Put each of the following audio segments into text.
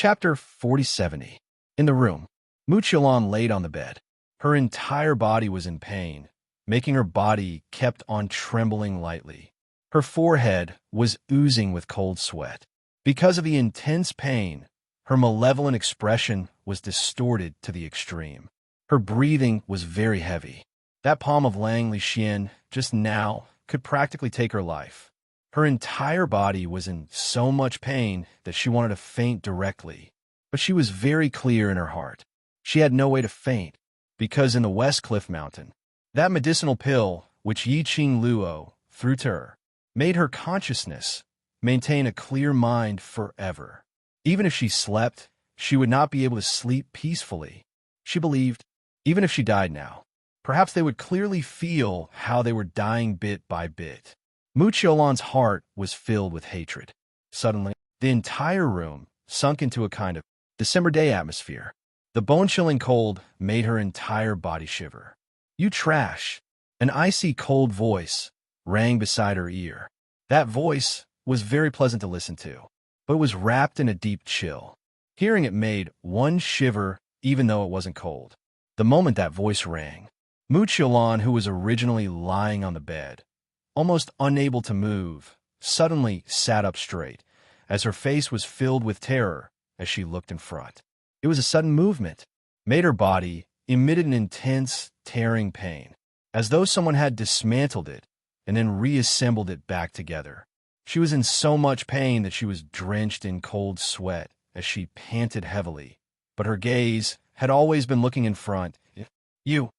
Chapter 4070. In the room, Muchilon laid on the bed. Her entire body was in pain, making her body kept on trembling lightly. Her forehead was oozing with cold sweat. Because of the intense pain, her malevolent expression was distorted to the extreme. Her breathing was very heavy. That palm of Lang Lixian just now could practically take her life. Her entire body was in so much pain that she wanted to faint directly. But she was very clear in her heart. She had no way to faint, because in the West Cliff Mountain, that medicinal pill which Yi Qing Luo threw to her made her consciousness maintain a clear mind forever. Even if she slept, she would not be able to sleep peacefully. She believed, even if she died now, perhaps they would clearly feel how they were dying bit by bit. Muchiolan's heart was filled with hatred. Suddenly, the entire room sunk into a kind of December day atmosphere. The bone-chilling cold made her entire body shiver. "You trash!" An icy cold voice rang beside her ear. That voice was very pleasant to listen to, but it was wrapped in a deep chill. Hearing it made one shiver even though it wasn't cold. The moment that voice rang, Muchiolan, who was originally lying on the bed, almost unable to move, suddenly sat up straight, as her face was filled with terror as she looked in front. It was a sudden movement, made her body emitted an intense, tearing pain, as though someone had dismantled it and then reassembled it back together. She was in so much pain that she was drenched in cold sweat as she panted heavily, but her gaze had always been looking in front. "You!"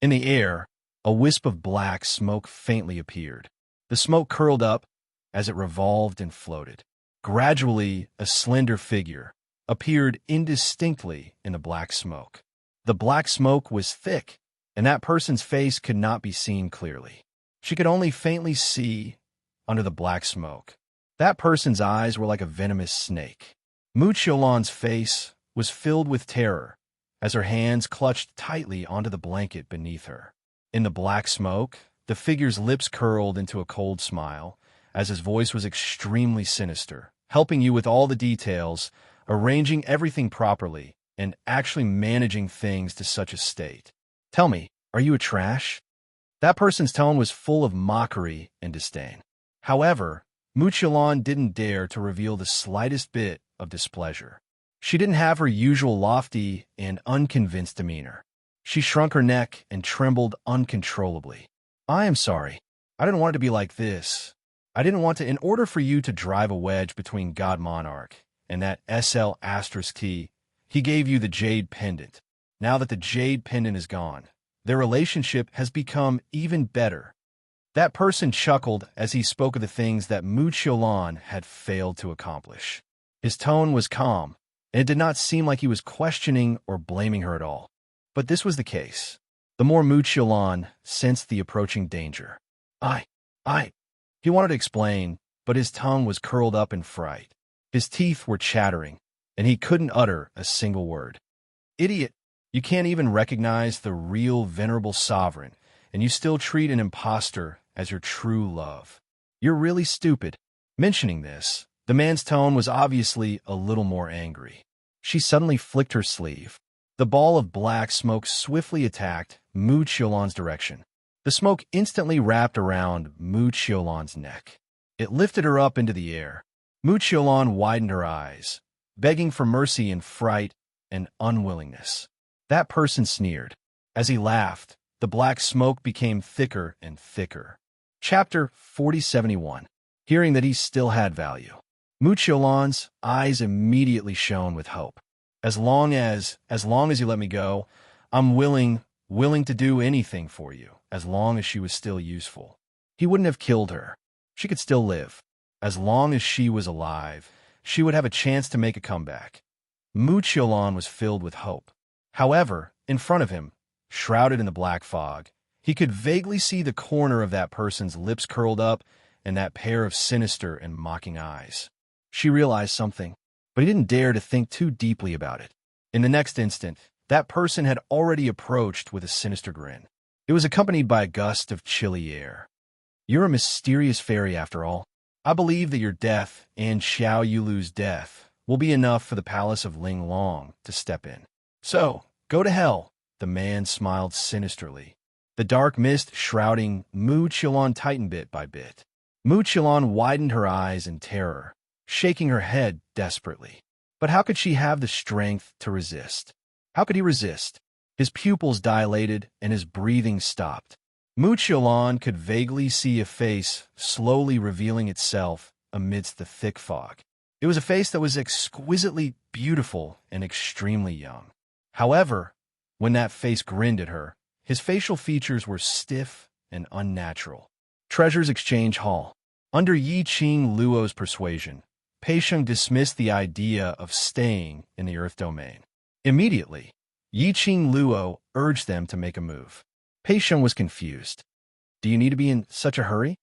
In the air, a wisp of black smoke faintly appeared. The smoke curled up as it revolved and floated. Gradually, a slender figure appeared indistinctly in the black smoke. The black smoke was thick, and that person's face could not be seen clearly. She could only faintly see under the black smoke. That person's eyes were like a venomous snake. Muchiolan's face was filled with terror as her hands clutched tightly onto the blanket beneath her. In the black smoke, the figure's lips curled into a cold smile, as his voice was extremely sinister, helping you with all the details, arranging everything properly, and actually managing things to such a state. "Tell me, are you a trash?" That person's tone was full of mockery and disdain. However, Muchiolan didn't dare to reveal the slightest bit of displeasure. She didn't have her usual lofty and unconvinced demeanor. She shrunk her neck and trembled uncontrollably. "I am sorry. I didn't want it to be like this. I didn't want to, in order for you to drive a wedge between God Monarch and that SL asterisk T, he gave you the jade pendant. Now that the jade pendant is gone, their relationship has become even better." That person chuckled as he spoke of the things that Muchiolan had failed to accomplish. His tone was calm, and it did not seem like he was questioning or blaming her at all. But this was the case. The more Muchiolan sensed the approaching danger. I. He wanted to explain, but his tongue was curled up in fright. His teeth were chattering, and he couldn't utter a single word. "Idiot! You can't even recognize the real venerable sovereign, and you still treat an impostor as your true love. You're really stupid." Mentioning this, the man's tone was obviously a little more angry. She suddenly flicked her sleeve. The ball of black smoke swiftly attacked Muchiolan's direction. The smoke instantly wrapped around Muchiolan's neck. It lifted her up into the air. Muchiolan widened her eyes, begging for mercy in fright and unwillingness. That person sneered. As he laughed, the black smoke became thicker and thicker. Chapter 4071. Hearing that he still had value, Muchiolan's eyes immediately shone with hope. As long as you let me go, I'm willing to do anything for you, as long as she was still useful. He wouldn't have killed her. She could still live. As long as she was alive, she would have a chance to make a comeback. Muchiolan was filled with hope. However, in front of him, shrouded in the black fog, he could vaguely see the corner of that person's lips curled up and that pair of sinister and mocking eyes. She realized something, but he didn't dare to think too deeply about it. In the next instant, that person had already approached with a sinister grin. It was accompanied by a gust of chilly air. "You're a mysterious fairy after all. I believe that your death and Xiao Yulu's death will be enough for the palace of Ling Long to step in. So, go to hell, the man smiled sinisterly. The dark mist shrouding Mu Qilan tightened bit by bit. Mu Qilan widened her eyes in terror, shaking her head desperately. But how could she have the strength to resist? How could he resist? His pupils dilated and his breathing stopped. Mu Qilan could vaguely see a face slowly revealing itself amidst the thick fog. It was a face that was exquisitely beautiful and extremely young. However, when that face grinned at her, his facial features were stiff and unnatural. Treasures Exchange Hall. Under Yi Qing Luo's persuasion, Pei Sheng dismissed the idea of staying in the Earth domain. Immediately, Yi Qing Luo urged them to make a move. Pei Sheng was confused. Do you need to be in such a hurry?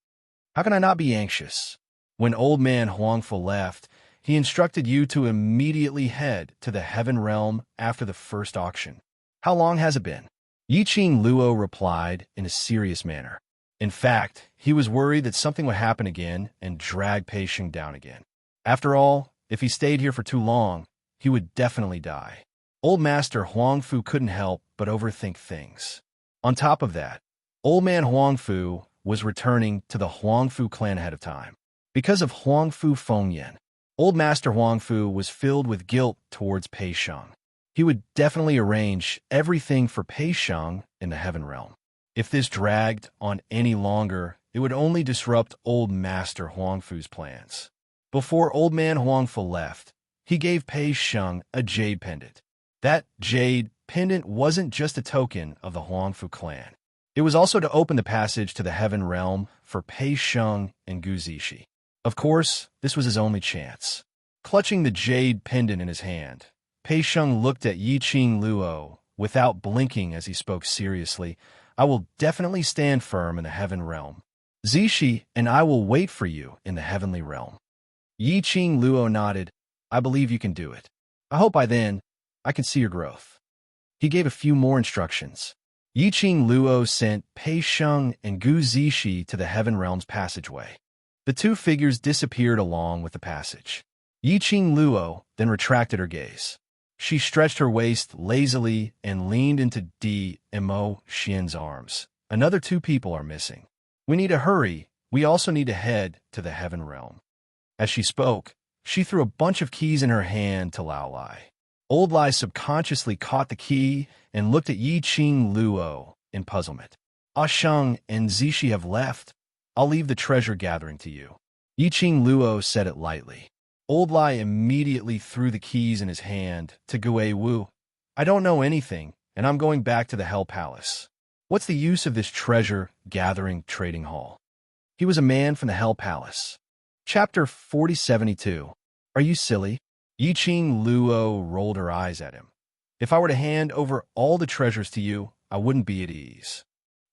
How can I not be anxious? When old man Huangfu left, he instructed you to immediately head to the Heaven Realm after the first auction. How long has it been? Yi Qing Luo replied in a serious manner. In fact, he was worried that something would happen again and drag Pei Sheng down again. After all, if he stayed here for too long, he would definitely die. Old Master Huangfu couldn't help but overthink things. On top of that, old man Huangfu was returning to the Huangfu clan ahead of time. Because of Huangfu Fengyan, old Master Huangfu was filled with guilt towards Pei Sheng. He would definitely arrange everything for Pei Sheng in the Heaven Realm. If this dragged on any longer, it would only disrupt old Master Huangfu's plans. Before old man Huangfu left, he gave Pei Sheng a jade pendant. That jade pendant wasn't just a token of the Huangfu clan. It was also to open the passage to the Heaven Realm for Pei Sheng and Gu Zishi. Of course, this was his only chance. Clutching the jade pendant in his hand, Pei Sheng looked at Yi Qing Luo without blinking as he spoke seriously. I will definitely stand firm in the Heaven Realm. Zishi and I will wait for you in the Heavenly Realm. Yi Qing Luo nodded. I believe you can do it. I hope by then, I can see your growth. He gave a few more instructions. Yi Qing Luo sent Pei Sheng and Gu Zishi to the Heaven Realm's passageway. The two figures disappeared along with the passage. Yi Qing Luo then retracted her gaze. She stretched her waist lazily and leaned into Mo Xian's arms. Another two people are missing. We need to hurry. We also need to head to the Heaven Realm. As she spoke, she threw a bunch of keys in her hand to Lao Lai. Old Lai subconsciously caught the key and looked at Yi Qing Luo in puzzlement. Ah Sheng and Zishi have left. I'll leave the treasure gathering to you. Yi Qing Luo said it lightly. Old Lai immediately threw the keys in his hand to Gue Wu. I don't know anything, and I'm going back to the Hell Palace. What's the use of this treasure gathering trading hall? He was a man from the Hell Palace. Chapter 4072. Are you silly? Yi Qing Luo rolled her eyes at him. If I were to hand over all the treasures to you, I wouldn't be at ease.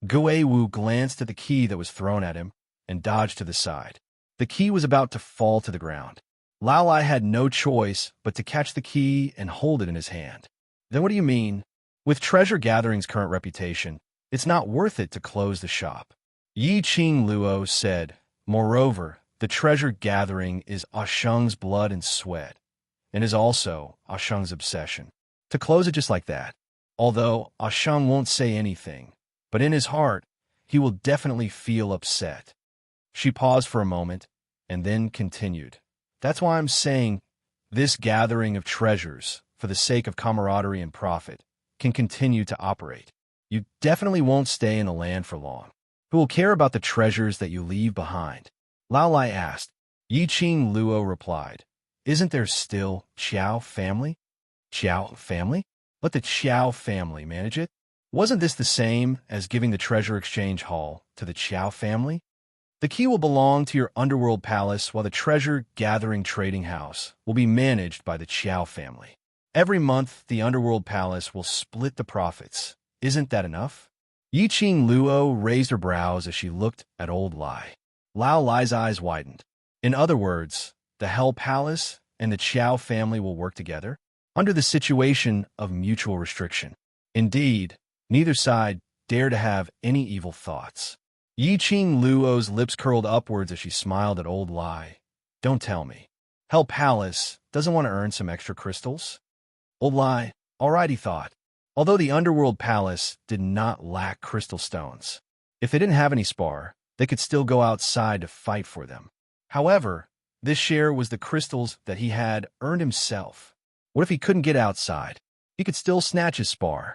Gue Wu glanced at the key that was thrown at him and dodged to the side. The key was about to fall to the ground. Lao Lai had no choice but to catch the key and hold it in his hand. Then what do you mean? With Treasure Gathering's current reputation, it's not worth it to close the shop. Yi Qing Luo said, moreover, the Treasure Gathering is Ah Sheng's blood and sweat, and is also Ah Sheng's obsession. To close it just like that, although Ah Sheng won't say anything, but in his heart, he will definitely feel upset. She paused for a moment, and then continued. That's why I'm saying this gathering of treasures, for the sake of camaraderie and profit, can continue to operate. You definitely won't stay in the land for long. Who will care about the treasures that you leave behind? Lao Lai asked. Yi Qing Luo replied, Isn't there still Qiao family? Qiao family? Let the Qiao family manage it. Wasn't this the same as giving the Treasure Exchange Hall to the Qiao family? The key will belong to your underworld palace, while the treasure gathering trading house will be managed by the Qiao family. Every month, the underworld palace will split the profits. Isn't that enough? Yi Qing Luo raised her brows as she looked at old Lai. Lao Lai's eyes widened. In other words, the Hell Palace and the Qiao family will work together under the situation of mutual restriction. Indeed, neither side dare to have any evil thoughts. Yi Qing Luo's lips curled upwards as she smiled at old Lai. Don't tell me. Hell Palace doesn't want to earn some extra crystals? Old lie. All right, he thought. Although the underworld palace did not lack crystal stones. If they didn't have any spar, they could still go outside to fight for them. However, this share was the crystals that he had earned himself. What if he couldn't get outside? He could still snatch his spar.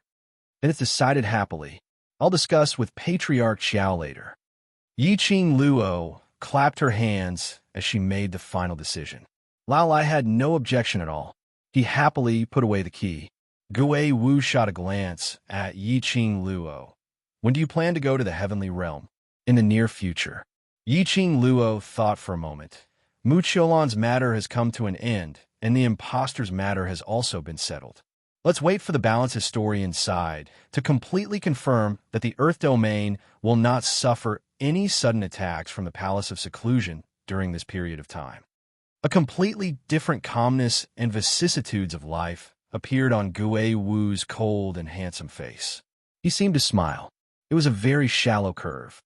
Then it's decided happily. I'll discuss with Patriarch Xiao later. Yi Qing Luo clapped her hands as she made the final decision. Lao Lai had no objection at all. He happily put away the key. Gui Wu shot a glance at Yi Qing Luo. When do you plan to go to the heavenly realm? In the near future. Yi Qing Luo thought for a moment. Mu Qiulan's matter has come to an end, and the imposter's matter has also been settled. Let's wait for the balance historian's side to completely confirm that the Earth domain will not suffer any sudden attacks from the Palace of Seclusion during this period of time. A completely different calmness and vicissitudes of life appeared on Gui Wu's cold and handsome face. He seemed to smile. It was a very shallow curve.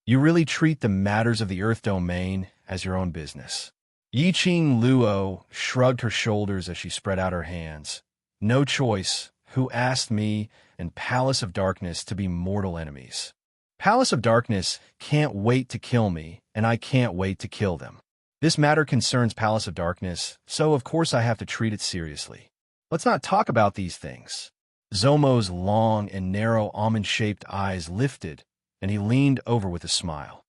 You really treat the matters of the Earth domain as your own business. Yi Qing Luo shrugged her shoulders as she spread out her hands. No choice. Who asked me and Palace of Darkness to be mortal enemies? Palace of Darkness can't wait to kill me, and I can't wait to kill them. This matter concerns Palace of Darkness, so of course I have to treat it seriously. Let's not talk about these things. Zomo's long and narrow almond-shaped eyes lifted, and he leaned over with a smile.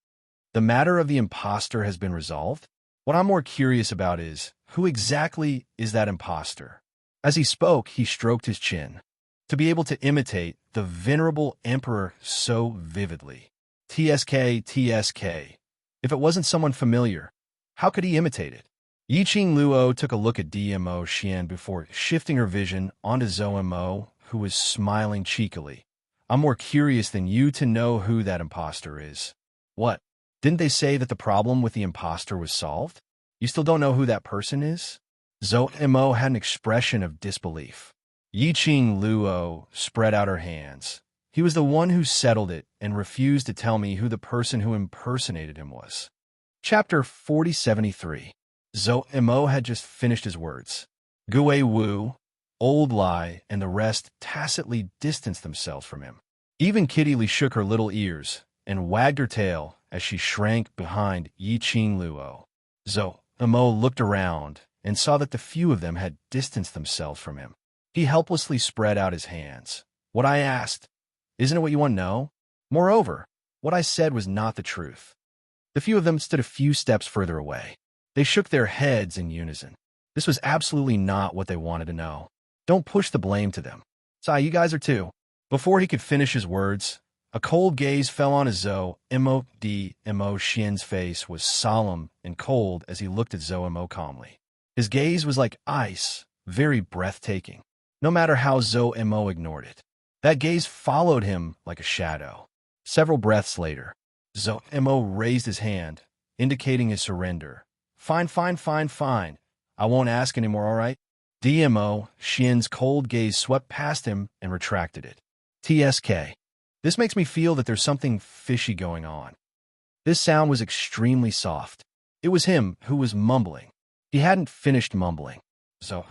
The matter of the imposter has been resolved? What I'm more curious about is, who exactly is that imposter? As he spoke, he stroked his chin. To be able to imitate the venerable emperor so vividly. TSK. If it wasn't someone familiar, how could he imitate it? Yi Qing Luo took a look at DMO Xian before shifting her vision onto Zomo, who was smiling cheekily. I'm more curious than you to know who that imposter is. What? Didn't they say that the problem with the imposter was solved? You still don't know who that person is? Zomo had an expression of disbelief. Yi Qing Luo spread out her hands. He was the one who settled it and refused to tell me who the person who impersonated him was. Chapter 4073. Zomo had just finished his words. Gui Wu, Old Lai, and the rest tacitly distanced themselves from him. Even Kitty Lee shook her little ears and wagged her tail as she shrank behind Yi Qing Luo. Zomo looked around and saw that the few of them had distanced themselves from him. He helplessly spread out his hands. What I asked, isn't it what you want to know? Moreover, what I said was not the truth. The few of them stood a few steps further away. They shook their heads in unison. This was absolutely not what they wanted to know. Don't push the blame to them. Sai, you guys are too. Before he could finish his words, a cold gaze fell on Zomo. Xian's face was solemn and cold as he looked at Zomo calmly. His gaze was like ice, very breathtaking, no matter how Zomo ignored it. That gaze followed him like a shadow. Several breaths later, Zomo raised his hand, indicating his surrender. Fine. I won't ask anymore, all right? DMO Xian's cold gaze swept past him and retracted it. TSK. This makes me feel that there's something fishy going on. This sound was extremely soft. It was him who was mumbling. He hadn't finished mumbling. So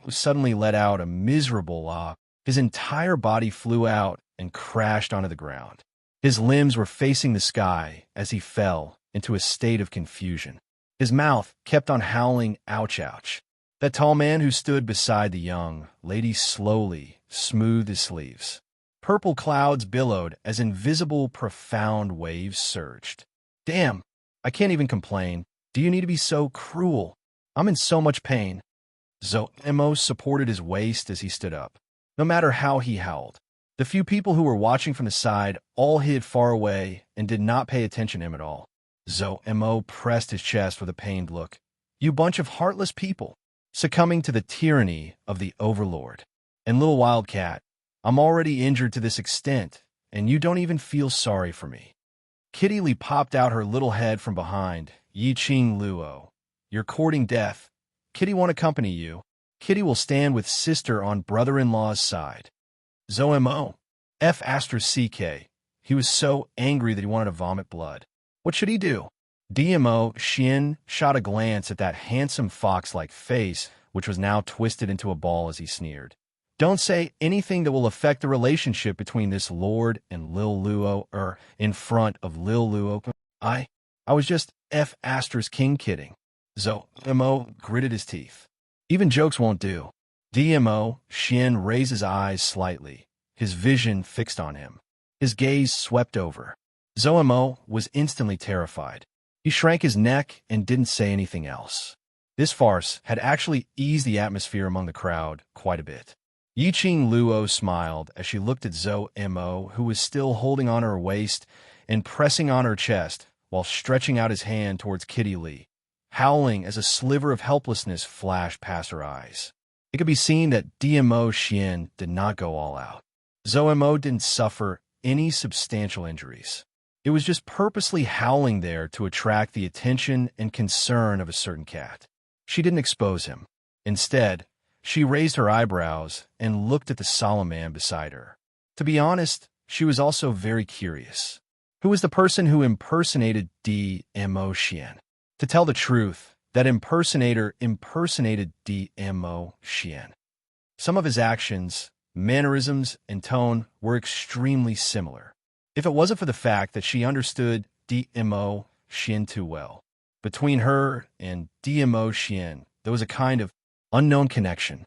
suddenly let out a miserable ah. His entire body flew out and crashed onto the ground. His limbs were facing the sky as he fell into a state of confusion. His mouth kept on howling, ouch, ouch. That tall man who stood beside the young lady slowly smoothed his sleeves. Purple clouds billowed as invisible, profound waves surged. Damn, I can't even complain. Do you need to be so cruel? I'm in so much pain. Zomo supported his waist as he stood up. No matter how he howled, the few people who were watching from the side all hid far away and did not pay attention to him at all. Zomo pressed his chest with a pained look. You bunch of heartless people, succumbing to the tyranny of the Overlord. And little Wildcat, I'm already injured to this extent, and you don't even feel sorry for me. Kitty Lee popped out her little head from behind Yi Qing Luo. You're courting death. Kitty won't accompany you. Kitty will stand with sister on brother-in-law's side. Zomo. CK. He was so angry that he wanted to vomit blood. What should he do? DMO Xian shot a glance at that handsome fox-like face which was now twisted into a ball as he sneered. Don't say anything that will affect the relationship between this lord and Lil Luo, in front of Lil Luo. I was just King kidding. Mo gritted his teeth. Even jokes won't do. DMO Shin raised his eyes slightly, his vision fixed on him. His gaze swept over. Zomo was instantly terrified. He shrank his neck and didn't say anything else. This farce had actually eased the atmosphere among the crowd quite a bit. Yiqing Luo smiled as she looked at Mo, who was still holding on her waist and pressing on her chest while stretching out his hand towards Kitty Lee, howling as a sliver of helplessness flashed past her eyes. It could be seen that DMO Xian did not go all out. Mo didn't suffer any substantial injuries. It was just purposely howling there to attract the attention and concern of a certain cat. She didn't expose him. Instead, she raised her eyebrows and looked at the solemn man beside her. To be honest, she was also very curious. Who was the person who impersonated DMO Xian? To tell the truth, that impersonator impersonated DMO Xian. Some of his actions, mannerisms, and tone were extremely similar. If it wasn't for the fact that she understood DMO Xian too well. Between her and DMO Xian, there was a kind of unknown connection.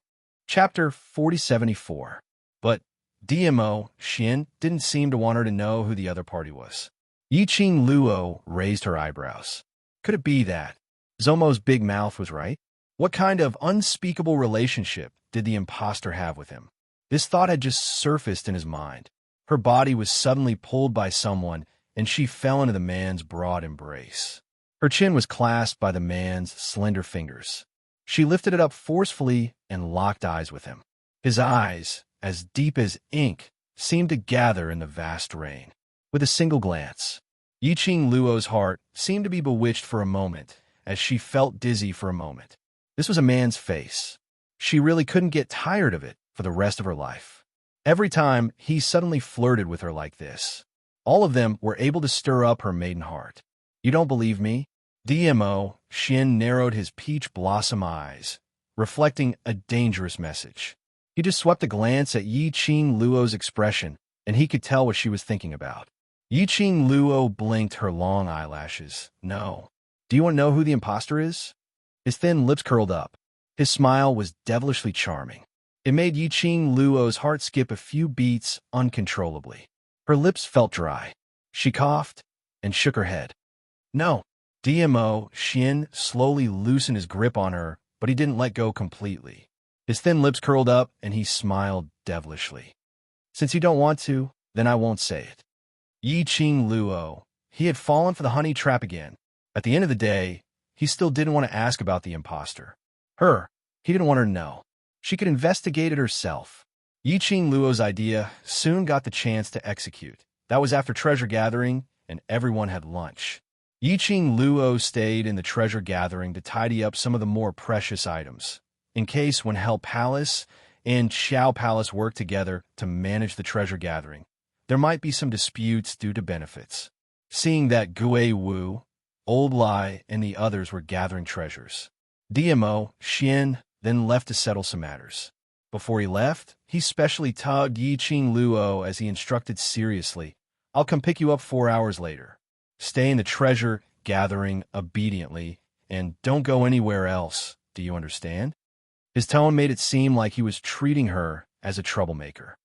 Chapter 4074. But DMO Xian didn't seem to want her to know who the other party was. Yiqing Luo raised her eyebrows. Could it be that Zomo's big mouth was right? What kind of unspeakable relationship did the imposter have with him? This thought had just surfaced in his mind. Her body was suddenly pulled by someone, and she fell into the man's broad embrace. Her chin was clasped by the man's slender fingers. She lifted it up forcefully and locked eyes with him. His eyes, as deep as ink, seemed to gather in the vast rain. With a single glance, Yiqing Luo's heart seemed to be bewitched for a moment, as she felt dizzy for a moment. This was a man's face. She really couldn't get tired of it for the rest of her life. Every time he suddenly flirted with her like this, all of them were able to stir up her maiden heart. You don't believe me? DMO Shin narrowed his peach blossom eyes, reflecting a dangerous message. He just swept a glance at Yiqing Luo's expression, and he could tell what she was thinking about. Yiqing Luo blinked her long eyelashes. No. Do you want to know who the imposter is? His thin lips curled up. His smile was devilishly charming. It made Yiqing Luo's heart skip a few beats uncontrollably. Her lips felt dry. She coughed and shook her head. No. DMO Shin slowly loosened his grip on her, but he didn't let go completely. His thin lips curled up, and he smiled devilishly. Since you don't want to, then I won't say it. Yiqing Luo. He had fallen for the honey trap again. At the end of the day, he still didn't want to ask about the imposter. He didn't want her to know. She could investigate it herself. Yiqing Luo's idea soon got the chance to execute. That was after treasure gathering, and everyone had lunch. Yiqing Luo stayed in the treasure gathering to tidy up some of the more precious items, in case when Hell Palace and Xiao Palace worked together to manage the treasure gathering, there might be some disputes due to benefits. Seeing that Gui Wu, Old Lai, and the others were gathering treasures, DMO Xian then left to settle some matters. Before he left, he specially tugged Yiqing Luo as he instructed seriously, I'll come pick you up 4 hours later. Stay in the treasure gathering obediently, and don't go anywhere else. Do you understand? His tone made it seem like he was treating her as a troublemaker.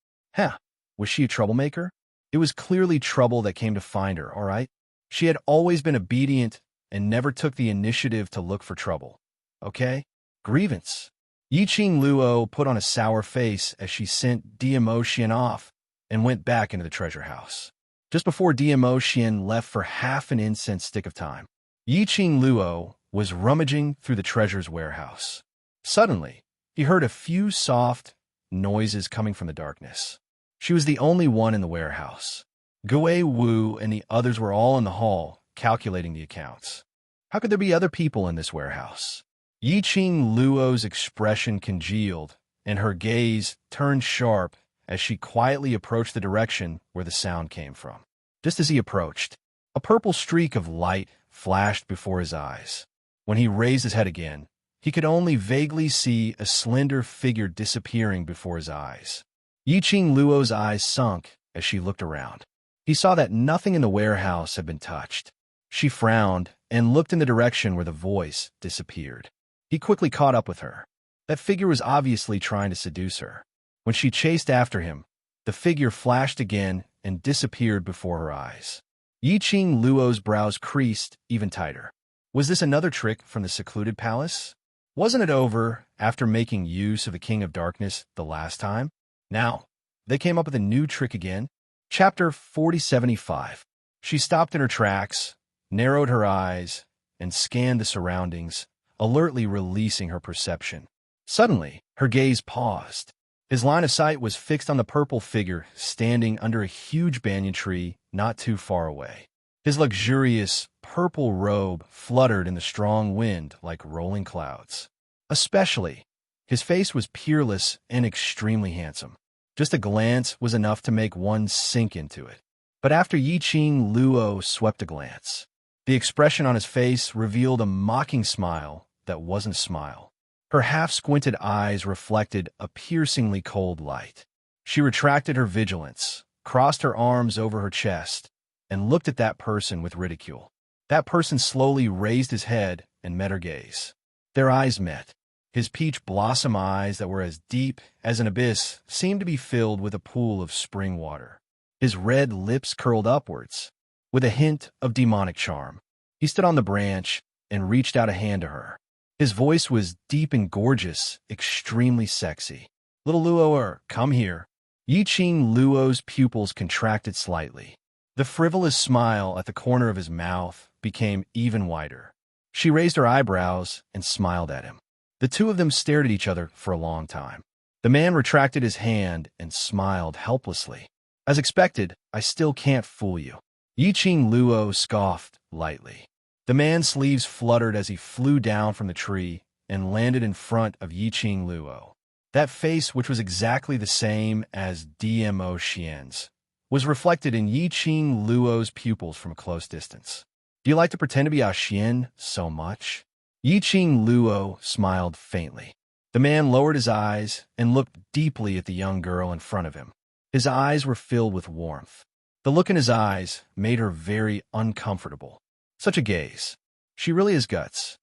Was she a troublemaker? It was clearly trouble that came to find her, all right? She had always been obedient and never took the initiative to look for trouble. Okay? Grievance. Yiqing Luo put on a sour face as she sent DMO Xian off and went back into the treasure house. Just before DMO Xian left for half an incense stick of time, Yiqing Luo was rummaging through the treasure's warehouse. Suddenly, he heard a few soft noises coming from the darkness. She was the only one in the warehouse. Gui Wu and the others were all in the hall, calculating the accounts. How could there be other people in this warehouse? Yiqing Luo's expression congealed, and her gaze turned sharp as she quietly approached the direction where the sound came from. Just as he approached, a purple streak of light flashed before his eyes. When he raised his head again, he could only vaguely see a slender figure disappearing before his eyes. Yiqing Luo's eyes sunk as she looked around. He saw that nothing in the warehouse had been touched. She frowned and looked in the direction where the voice disappeared. He quickly caught up with her. That figure was obviously trying to seduce her. When she chased after him, the figure flashed again and disappeared before her eyes. Yiqing Luo's brows creased even tighter. Was this another trick from the secluded palace? Wasn't it over after making use of the King of Darkness the last time? Now, they came up with a new trick again. Chapter 4075. She stopped in her tracks, narrowed her eyes, and scanned the surroundings, alertly releasing her perception. Suddenly, her gaze paused. His line of sight was fixed on the purple figure standing under a huge banyan tree not too far away. His luxurious, purple robe fluttered in the strong wind like rolling clouds. Especially, his face was peerless and extremely handsome. Just a glance was enough to make one sink into it. But after Yiqing Luo swept a glance, the expression on his face revealed a mocking smile that wasn't a smile. Her half-squinted eyes reflected a piercingly cold light. She retracted her vigilance, crossed her arms over her chest, and looked at that person with ridicule. That person slowly raised his head and met her gaze. Their eyes met. His peach blossom eyes that were as deep as an abyss seemed to be filled with a pool of spring water. His red lips curled upwards, with a hint of demonic charm. He stood on the branch and reached out a hand to her. His voice was deep and gorgeous, extremely sexy. "Little Luo, come here." Yiqing Luo's pupils contracted slightly. The frivolous smile at the corner of his mouth became even wider. She raised her eyebrows and smiled at him. The two of them stared at each other for a long time. The man retracted his hand and smiled helplessly. "As expected, I still can't fool you." Yiqing Luo scoffed lightly. The man's sleeves fluttered as he flew down from the tree and landed in front of Yiqing Luo. That face, which was exactly the same as Dmo Xian's, was reflected in Yiqing Luo's pupils from a close distance. "Do you like to pretend to be a Xian so much?" Yiqing Luo smiled faintly. The man lowered his eyes and looked deeply at the young girl in front of him. His eyes were filled with warmth. The look in his eyes made her very uncomfortable. Such a gaze. She really has guts.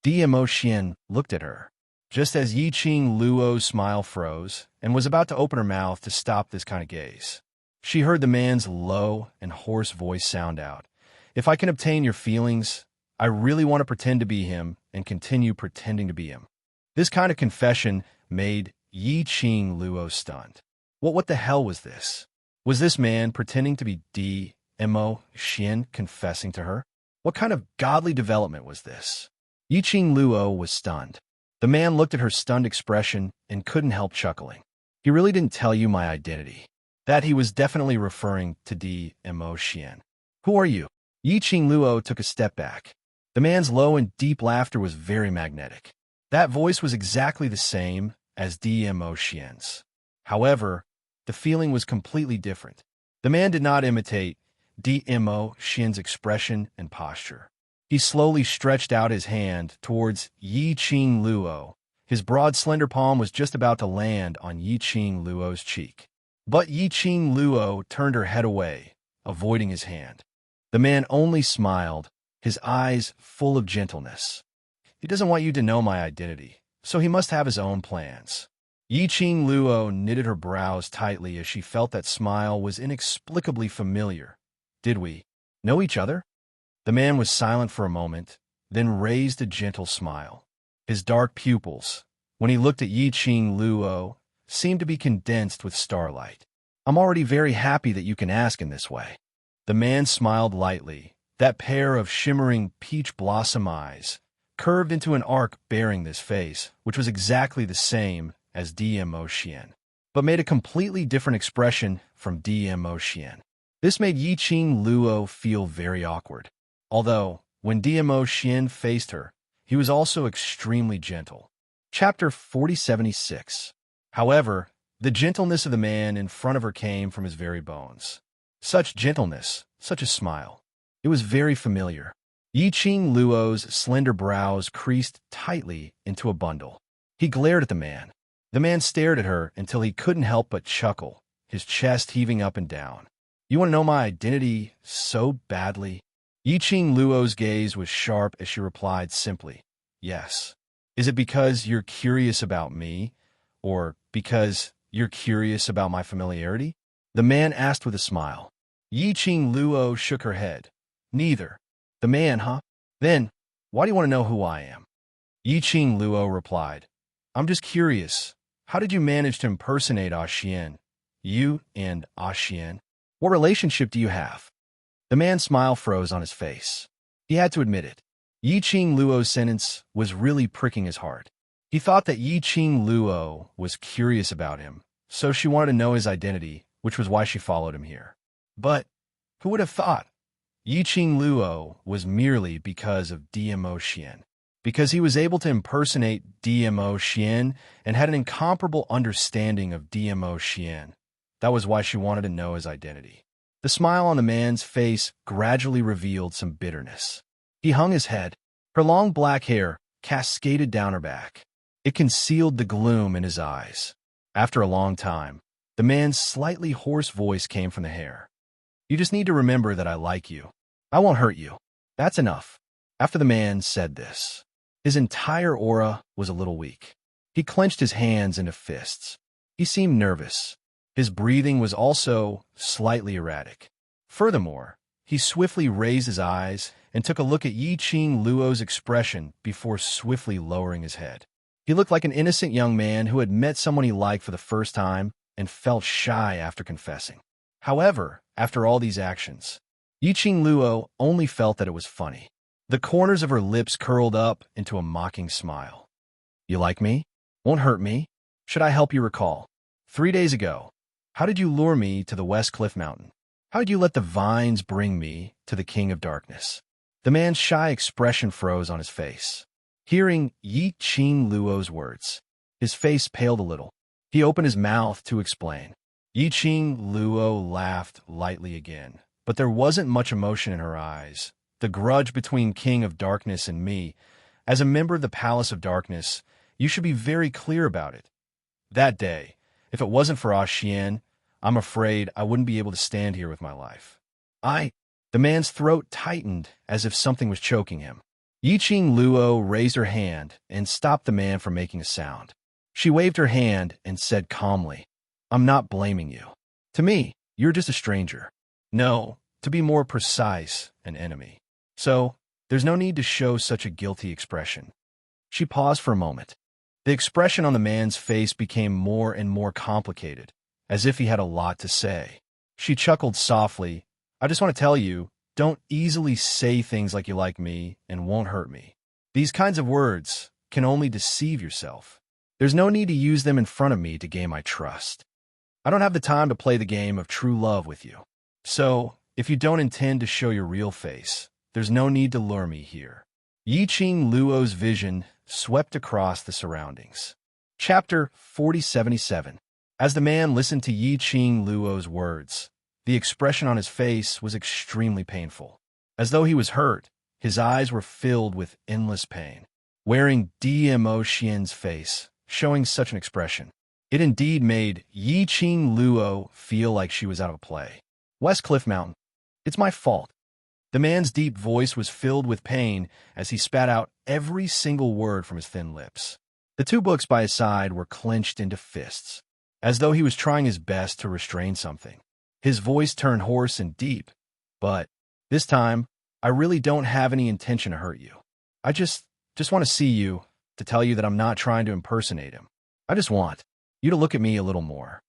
Dmo Xian looked at her. Just as Yiqing Luo's smile froze and was about to open her mouth to stop this kind of gaze, she heard the man's low and hoarse voice sound out. "If I can obtain your feelings, I really want to pretend to be him and continue pretending to be him." This kind of confession made Yiqing Luo stunned. What the hell was this? Was this man pretending to be Dmo Xian confessing to her? What kind of godly development was this? Yiqing Luo was stunned. The man looked at her stunned expression and couldn't help chuckling. "He really didn't tell you my identity." That he was definitely referring to Dmo Xian. "Who are you?" Yiqing Luo took a step back. The man's low and deep laughter was very magnetic. That voice was exactly the same as Dmo Xian's. However, the feeling was completely different. The man did not imitate Dmo Xian's expression and posture. He slowly stretched out his hand towards Yiqing Luo. His broad, slender palm was just about to land on Yiqing Luo's cheek. But Yiqing Luo turned her head away, avoiding his hand. The man only smiled, his eyes full of gentleness. "He doesn't want you to know my identity, so he must have his own plans." Yiqing Luo knitted her brows tightly as she felt that smile was inexplicably familiar. "Did we know each other?" The man was silent for a moment, then raised a gentle smile. His dark pupils, when he looked at Yiqing Luo, seemed to be condensed with starlight. "I'm already very happy that you can ask in this way." The man smiled lightly. That pair of shimmering peach blossom eyes curved into an arc bearing this face, which was exactly the same as Dmo Xian, but made a completely different expression from Dmo Xian. This made Yiqing Luo feel very awkward. Although, when Dmo Xian faced her, he was also extremely gentle. Chapter 4076. However, the gentleness of the man in front of her came from his very bones. Such gentleness, such a smile. It was very familiar. Yi Ching Luo's slender brows creased tightly into a bundle. He glared at the man. The man stared at her until he couldn't help but chuckle, his chest heaving up and down. You want to know my identity so badly? Yi Ching Luo's gaze was sharp as she replied simply, yes. Is it because you're curious about me, or because you're curious about my familiarity? The man asked with a smile. Yi Ching Luo shook her head. Neither. The man, huh? Then, why do you want to know who I am? Yi Ching Luo replied, I'm just curious. How did you manage to impersonate Ah Xian? You and Ah Xian? What relationship do you have? The man's smile froze on his face. He had to admit it. Yi Ching Luo's sentence was really pricking his heart. He thought that Yi Ching Luo was curious about him, so she wanted to know his identity, which was why she followed him here. But who would have thought? Yi Ching Luo was merely because of DMO Xian. Because he was able to impersonate DMO Xian and had an incomparable understanding of DMO Xian. That was why she wanted to know his identity. The smile on the man's face gradually revealed some bitterness. He hung his head. Her long black hair cascaded down her back. It concealed the gloom in his eyes. After a long time, the man's slightly hoarse voice came from the hair. You just need to remember that I like you. I won't hurt you. That's enough. After the man said this, his entire aura was a little weak. He clenched his hands into fists. He seemed nervous. His breathing was also slightly erratic. Furthermore, he swiftly raised his eyes and took a look at Yi Ching Luo's expression before swiftly lowering his head. He looked like an innocent young man who had met someone he liked for the first time and felt shy after confessing. However, after all these actions, Yi Ching Luo only felt that it was funny. The corners of her lips curled up into a mocking smile. You like me? Won't hurt me? Should I help you recall? 3 days ago, how did you lure me to the West Cliff Mountain? How did you let the vines bring me to the King of Darkness? The man's shy expression froze on his face. Hearing Yi Ching Luo's words, his face paled a little. He opened his mouth to explain. Yi Ching Luo laughed lightly again, but there wasn't much emotion in her eyes. The grudge between King of Darkness and me, as a member of the Palace of Darkness, you should be very clear about it. That day, if it wasn't for Ah Xian, I'm afraid I wouldn't be able to stand here with my life. The man's throat tightened as if something was choking him. Yi Ching Luo raised her hand and stopped the man from making a sound. She waved her hand and said calmly, I'm not blaming you. To me, you're just a stranger. No, to be more precise, an enemy. So, there's no need to show such a guilty expression. She paused for a moment. The expression on the man's face became more and more complicated, as if he had a lot to say. She chuckled softly. I just want to tell you, don't easily say things like you like me and won't hurt me. These kinds of words can only deceive yourself. There's no need to use them in front of me to gain my trust. I don't have the time to play the game of true love with you. So, if you don't intend to show your real face, there's no need to lure me here. Yi Ching Luo's vision swept across the surroundings. Chapter 4077. As the man listened to Yi Ching Luo's words, the expression on his face was extremely painful. As though he was hurt, his eyes were filled with endless pain. Wearing DMO Xian's face, showing such an expression, it indeed made Yi Ching Luo feel like she was out of play. West Cliff Mountain. It's my fault. The man's deep voice was filled with pain as he spat out every single word from his thin lips. The 2 books by his side were clenched into fists, as though he was trying his best to restrain something. His voice turned hoarse and deep. But this time, I really don't have any intention to hurt you. I just want to see you, to tell you that I'm not trying to impersonate him. I just want you to look at me a little more.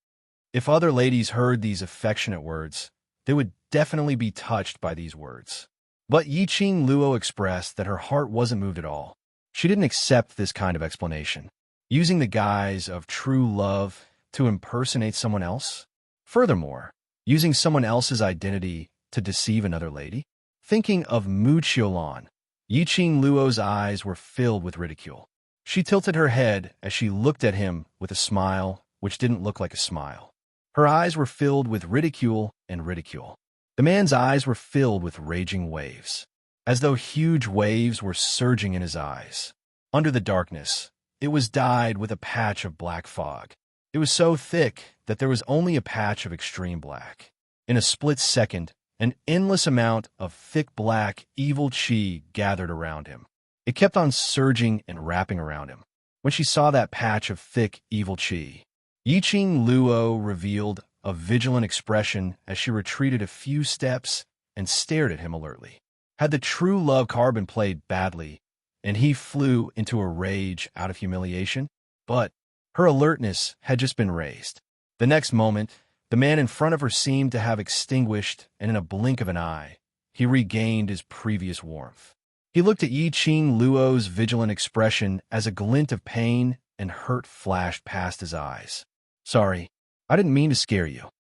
If other ladies heard these affectionate words, they would definitely be touched by these words. But Yi Ching Luo expressed that her heart wasn't moved at all. She didn't accept this kind of explanation, using the guise of true love to impersonate someone else. Furthermore, using someone else's identity to deceive another lady. Thinking of Mu Qiulan, Yi Ching Luo's eyes were filled with ridicule. She tilted her head as she looked at him with a smile which didn't look like a smile. Her eyes were filled with ridicule and ridicule. The man's eyes were filled with raging waves. as though huge waves were surging in his eyes. Under the darkness, it was dyed with a patch of black fog. It was so thick that there was only a patch of extreme black. In a split second, an endless amount of thick black, evil chi gathered around him. It kept on surging and wrapping around him. When she saw that patch of thick, evil chi, Yiqing Luo revealed a vigilant expression as she retreated a few steps and stared at him alertly. Had the true love card been played badly, and he flew into a rage out of humiliation? But her alertness had just been raised. The next moment, the man in front of her seemed to have extinguished, and in a blink of an eye, he regained his previous warmth. He looked at Yiqing Luo's vigilant expression as a glint of pain and hurt flashed past his eyes. "Sorry, I didn't mean to scare you,"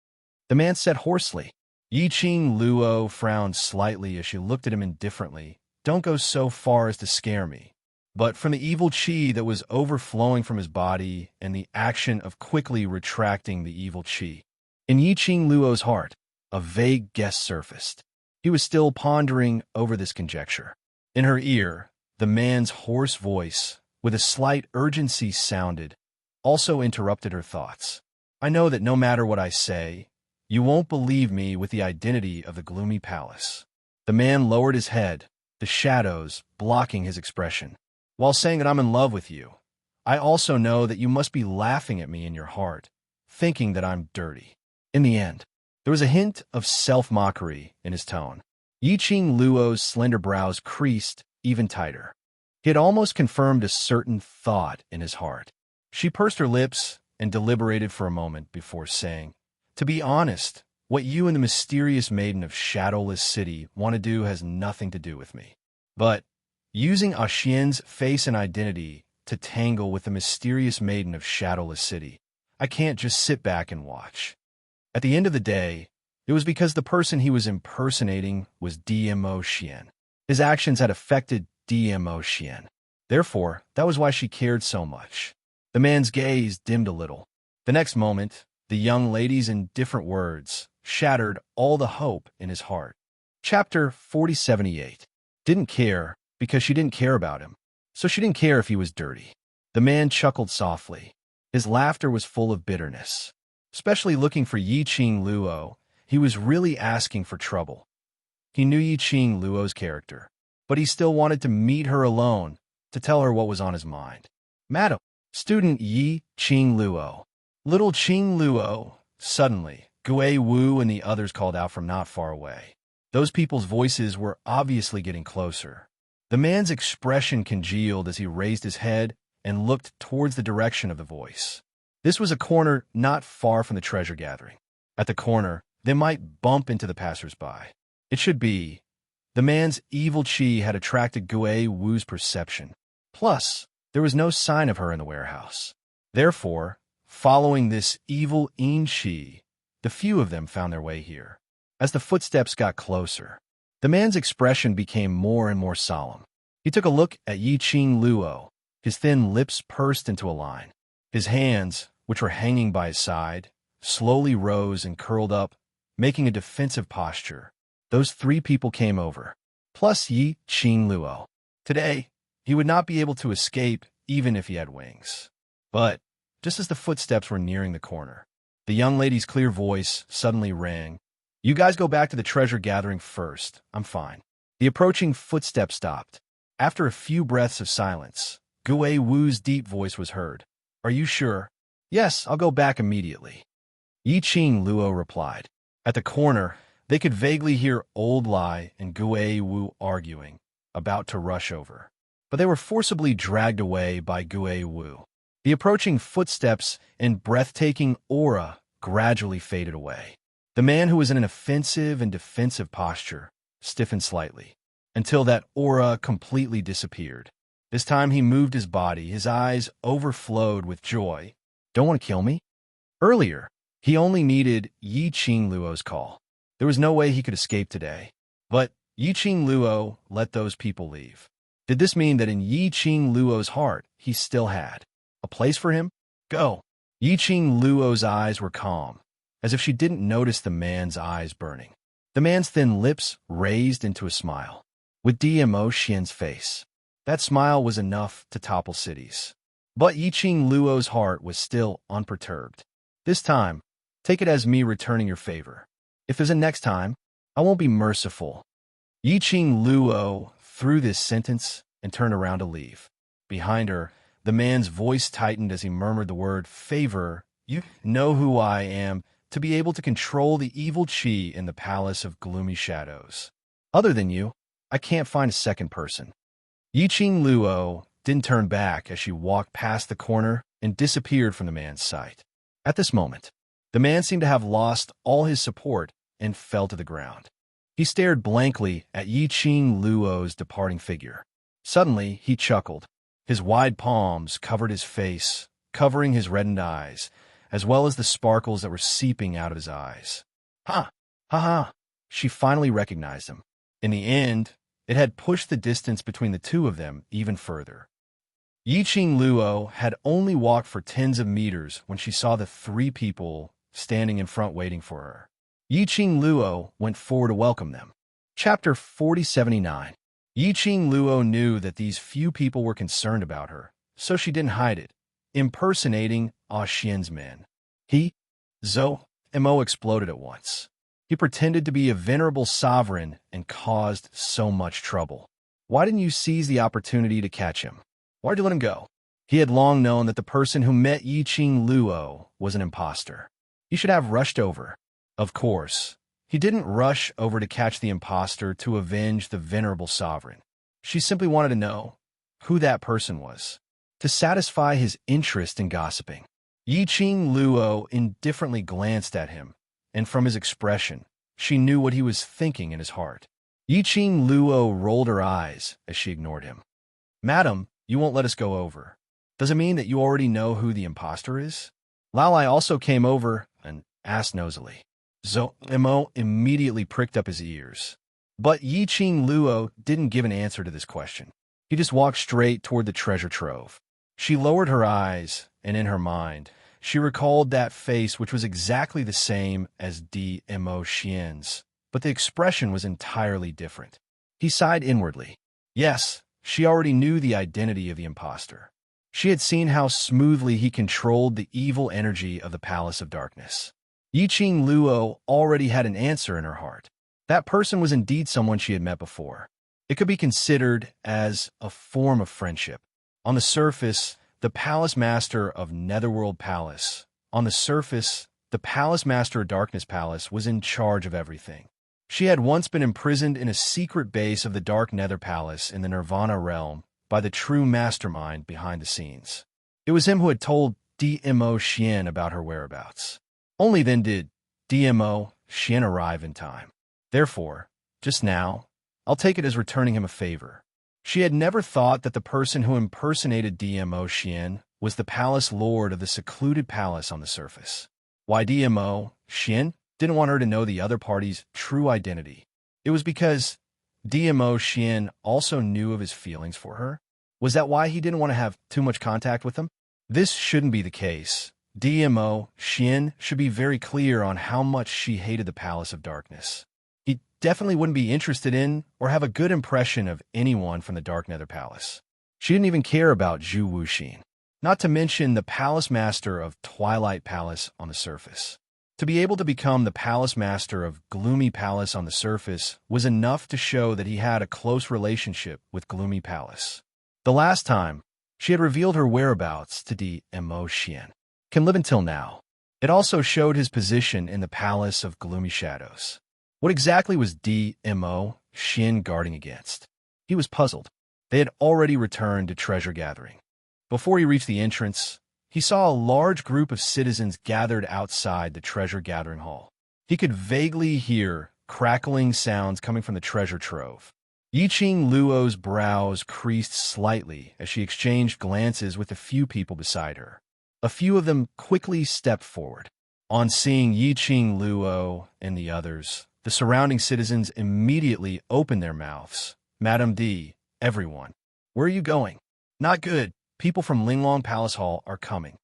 the man said hoarsely. Yiqing Luo frowned slightly as she looked at him indifferently. "Don't go so far as to scare me." But from the evil chi that was overflowing from his body and the action of quickly retracting the evil chi, in Yiqing Luo's heart, a vague guess surfaced. He was still pondering over this conjecture. In her ear, the man's hoarse voice, with a slight urgency sounded, also interrupted her thoughts. "I know that no matter what I say, you won't believe me with the identity of the gloomy palace." The man lowered his head, the shadows blocking his expression. "While saying that I'm in love with you, I also know that you must be laughing at me in your heart, thinking that I'm dirty." In the end, there was a hint of self-mockery in his tone. Yiqing Luo's slender brows creased even tighter. He had almost confirmed a certain thought in his heart. She pursed her lips and deliberated for a moment before saying, "To be honest, what you and the mysterious maiden of Shadowless City want to do has nothing to do with me. But using Xian's face and identity to tangle with the mysterious maiden of Shadowless City, I can't just sit back and watch." At the end of the day, it was because the person he was impersonating was DMO Xian. His actions had affected DMO Xian. Therefore, that was why she cared so much. The man's gaze dimmed a little. The next moment, the young lady's indifferent words shattered all the hope in his heart. Chapter 4078. Didn't care because she didn't care about him, so she didn't care if he was dirty. The man chuckled softly. His laughter was full of bitterness. Especially looking for Yiqing Luo, he was really asking for trouble. He knew Yiqing Luo's character, but he still wanted to meet her alone to tell her what was on his mind. "Madam, student Yiqing Luo." Little Qing Luo. Suddenly, Gui Wu and the others called out from not far away. Those people's voices were obviously getting closer. The man's expression congealed as he raised his head and looked towards the direction of the voice. This was a corner not far from the treasure gathering. At the corner, they might bump into the passers-by. It should be. The man's evil chi had attracted Gui Wu's perception. Plus, there was no sign of her in the warehouse. Therefore, following this evil in chi, the few of them found their way here. As the footsteps got closer, the man's expression became more and more solemn. He took a look at Yiqing Luo. His thin lips pursed into a line. His hands, which were hanging by his side, slowly rose and curled up, making a defensive posture. Those three people came over, plus Yiqing Luo. Today, he would not be able to escape even if he had wings. But just as the footsteps were nearing the corner, the young lady's clear voice suddenly rang. "You guys go back to the treasure gathering first. I'm fine." The approaching footsteps stopped. After a few breaths of silence, Gui Wu's deep voice was heard. "Are you sure?" "Yes, I'll go back immediately," Yiqing Luo replied. At the corner, they could vaguely hear Old Lai and Gui Wu arguing, about to rush over. But they were forcibly dragged away by Gui Wu. The approaching footsteps and breathtaking aura gradually faded away. The man who was in an offensive and defensive posture stiffened slightly, until that aura completely disappeared. This time he moved his body, his eyes overflowed with joy. "Don't want to kill me?" Earlier, he only needed Yiqing Luo's call. There was no way he could escape today. But Yiqing Luo let those people leave. Did this mean that in Yiqing Luo's heart, he still had a place for him? Go. Yiqing Luo's eyes were calm, as if she didn't notice the man's eyes burning. The man's thin lips raised into a smile. with DMO Xian's face. That smile was enough to topple cities. But Yiqing Luo's heart was still unperturbed. This time, take it as me returning your favor. If there's a next time, I won't be merciful. Yiqing Luo threw this sentence and turned around to leave. Behind her, the man's voice tightened as he murmured the word favor. You know who I am, to be able to control the evil qi in the palace of gloomy shadows. Other than you, I can't find a second person. Yiqing Luo didn't turn back as she walked past the corner and disappeared from the man's sight. At this moment, the man seemed to have lost all his support and fell to the ground. He stared blankly at Yiqing Luo's departing figure. Suddenly, he chuckled. His wide palms covered his face, covering his reddened eyes, as well as the sparkles that were seeping out of his eyes. Ha! Ha ha! She finally recognized him. In the end, it had pushed the distance between the two of them even further. Yiqing Luo had only walked for tens of meters when she saw the three people standing in front waiting for her. Yiqing Luo went forward to welcome them. Chapter 4079. Yiqing Luo knew that these few people were concerned about her, so she didn't hide it, impersonating Xian's men. Mo exploded at once. He pretended to be a venerable sovereign and caused so much trouble. Why didn't you seize the opportunity to catch him? Why'd you let him go? He had long known that the person who met Yiqing Luo was an imposter. He should have rushed over. Of course, he didn't rush over to catch the imposter to avenge the venerable sovereign. She simply wanted to know who that person was, to satisfy his interest in gossiping. Yiqing Luo indifferently glanced at him, and from his expression, she knew what he was thinking in his heart. Yiqing Luo rolled her eyes as she ignored him. Madam, you won't let us go over. Does it mean that you already know who the imposter is? Lalai also came over and asked nosily. Mo immediately pricked up his ears. But Yiqing Luo didn't give an answer to this question. He just walked straight toward the treasure trove. She lowered her eyes, and in her mind, she recalled that face which was exactly the same as Mo Xian's, but the expression was entirely different. He sighed inwardly. Yes, she already knew the identity of the imposter. She had seen how smoothly he controlled the evil energy of the Palace of Darkness. Yiqing Luo already had an answer in her heart. That person was indeed someone she had met before. It could be considered as a form of friendship. On the surface, the Palace Master of Netherworld Palace. On the surface, the Palace Master of Darkness Palace was in charge of everything. She had once been imprisoned in a secret base of the Dark Nether Palace in the Nirvana realm by the true mastermind behind the scenes. It was him who had told Mo Xian about her whereabouts. Only then did Mo Xian arrive in time. Therefore, just now, I'll take it as returning him a favor. She had never thought that the person who impersonated Mo Xian was the palace lord of the secluded palace on the surface. Why Mo Xian didn't want her to know the other party's true identity. It was because Mo Xian also knew of his feelings for her. Was that why he didn't want to have too much contact with him? This shouldn't be the case. Mo Xian should be very clear on how much she hated the Palace of Darkness. He definitely wouldn't be interested in or have a good impression of anyone from the Dark Nether Palace. She didn't even care about Zhu Wuxin, not to mention the Palace Master of Twilight Palace on the surface. To be able to become the Palace Master of Gloomy Palace on the surface was enough to show that he had a close relationship with Gloomy Palace. The last time, she had revealed her whereabouts to Mo Xian. Can live until now. It also showed his position in the Palace of Gloomy Shadows. What exactly was Mo Xian guarding against? He was puzzled. They had already returned to treasure gathering. Before he reached the entrance, he saw a large group of citizens gathered outside the treasure gathering hall. He could vaguely hear crackling sounds coming from the treasure trove. Yiqing Luo's brows creased slightly as she exchanged glances with the few people beside her. A few of them quickly stepped forward. On seeing Yiqing Luo and the others, the surrounding citizens immediately opened their mouths. Madam D, everyone. Where are you going? Not good. People from Linglong Palace Hall are coming.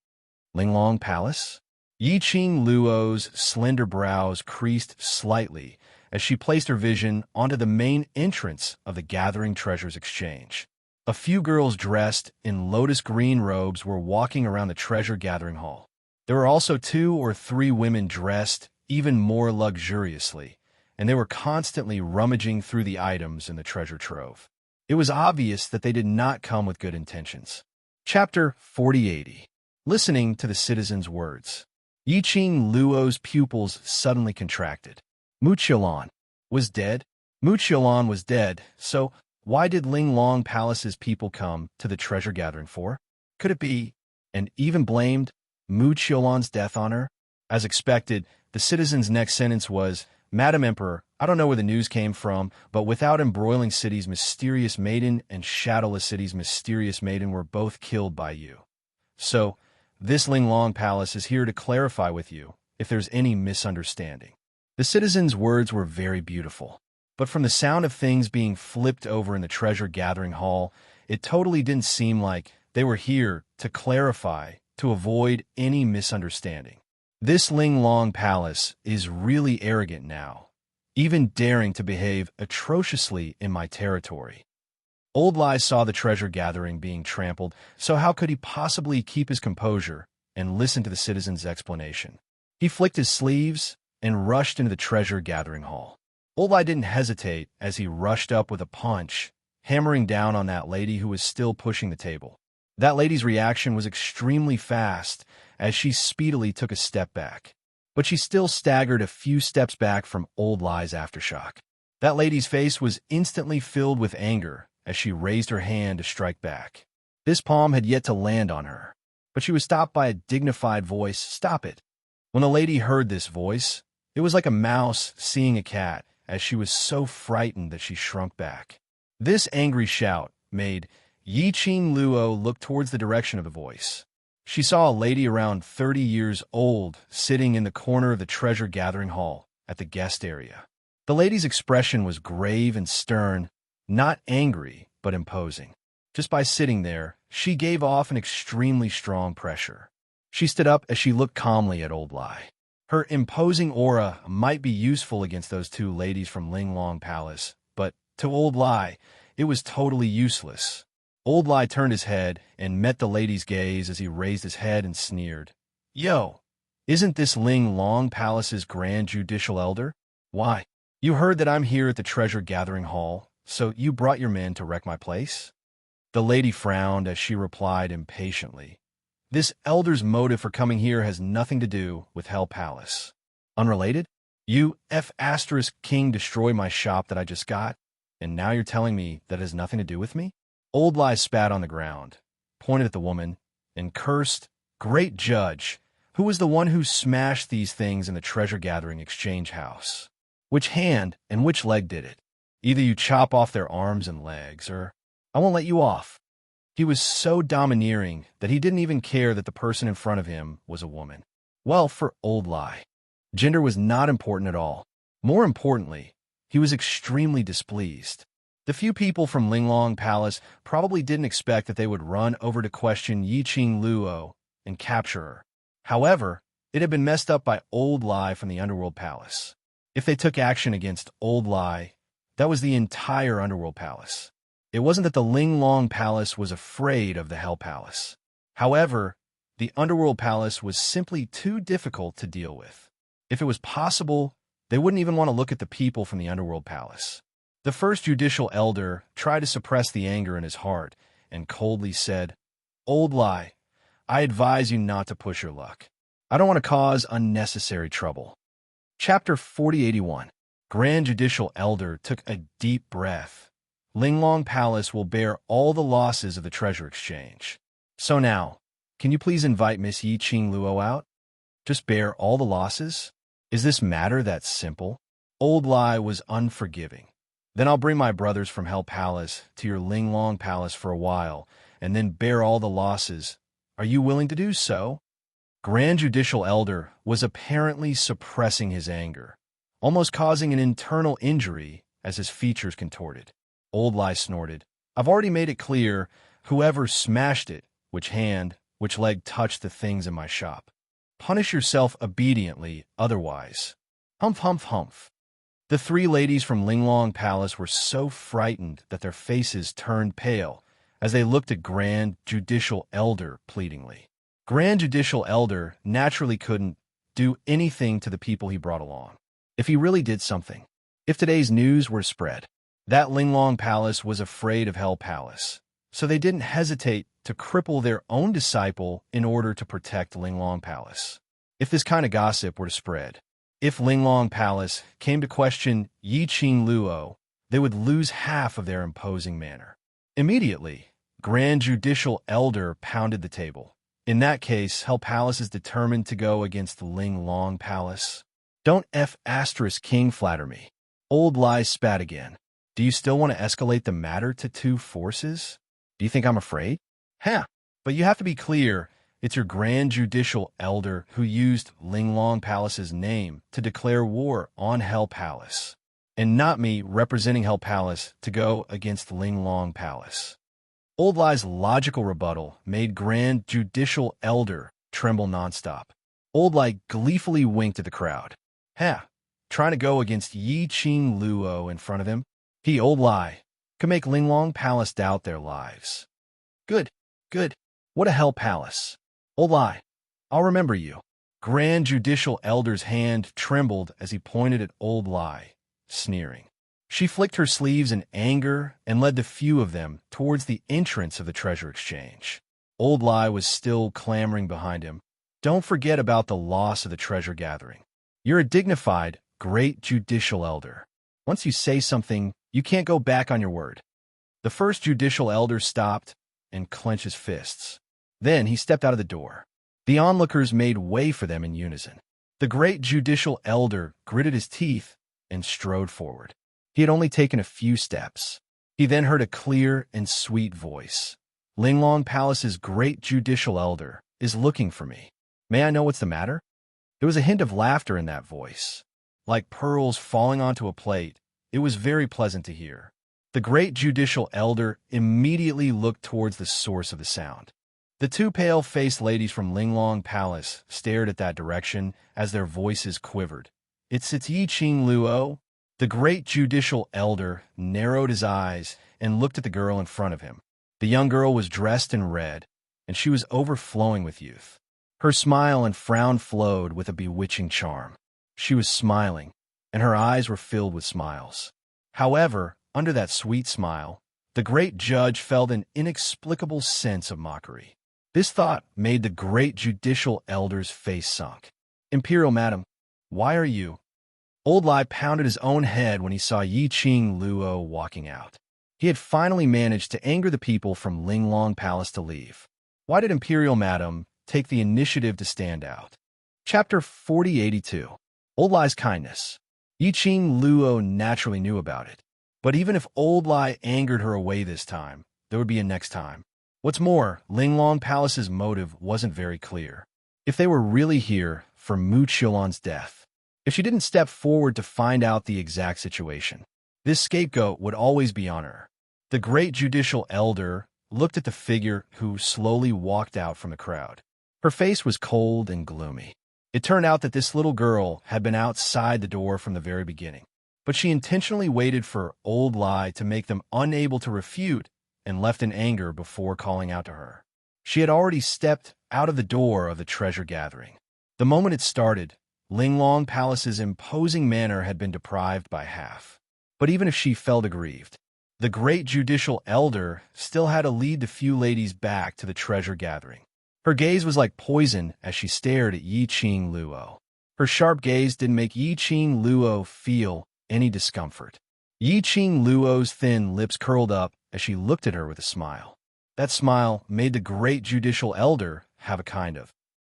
Linglong Palace? Yiqing Luo's slender brows creased slightly as she placed her vision onto the main entrance of the Gathering Treasures Exchange. A few girls dressed in lotus green robes were walking around the treasure gathering hall. There were also 2 or 3 women dressed even more luxuriously, and they were constantly rummaging through the items in the treasure trove. It was obvious that they did not come with good intentions. Chapter 4080. Listening to the citizens' words. Yiqing Luo's pupils suddenly contracted. Mu Qiulan was dead? Mu Qiulan was dead, so why did Linglong Palace's people come to the treasure gathering for? Could it be, and even blamed, Mu Qiulan's death on her? As expected, the citizen's next sentence was, Madam Emperor, I don't know where the news came from, but without Embroiling City's mysterious maiden and Shadowless City's mysterious maiden were both killed by you. So, this Linglong Palace is here to clarify with you if there's any misunderstanding. The citizen's words were very beautiful, but from the sound of things being flipped over in the treasure gathering hall, it totally didn't seem like they were here to clarify, to avoid any misunderstanding. This Linglong Palace is really arrogant now, even daring to behave atrociously in my territory. Old Lai saw the treasure gathering being trampled, so how could he possibly keep his composure and listen to the citizen's explanation? He flicked his sleeves and rushed into the treasure gathering hall. Old Lai didn't hesitate as he rushed up with a punch, hammering down on that lady who was still pushing the table. That lady's reaction was extremely fast as she speedily took a step back. But she still staggered a few steps back from Old Lai's aftershock. That lady's face was instantly filled with anger as she raised her hand to strike back. This palm had yet to land on her, but she was stopped by a dignified voice, "Stop it." When the lady heard this voice, it was like a mouse seeing a cat, as she was so frightened that she shrunk back. This angry shout made Yiqing Luo look towards the direction of the voice. She saw a lady around 30 years old sitting in the corner of the treasure gathering hall at the guest area. The lady's expression was grave and stern, not angry, but imposing. Just by sitting there, she gave off an extremely strong pressure. She stood up as she looked calmly at Old Lai. Her imposing aura might be useful against those 2 ladies from Linglong Palace, but to Old Lai, it was totally useless. Old Lai turned his head and met the lady's gaze as he raised his head and sneered. Yo, isn't this Linglong Palace's Grand Judicial Elder? Why, you heard that I'm here at the treasure gathering hall, so you brought your men to wreck my place? The lady frowned as she replied impatiently. This elder's motive for coming here has nothing to do with Hell Palace. Unrelated? You King destroyed my shop that I just got, and now you're telling me that it has nothing to do with me? Old Lai spat on the ground, pointed at the woman, and cursed, Great Judge, who was the one who smashed these things in the treasure gathering exchange house? Which hand and which leg did it? Either you chop off their arms and legs, or I won't let you off. He was so domineering that he didn't even care that the person in front of him was a woman. Well, for Old Lai, gender was not important at all. More importantly, he was extremely displeased. The few people from Linglong Palace probably didn't expect that they would run over to question Yiqing Luo and capture her. However, it had been messed up by Old Lai from the Underworld Palace. If they took action against Old Lai, that was the entire Underworld Palace. It wasn't that the Linglong Palace was afraid of the Hell Palace. However, the Underworld Palace was simply too difficult to deal with. If it was possible, they wouldn't even want to look at the people from the Underworld Palace. The first judicial elder tried to suppress the anger in his heart and coldly said, Old Lai, I advise you not to push your luck. I don't want to cause unnecessary trouble. Chapter 4081. Grand Judicial Elder took a deep breath. Linglong Palace will bear all the losses of the treasure exchange. So now, can you please invite Miss Yiqing Luo out? Just bear all the losses? Is this matter that simple? Old Lai was unforgiving. Then I'll bring my brothers from Hell Palace to your Linglong Palace for a while, and then bear all the losses. Are you willing to do so? Grand Judicial Elder was apparently suppressing his anger, almost causing an internal injury as his features contorted. Old Lai snorted. I've already made it clear, whoever smashed it, which hand, which leg touched the things in my shop. Punish yourself obediently, otherwise. Humph, humph, humph. The three ladies from Linglong Palace were so frightened that their faces turned pale as they looked at Grand Judicial Elder pleadingly. Grand Judicial Elder naturally couldn't do anything to the people he brought along. If he really did something, if today's news were spread, that Linglong Palace was afraid of Hell Palace, so they didn't hesitate to cripple their own disciple in order to protect Linglong Palace. If this kind of gossip were to spread, if Linglong Palace came to question Yi Qing Luo, they would lose half of their imposing manner. Immediately, Grand Judicial Elder pounded the table. In that case, Hell Palace is determined to go against Linglong Palace. Don't King flatter me. Old Lies spat again. Do you still want to escalate the matter to two forces? Do you think I'm afraid? But you have to be clear, it's your Grand Judicial Elder who used Linglong Palace's name to declare war on Hell Palace, and not me representing Hell Palace to go against Linglong Palace. Old Lie's logical rebuttal made Grand Judicial Elder tremble nonstop. Old Lie gleefully winked at the crowd. Trying to go against Yi Qing Luo in front of him? He, Old Lie, could make Linglong Palace doubt their lives. Good. What a Hell Palace. Old Lie, I'll remember you. Grand Judicial Elder's hand trembled as he pointed at Old Lie, sneering. She flicked her sleeves in anger and led the few of them towards the entrance of the treasure exchange. Old Lie was still clamoring behind him. Don't forget about the loss of the treasure gathering. You're a dignified, great Judicial Elder. Once you say something, you can't go back on your word. The first Judicial Elder stopped and clenched his fists. Then he stepped out of the door. The onlookers made way for them in unison. The great Judicial Elder gritted his teeth and strode forward. He had only taken a few steps. He then heard a clear and sweet voice. Linglong Palace's great Judicial Elder is looking for me. May I know what's the matter? There was a hint of laughter in that voice. Like pearls falling onto a plate, it was very pleasant to hear. The great Judicial Elder immediately looked towards the source of the sound. The two pale-faced ladies from Linglong Palace stared at that direction as their voices quivered. It's Yi Qing Luo. The great Judicial Elder narrowed his eyes and looked at the girl in front of him. The young girl was dressed in red, and she was overflowing with youth. Her smile and frown flowed with a bewitching charm. She was smiling, and her eyes were filled with smiles. However, under that sweet smile, the great judge felt an inexplicable sense of mockery. This thought made the great Judicial Elder's face sunk. Imperial Madam, why are you? Old Lie pounded his own head when he saw Yi Qing Luo walking out. He had finally managed to anger the people from Linglong Palace to leave. Why did Imperial Madam take the initiative to stand out? Chapter 4082. Old Lie's kindness. Yi Qing Luo naturally knew about it. But even if Old Lie angered her away this time, there would be a next time. What's more, Linglong Palace's motive wasn't very clear. If they were really here for Mu Qiulan's death, if she didn't step forward to find out the exact situation, this scapegoat would always be on her. The great Judicial Elder looked at the figure who slowly walked out from the crowd. Her face was cold and gloomy. It turned out that this little girl had been outside the door from the very beginning, but she intentionally waited for Old Lie to make them unable to refute and left in anger before calling out to her. She had already stepped out of the door of the treasure gathering. The moment it started, Linglong Palace's imposing manner had been deprived by half. But even if she felt aggrieved, the great Judicial Elder still had to lead the few ladies back to the treasure gathering. Her gaze was like poison as she stared at Yi Qing Luo. Her sharp gaze didn't make Yi Qing Luo feel any discomfort. Yi Qing Luo's thin lips curled up as she looked at her with a smile. That smile made the great Judicial Elder have a kind of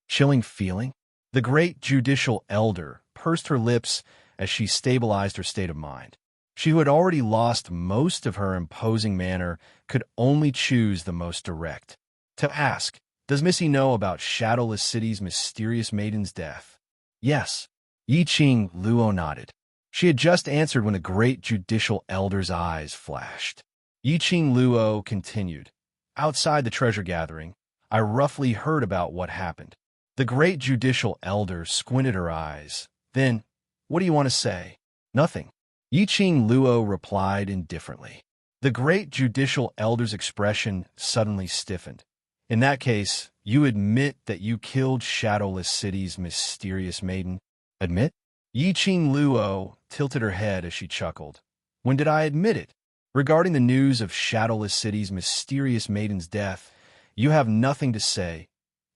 chilling feeling. The great Judicial Elder pursed her lips as she stabilized her state of mind. She, who had already lost most of her imposing manner, could only choose the most direct. To ask, does Missy know about Shadowless City's mysterious maiden's death? Yes. Yi Qing Luo nodded. She had just answered when the great Judicial Elder's eyes flashed. Yi Qing Luo continued. Outside the treasure gathering, I roughly heard about what happened. The great Judicial Elder squinted her eyes. Then, what do you want to say? Nothing. Yiqing Luo replied indifferently. The great judicial elder's expression suddenly stiffened. In that case, you admit that you killed Shadowless City's mysterious maiden? Admit? Yiqing Luo tilted her head as she chuckled. When did I admit it? Regarding the news of Shadowless City's mysterious maiden's death, you have nothing to say.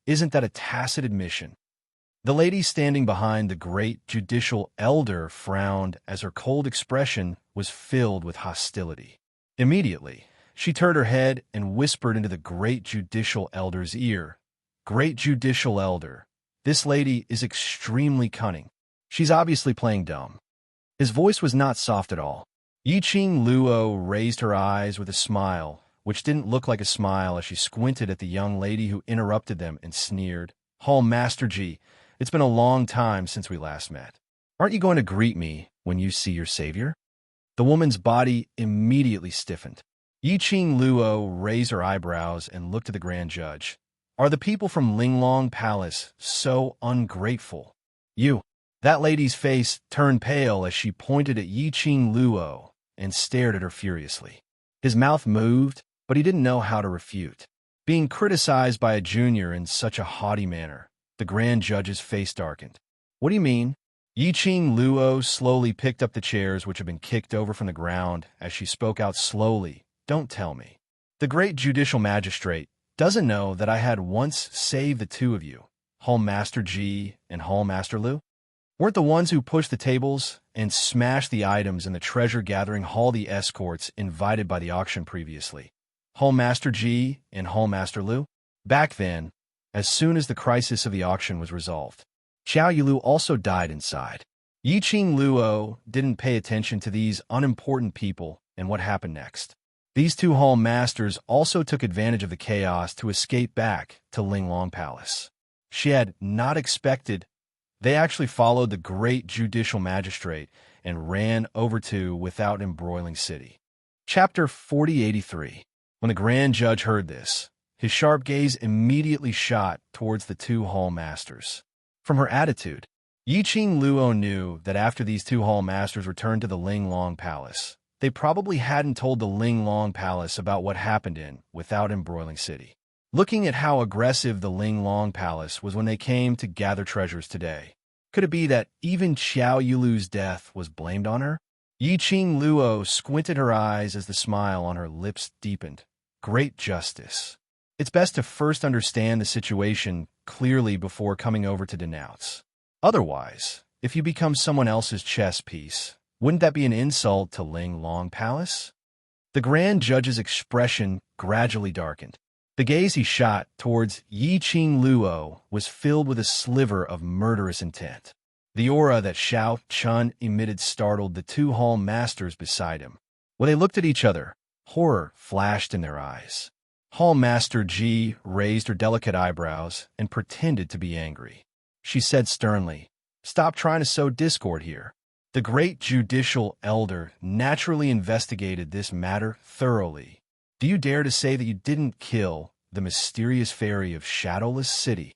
Isn't that a tacit admission? The lady standing behind the great judicial elder frowned as her cold expression was filled with hostility. Immediately, she turned her head and whispered into the great judicial elder's ear. Great judicial elder, this lady is extremely cunning. She's obviously playing dumb. His voice was not soft at all. Yiqing Luo raised her eyes with a smile, which didn't look like a smile as she squinted at the young lady who interrupted them and sneered. Hall Master Ji, it's been a long time since we last met. Aren't you going to greet me when you see your savior? The woman's body immediately stiffened. Yiqing Luo raised her eyebrows and looked at the grand judge. Are the people from Linglong Palace so ungrateful? You. That lady's face turned pale as she pointed at Yiqing Luo and stared at her furiously. His mouth moved, but he didn't know how to refute. Being criticized by a junior in such a haughty manner, the grand judge's face darkened. What do you mean? Yiqing Luo slowly picked up the chairs which had been kicked over from the ground as she spoke out slowly. Don't tell me. The great judicial magistrate doesn't know that I had once saved the two of you, Hall Master Ji and Hall Master Lu? Weren't the ones who pushed the tables and smashed the items in the treasure-gathering hall the escorts invited by the auction previously? Hall Master Ji and Hall Master Lu? Back then, as soon as the crisis of the auction was resolved, Xiao Yulu also died inside. Yiqing Luo didn't pay attention to these unimportant people and what happened next. These two hall masters also took advantage of the chaos to escape back to Linglong Palace. She had not expected. They actually followed the great judicial magistrate and ran over to Without Embroiling City. Chapter 4083. When the grand judge heard this, his sharp gaze immediately shot towards the two hall masters. From her attitude, Yiqing Luo knew that after these two hall masters returned to the Linglong Palace, they probably hadn't told the Linglong Palace about what happened in Without Embroiling City. Looking at how aggressive the Linglong Palace was when they came to gather treasures today, could it be that even Xiao Yulu's death was blamed on her? Yiqing Luo squinted her eyes as the smile on her lips deepened. Great justice. It's best to first understand the situation clearly before coming over to denounce. Otherwise, if you become someone else's chess piece, wouldn't that be an insult to Linglong Palace? The grand judge's expression gradually darkened. The gaze he shot towards Yiqing Luo was filled with a sliver of murderous intent. The aura that Xiao Chun emitted startled the two hall masters beside him. When they looked at each other, horror flashed in their eyes. Hall Master Ji raised her delicate eyebrows and pretended to be angry. She said sternly, "Stop trying to sow discord here." The great judicial elder naturally investigated this matter thoroughly. Do you dare to say that you didn't kill the mysterious fairy of Shadowless City?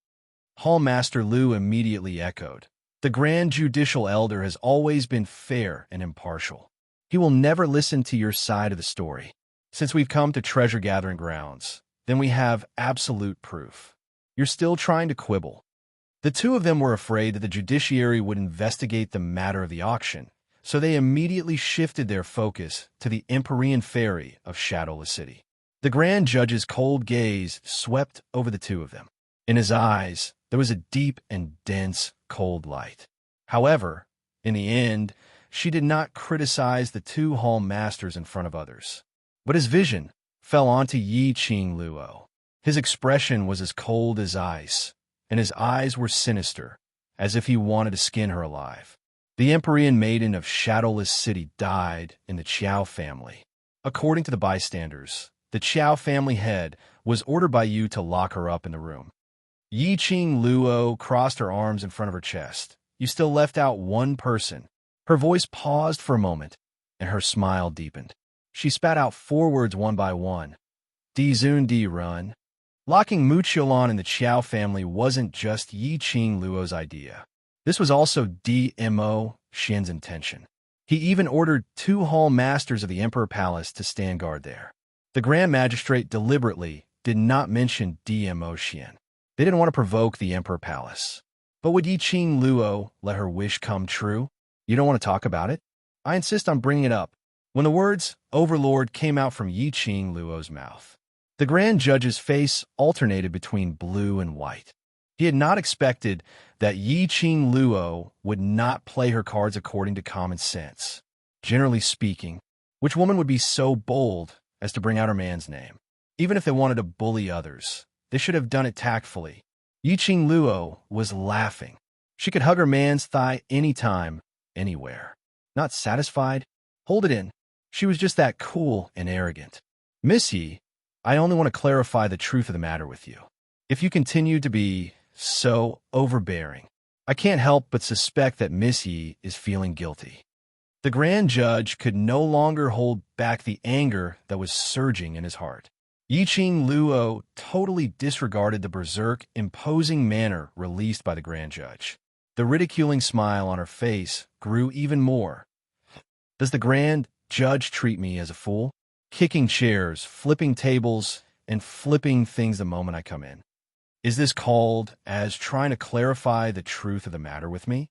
Hall Master Lu immediately echoed. The grand judicial elder has always been fair and impartial. He will never listen to your side of the story. Since we've come to treasure-gathering grounds, then we have absolute proof. You're still trying to quibble. The two of them were afraid that the judiciary would investigate the matter of the auction, so they immediately shifted their focus to the Empyrean fairy of Shadowless City. The grand judge's cold gaze swept over the two of them. In his eyes, there was a deep and dense, cold light. However, in the end, she did not criticize the two hall masters in front of others. But his vision fell onto Yiqing Luo. His expression was as cold as ice, and his eyes were sinister, as if he wanted to skin her alive. The Empyrean maiden of Shadowless City died in the Qiao family. According to the bystanders, the Qiao family head was ordered by you to lock her up in the room. Yiqing Luo crossed her arms in front of her chest. You still left out one person. Her voice paused for a moment, and her smile deepened. She spat out 4 words one by one. Di-zun di-run. Locking Mu Qiulan in the Qiao family wasn't just Yiqing Luo's idea. This was also D.M.O. Xian's intention. He even ordered 2 hall masters of the Emperor Palace to stand guard there. The Grand Magistrate deliberately did not mention DMO Xian. They didn't want to provoke the Emperor Palace. But would Yi Qing Luo let her wish come true? You don't want to talk about it? I insist on bringing it up. When the words Overlord came out from Yi Qing Luo's mouth, the Grand Judge's face alternated between blue and white. He had not expected that Yi Qing Luo would not play her cards according to common sense. Generally speaking, which woman would be so bold as to bring out her man's name? Even if they wanted to bully others, they should have done it tactfully. Yi Qing Luo was laughing. She could hug her man's thigh anytime, anywhere. Not satisfied? Hold it in. She was just that cool and arrogant. Miss Yi, I only want to clarify the truth of the matter with you. If you continue to be so overbearing, I can't help but suspect that Miss Yi is feeling guilty. The Grand Judge could no longer hold back the anger that was surging in his heart. Yi Qing Luo totally disregarded the berserk, imposing manner released by the Grand Judge. The ridiculing smile on her face grew even more. Does the Grand Judge treat me as a fool? Kicking chairs, flipping tables, and flipping things the moment I come in. Is this called as trying to clarify the truth of the matter with me?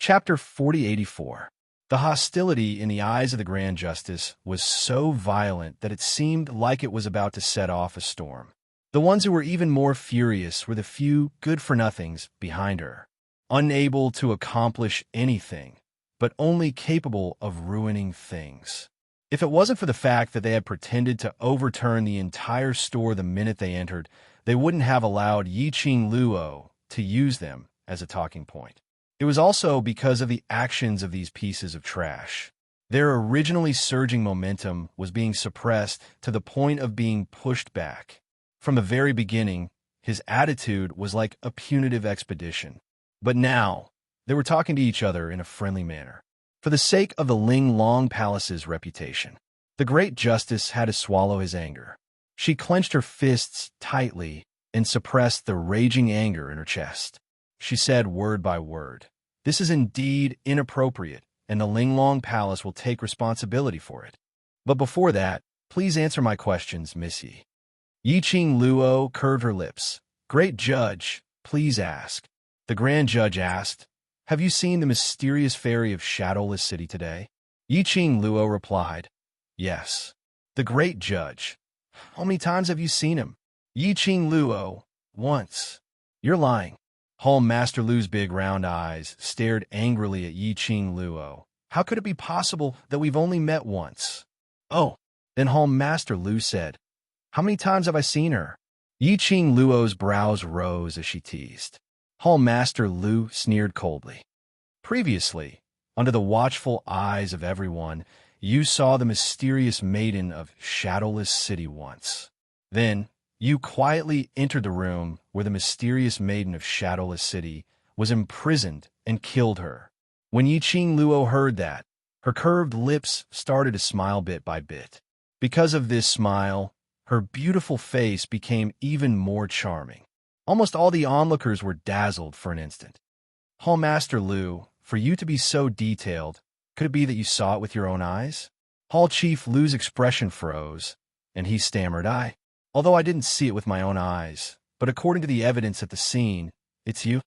Chapter 4084. The hostility in the eyes of the Grand Justice was so violent that it seemed like it was about to set off a storm. The ones who were even more furious were the few good-for-nothings behind her, unable to accomplish anything, but only capable of ruining things. If it wasn't for the fact that they had pretended to overturn the entire store the minute they entered, they wouldn't have allowed Yi Qing Luo to use them as a talking point. It was also because of the actions of these pieces of trash. Their originally surging momentum was being suppressed to the point of being pushed back. From the very beginning, his attitude was like a punitive expedition. But now, they were talking to each other in a friendly manner. For the sake of the Ling Long Palace's reputation, the Great Justice had to swallow his anger. She clenched her fists tightly and suppressed the raging anger in her chest. She said word by word, "This is indeed inappropriate, and the Ling Long Palace will take responsibility for it. But before that, please answer my questions, Miss Yi." Yi Qing Luo curved her lips. "Great Judge, please ask." The Grand Judge asked, "Have you seen the mysterious fairy of Shadowless City today?" Yi Qing Luo replied, "Yes." The Great Judge, "How many times have you seen him?" Yi Qing Luo, "Once." "You're lying." Hall Master Lu's big round eyes stared angrily at Yi Qing Luo. "How could it be possible that we've only met once?" "Oh." Then Hall Master Lu said, "How many times have I seen her?" Yi Qing Luo's brows rose as she teased. Hall Master Lu sneered coldly. "Previously, under the watchful eyes of everyone, you saw the mysterious maiden of Shadowless City once. Then, you quietly entered the room where the mysterious maiden of Shadowless City was imprisoned and killed her." When Yi Qing Luo heard that, her curved lips started to smile bit by bit. Because of this smile, her beautiful face became even more charming. Almost all the onlookers were dazzled for an instant. "Hall Master Lu, for you to be so detailed, could it be that you saw it with your own eyes?" Hall Chief Lu's expression froze, and he stammered, Although I didn't see it with my own eyes, but according to the evidence at the scene, it's you."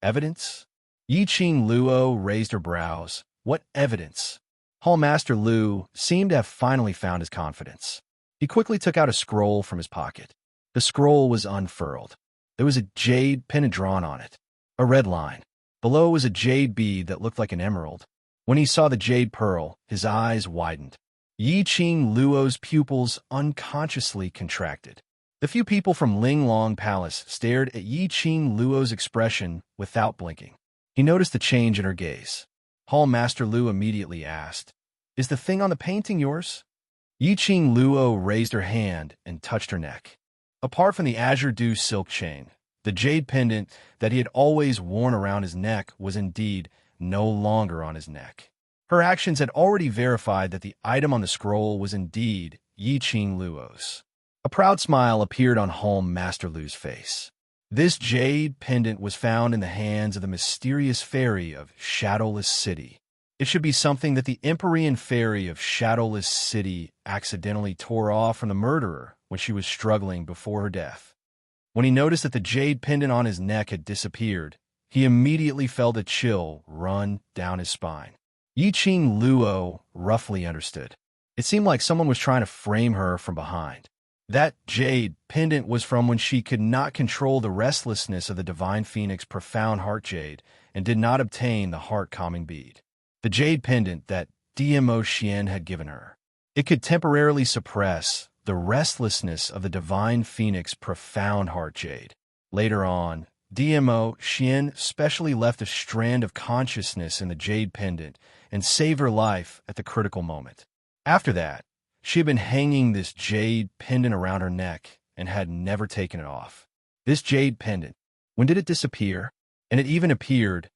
"Evidence?" Yi Qing Luo raised her brows. "What evidence?" Hall Master Lu seemed to have finally found his confidence. He quickly took out a scroll from his pocket. The scroll was unfurled. There was a jade pendant drawn on it, a red line. Below was a jade bead that looked like an emerald. When he saw the jade pearl, his eyes widened. Yi Qing Luo's pupils unconsciously contracted. The few people from Ling Long Palace stared at Yi Qing Luo's expression without blinking. He noticed the change in her gaze. Hall Master Lu immediately asked, "Is the thing on the painting yours?" Yi Qing Luo raised her hand and touched her neck. Apart from the azure dew silk chain, the jade pendant that he had always worn around his neck was indeed no longer on his neck. Her actions had already verified that the item on the scroll was indeed Yi Qing Luo's. A proud smile appeared on Hall Master Lu's face. This jade pendant was found in the hands of the mysterious fairy of Shadowless City. It should be something that the Empyrean fairy of Shadowless City accidentally tore off from the murderer when she was struggling before her death. When he noticed that the jade pendant on his neck had disappeared, he immediately felt a chill run down his spine. Yiqing Luo roughly understood. It seemed like someone was trying to frame her from behind. That jade pendant was from when she could not control the restlessness of the Divine Phoenix profound heart jade and did not obtain the heart-calming bead. The jade pendant that DMO Xian had given her. It could temporarily suppress the restlessness of the Divine Phoenix profound heart jade. Later on, DMO Xian specially left a strand of consciousness in the jade pendant and saved her life at the critical moment. After that, she had been hanging this jade pendant around her neck and had never taken it off. This jade pendant, when did it disappear? And it even appeared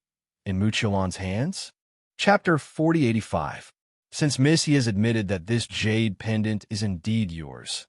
in Muqiulan's hands? Chapter 4085. Since Missy has admitted that this jade pendant is indeed yours,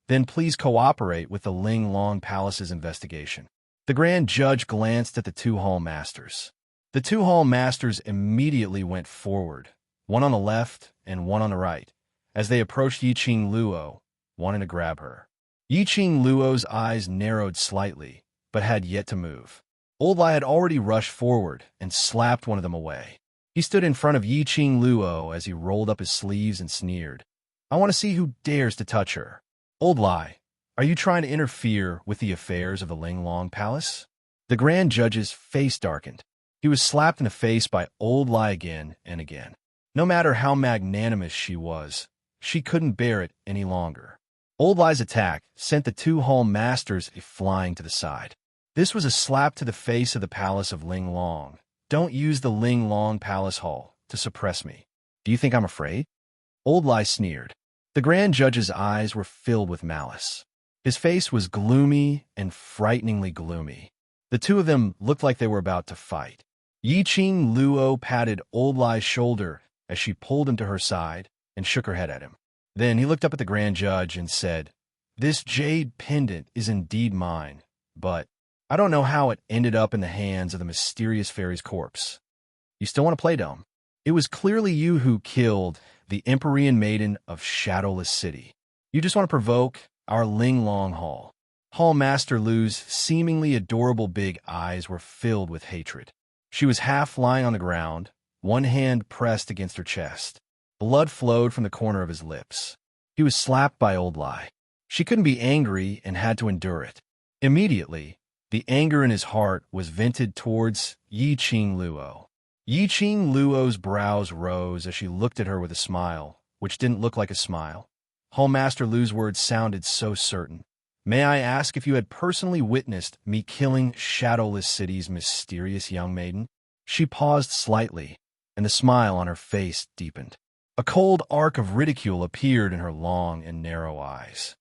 then please cooperate with the Ling Long Palace's investigation. The Grand Judge glanced at the two hall masters. The two hall masters immediately went forward, one on the left and one on the right, as they approached Yiqing Luo, wanting to grab her. Yiqing Luo's eyes narrowed slightly, but had yet to move. Old Lai had already rushed forward and slapped one of them away. He stood in front of Yiqing Luo as he rolled up his sleeves and sneered. I want to see who dares to touch her. Old Lai, are you trying to interfere with the affairs of the Ling Long Palace? The Grand Judge's face darkened. He was slapped in the face by Old Lai again and again. No matter how magnanimous she was, she couldn't bear it any longer. Old Lai's attack sent the two hall masters flying to the side. This was a slap to the face of the palace of Ling Long. Don't use the Ling Long Palace Hall to suppress me. Do you think I'm afraid? Old Lai sneered. The Grand Judge's eyes were filled with malice. His face was gloomy and frighteningly gloomy. The two of them looked like they were about to fight. Yiqing Luo patted Old Lai's shoulder as she pulled him to her side and shook her head at him. Then he looked up at the Grand Judge and said, This jade pendant is indeed mine, but I don't know how it ended up in the hands of the mysterious fairy's corpse. You still want to play dumb? It was clearly you who killed the Empyrean maiden of Shadowless City. You just want to provoke our Ling Long Hall. Hall Master Lu's seemingly adorable big eyes were filled with hatred. She was half lying on the ground, one hand pressed against her chest. Blood flowed from the corner of his lips. He was slapped by Old Lai. She couldn't be angry and had to endure it. Immediately, the anger in his heart was vented towards Yiqing Luo. Yiqing Luo's brows rose as she looked at her with a smile, which didn't look like a smile. Hallmaster Lu's words sounded so certain. May I ask if you had personally witnessed me killing Shadowless City's mysterious young maiden? She paused slightly, and the smile on her face deepened. A cold arc of ridicule appeared in her long and narrow eyes.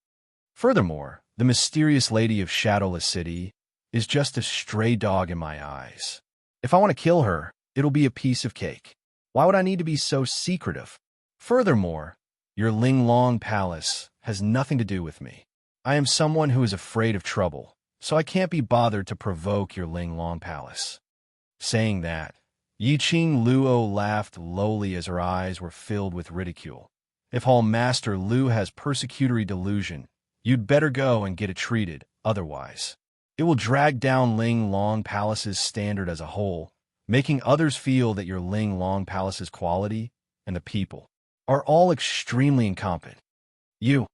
Furthermore, the mysterious lady of Shadowless City is just a stray dog in my eyes. If I want to kill her, it'll be a piece of cake. Why would I need to be so secretive? Furthermore, your Ling Long Palace has nothing to do with me. I am someone who is afraid of trouble, so I can't be bothered to provoke your Ling Long Palace. Saying that, Yiqing Luo laughed lowly as her eyes were filled with ridicule. If Hall Master Lu has persecutory delusion, you'd better go and get it treated, otherwise. It will drag down Ling Long Palace's standard as a whole, making others feel that your Ling Long Palace's quality and the people are all extremely incompetent. You.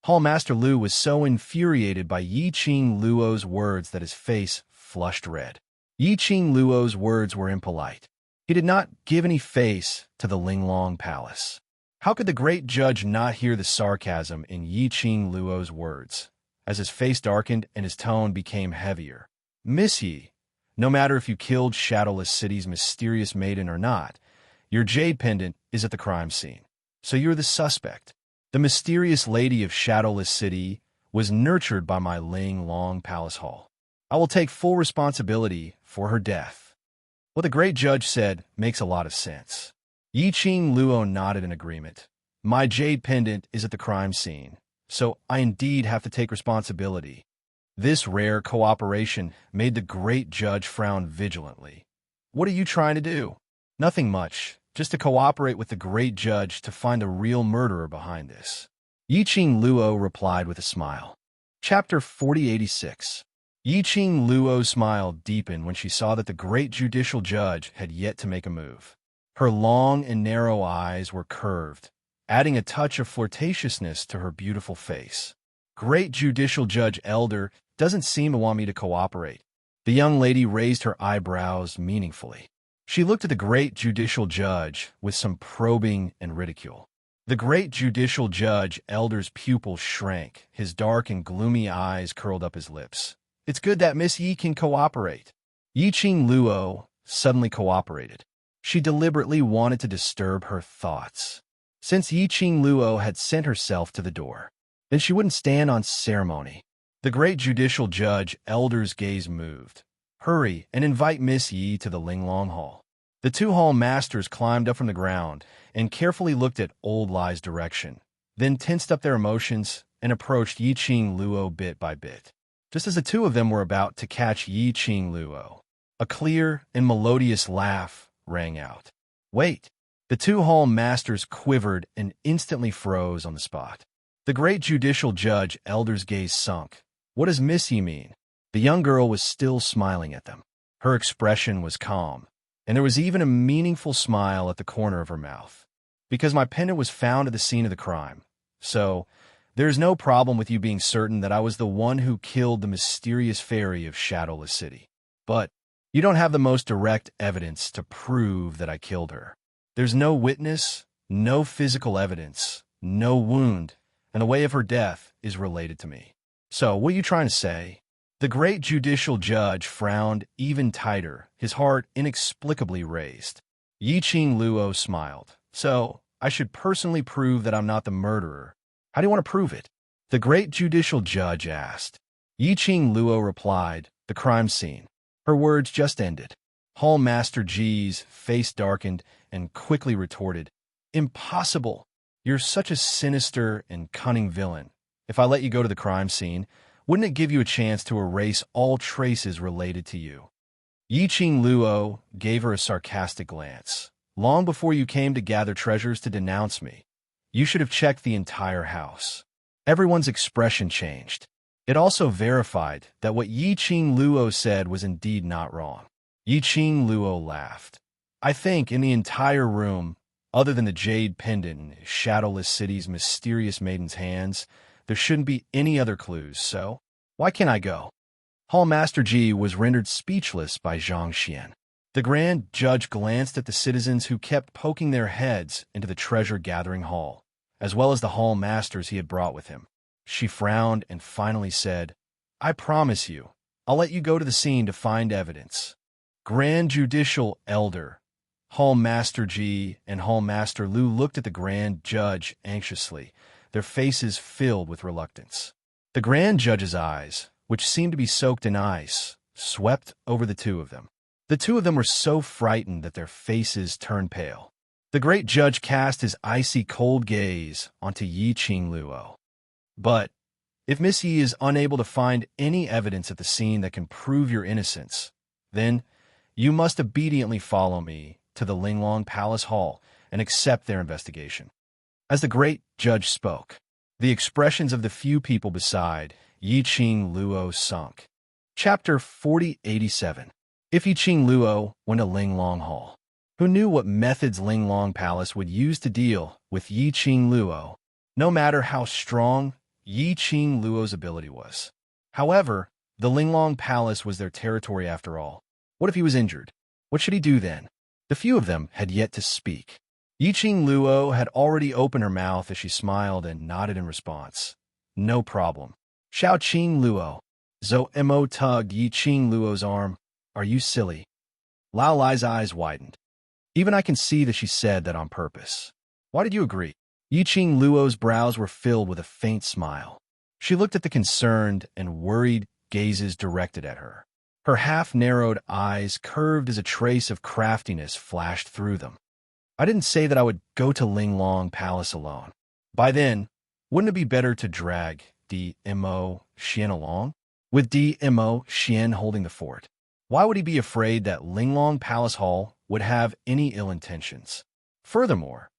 Hall Master Lu was so infuriated by Yiqing Luo's words that his face flushed red. Yiqing Luo's words were impolite. He did not give any face to the Ling Long Palace. How could the great judge not hear the sarcasm in Yiqing Luo's words, as his face darkened and his tone became heavier? Miss Yi, no matter if you killed Shadowless City's mysterious maiden or not, your jade pendant is at the crime scene, so you're the suspect. The mysterious lady of Shadowless City was nurtured by my Ling Long Palace Hall. I will take full responsibility for her death. What the great judge said makes a lot of sense. Yiqing Luo nodded in agreement. My jade pendant is at the crime scene, so I indeed have to take responsibility. This rare cooperation made the great judge frown vigilantly. What are you trying to do? Nothing much, just to cooperate with the great judge to find the real murderer behind this. Yiqing Luo replied with a smile. Chapter 4086. Yiqing Luo's smile deepened when she saw that the great judicial judge had yet to make a move. Her long and narrow eyes were curved, adding a touch of flirtatiousness to her beautiful face. Great judicial judge elder doesn't seem to want me to cooperate. The young lady raised her eyebrows meaningfully. She looked at the great judicial judge with some probing and ridicule. The great judicial judge elder's pupils shrank, his dark and gloomy eyes curled up his lips. It's good that Miss Yi can cooperate. Yiqing Luo suddenly cooperated. She deliberately wanted to disturb her thoughts. Since Yiqing Luo had sent herself to the door, then she wouldn't stand on ceremony. The great judicial judge elder's gaze moved. Hurry and invite Miss Yi to the Linglong Hall. The two hall masters climbed up from the ground and carefully looked at Old Lie's direction, then tensed up their emotions and approached Yiqing Luo bit by bit. Just as the two of them were about to catch Yiqing Luo, a clear and melodious laugh rang out. Wait! The two hall masters quivered and instantly froze on the spot. The great judicial judge elder's gaze sunk. What does Miss Yi mean? The young girl was still smiling at them. Her expression was calm, and there was even a meaningful smile at the corner of her mouth. Because my pendant was found at the scene of the crime, so there's no problem with you being certain that I was the one who killed the mysterious fairy of Shadowless City. But you don't have the most direct evidence to prove that I killed her. There's no witness, no physical evidence, no wound, and the way of her death is related to me. So, what are you trying to say? The great judicial judge frowned even tighter, his heart inexplicably raised. Yiqing Luo smiled. So, I should personally prove that I'm not the murderer. How do you want to prove it? The great judicial judge asked. Yiqing Luo replied, the crime scene. Her words just ended. Hall Master Ji's face darkened and quickly retorted, Impossible! You're such a sinister and cunning villain. If I let you go to the crime scene, wouldn't it give you a chance to erase all traces related to you? Yiqing Luo gave her a sarcastic glance. Long before you came to gather treasures to denounce me, you should have checked the entire house. Everyone's expression changed. It also verified that what Yiqing Luo said was indeed not wrong. Yiqing Luo laughed. I think in the entire room, other than the jade pendant in Shadowless City's mysterious maiden's hands, there shouldn't be any other clues, so why can't I go? Hall Master Ji was rendered speechless by Zhang Xian. The grand judge glanced at the citizens who kept poking their heads into the treasure-gathering hall, as well as the hall masters he had brought with him. She frowned and finally said, I promise you, I'll let you go to the scene to find evidence. Grand Judicial Elder, Hall Master Ji and Hall Master Lu looked at the grand judge anxiously, their faces filled with reluctance. The grand judge's eyes, which seemed to be soaked in ice, swept over the two of them. The two of them were so frightened that their faces turned pale. The great judge cast his icy cold gaze onto Yiqing Luo. But if Miss Yi is unable to find any evidence at the scene that can prove your innocence, then you must obediently follow me to the Linglong Palace Hall and accept their investigation. As the great judge spoke, the expressions of the few people beside Yiqing Luo sunk. Chapter 4087. If Yiqing Luo went to Linglong Hall, who knew what methods Linglong Palace would use to deal with Yiqing Luo, no matter how strong Yiqing Luo's ability was. However, the Linglong Palace was their territory after all. What if he was injured? What should he do then? The few of them had yet to speak. Yiqing Luo had already opened her mouth as she smiled and nodded in response. No problem. Xiaoqing Luo. Zhou Mo tugged Yiqing Luo's arm. Are you silly? Lao Lai's eyes widened. Even I can see that she said that on purpose. Why did you agree? Yiqing Luo's brows were filled with a faint smile. She looked at the concerned and worried gazes directed at her. Her half-narrowed eyes curved as a trace of craftiness flashed through them. I didn't say that I would go to Linglong Palace alone. By then, wouldn't it be better to drag Mo Xian along? With Mo Xian holding the fort. Why would he be afraid that Linglong Palace Hall would have any ill intentions? Furthermore,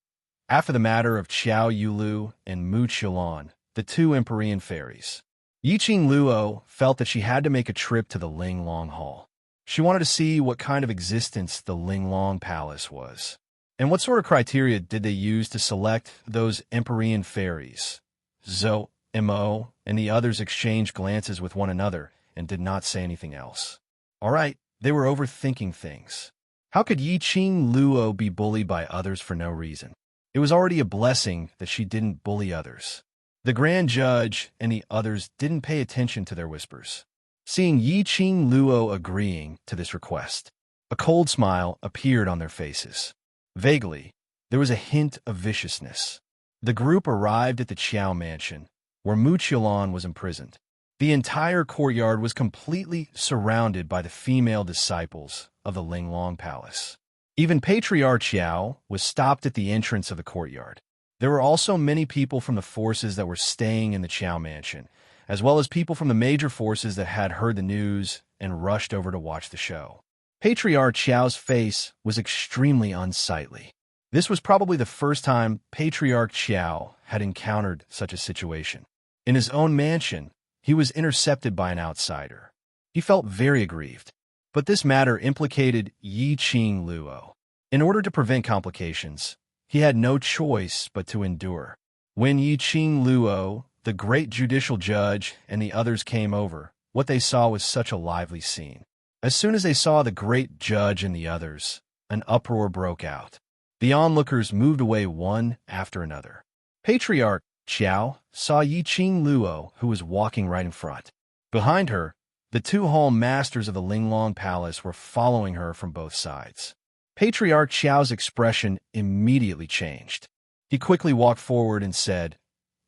after the matter of Xiao Yulu and Mu Qilan, the two Empyrean fairies, Yiqing Luo felt that she had to make a trip to the Linglong Hall. She wanted to see what kind of existence the Linglong Palace was. And what sort of criteria did they use to select those Empyrean fairies? Zhou, Mo, and the others exchanged glances with one another and did not say anything else. All right, they were overthinking things. How could Yiqing Luo be bullied by others for no reason? It was already a blessing that she didn't bully others. The Grand Judge and the others didn't pay attention to their whispers. Seeing Yiqing Luo agreeing to this request, a cold smile appeared on their faces. Vaguely, there was a hint of viciousness. The group arrived at the Qiao mansion, where Mu Qilan was imprisoned. The entire courtyard was completely surrounded by the female disciples of the Linglong Palace. Even Patriarch Qiao was stopped at the entrance of the courtyard. There were also many people from the forces that were staying in the Qiao mansion, as well as people from the major forces that had heard the news and rushed over to watch the show. Patriarch Qiao's face was extremely unsightly. This was probably the first time Patriarch Qiao had encountered such a situation. In his own mansion, he was intercepted by an outsider. He felt very aggrieved. But this matter implicated Yiqing Luo. In order to prevent complications, he had no choice but to endure. When Yiqing Luo, the great judicial judge, and the others came over, what they saw was such a lively scene. As soon as they saw the great judge and the others, an uproar broke out. The onlookers moved away one after another. Patriarch Qiao saw Yiqing Luo, who was walking right in front. Behind her, the two hall masters of the Linglong Palace were following her from both sides. Patriarch Qiao's expression immediately changed. He quickly walked forward and said,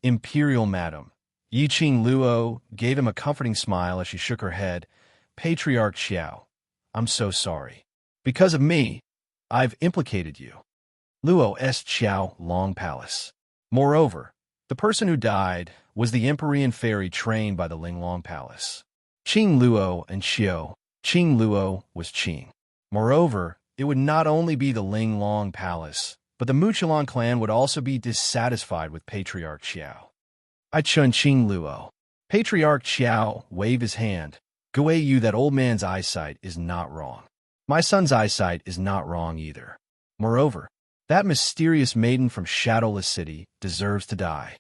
"Imperial Madam." Yiqing Luo gave him a comforting smile as she shook her head. "Patriarch Qiao, I'm so sorry. Because of me, I've implicated you. Luo's Qiao Long Palace. Moreover, the person who died was the Empyrean fairy trained by the Linglong Palace. Qing Luo and Xiao. Qing Luo was Qing. Moreover, it would not only be the Linglong Palace, but the Muqilan clan would also be dissatisfied with Patriarch Qiao. I chun Qing Luo." Patriarch Qiao waved his hand. "Gui Yu, that old man's eyesight is not wrong. My son's eyesight is not wrong either. Moreover, that mysterious maiden from Shadowless City deserves to die."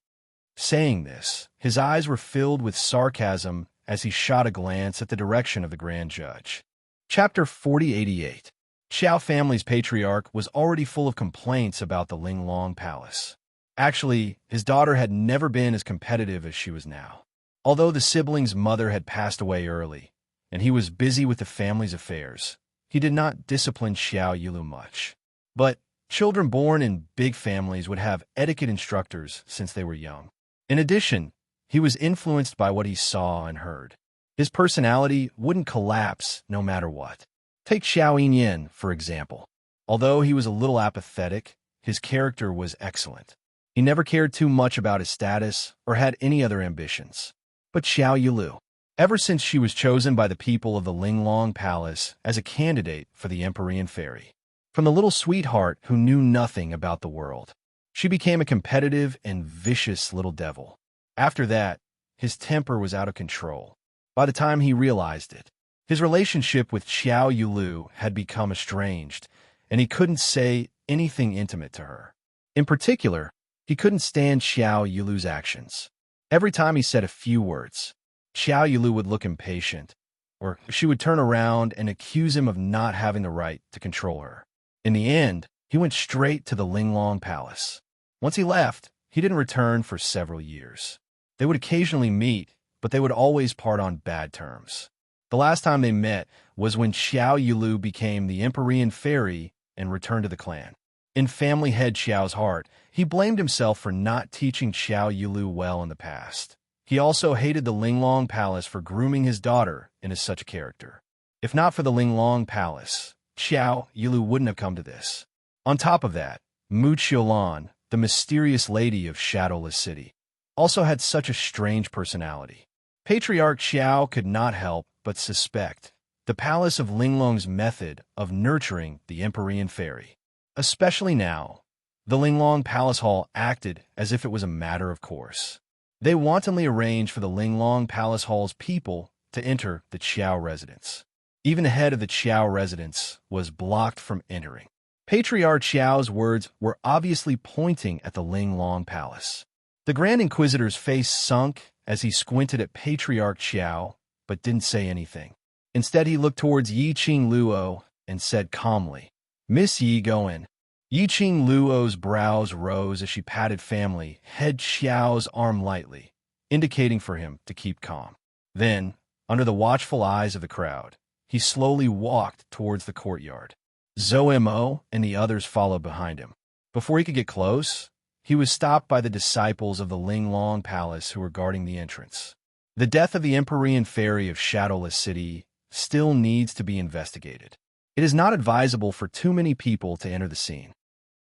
Saying this, his eyes were filled with sarcasm as he shot a glance at the direction of the Grand Judge. Chapter 4088. Qiao family's patriarch was already full of complaints about the Linglong Palace. Actually, his daughter had never been as competitive as she was now. Although the sibling's mother had passed away early, and he was busy with the family's affairs, he did not discipline Xiao Yulu much. But children born in big families would have etiquette instructors since they were young. In addition, he was influenced by what he saw and heard. His personality wouldn't collapse no matter what. Take Xiao Yinyan, for example. Although he was a little apathetic, his character was excellent. He never cared too much about his status or had any other ambitions. But Xiao Yulu, ever since she was chosen by the people of the Linglong Palace as a candidate for the Empyrean Fairy, from the little sweetheart who knew nothing about the world, she became a competitive and vicious little devil. After that, his temper was out of control. By the time he realized it, his relationship with Xiao Yulu had become estranged, and he couldn't say anything intimate to her. In particular, he couldn't stand Xiao Yulu's actions. Every time he said a few words, Xiao Yulu would look impatient, or she would turn around and accuse him of not having the right to control her. In the end, he went straight to the Linglong Palace. Once he left, he didn't return for several years. They would occasionally meet, but they would always part on bad terms. The last time they met was when Xiao Yulu became the Empyrean Fairy and returned to the clan. In family head Xiao's heart, he blamed himself for not teaching Xiao Yulu well in the past. He also hated the Linglong Palace for grooming his daughter into such a character. If not for the Linglong Palace, Xiao Yulu wouldn't have come to this. On top of that, Mu Qilan, the mysterious lady of Shadowless City, also had such a strange personality. Patriarch Qiao could not help but suspect the Palace of Linglong's method of nurturing the Empyrean Fairy, especially now The Linglong Palace Hall acted as if it was a matter of course. They wantonly arranged for the Linglong Palace Hall's people to enter the Qiao residence. Even the head of the Qiao residence was blocked from entering. Patriarch Qiao's words were obviously pointing at the Linglong Palace. The Grand Inquisitor's face sunk as he squinted at Patriarch Qiao, but didn't say anything. Instead, he looked towards Yi Qing Luo and said calmly, "Miss Yi, go in." Yi Qing Luo's brows rose as she patted family head Qiao's arm lightly, indicating for him to keep calm. Then, under the watchful eyes of the crowd, he slowly walked towards the courtyard. Zhou Mo and the others followed behind him. Before he could get close, he was stopped by the disciples of the Linglong Palace who were guarding the entrance. The death of the Empyrean Fairy of Shadowless City still needs to be investigated. It is not advisable for too many people to enter the scene.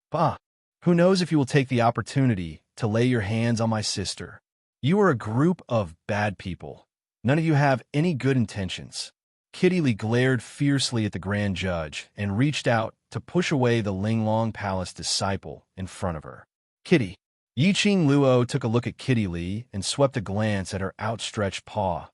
Bah, who knows if you will take the opportunity to lay your hands on my sister. You are a group of bad people. None of you have any good intentions. Kitty Lee glared fiercely at the Grand Judge and reached out to push away the Linglong Palace disciple in front of her. Kitty. Yi Qing Luo took a look at Kitty Lee and swept a glance at her outstretched paw.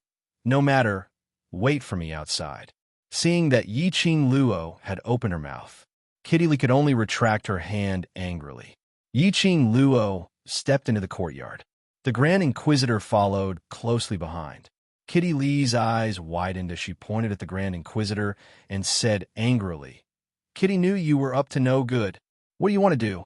No matter, wait for me outside. Seeing that Yi Qing Luo had opened her mouth, Kitty Lee could only retract her hand angrily. Yi Qing Luo stepped into the courtyard. The Grand Inquisitor followed closely behind. Kitty Lee's eyes widened as she pointed at the Grand Inquisitor and said angrily, "Kitty knew you were up to no good. What do you want to do?"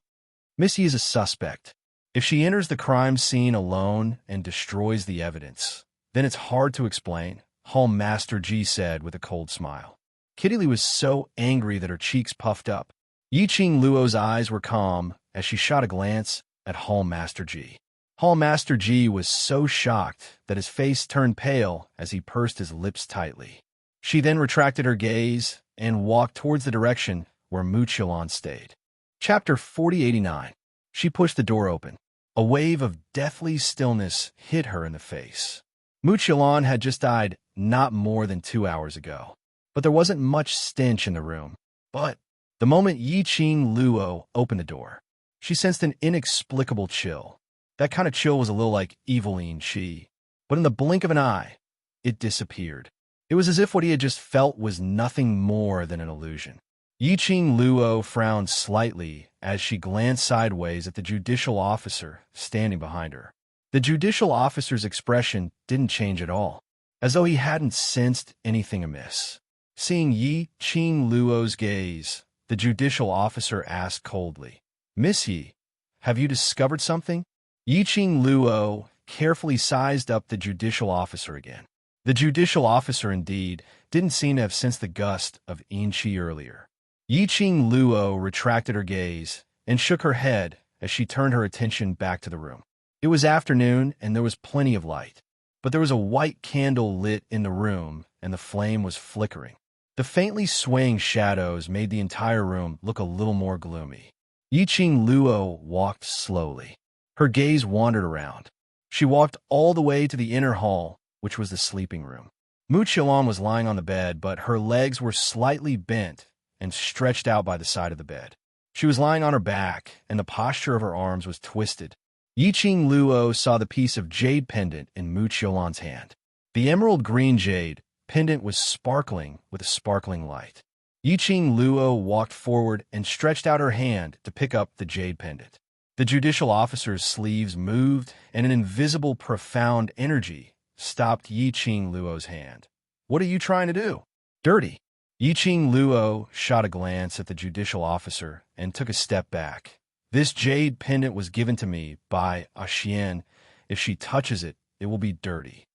Missy is a suspect. If she enters the crime scene alone and destroys the evidence, then it's hard to explain, Hall Master Ji said with a cold smile. Kitty Lee was so angry that her cheeks puffed up. Yi Qing Luo's eyes were calm as she shot a glance at Hall Master Ji. Hall Master Ji was so shocked that his face turned pale as he pursed his lips tightly. She then retracted her gaze and walked towards the direction where Mu Qilan stayed. Chapter 4089. She pushed the door open. A wave of deathly stillness hit her in the face. Mu Qilan had just died not more than 2 hours ago, but there wasn't much stench in the room. But the moment Yi Qing Luo opened the door, she sensed an inexplicable chill. That kind of chill was a little like Eveline Qi, but in the blink of an eye, it disappeared. It was as if what he had just felt was nothing more than an illusion. Yi Qing Luo frowned slightly as she glanced sideways at the judicial officer standing behind her. The judicial officer's expression didn't change at all, as though he hadn't sensed anything amiss. Seeing Yi Qing Luo's gaze, the judicial officer asked coldly, "Miss Yi, have you discovered something?" Yi Qing Luo carefully sized up the judicial officer again. The judicial officer, indeed, didn't seem to have sensed the gust of Inqi earlier. Yi Qing Luo retracted her gaze and shook her head as she turned her attention back to the room. It was afternoon and there was plenty of light, but there was a white candle lit in the room and the flame was flickering. The faintly swaying shadows made the entire room look a little more gloomy. Yi Qing Luo walked slowly. Her gaze wandered around. She walked all the way to the inner hall, which was the sleeping room. Mu Qilan was lying on the bed, but her legs were slightly bent and stretched out by the side of the bed. She was lying on her back, and the posture of her arms was twisted. Yi Qing Luo saw the piece of jade pendant in Mu Qilan's hand. The emerald green jade pendant was sparkling with a sparkling light. Yi Qing Luo walked forward and stretched out her hand to pick up the jade pendant. The judicial officer's sleeves moved, and an invisible, profound energy stopped Yi Qing Luo's hand. "What are you trying to do?" "Dirty." Yi Qing Luo shot a glance at the judicial officer and took a step back. "This jade pendant was given to me by a Xian. If she touches it, it will be dirty."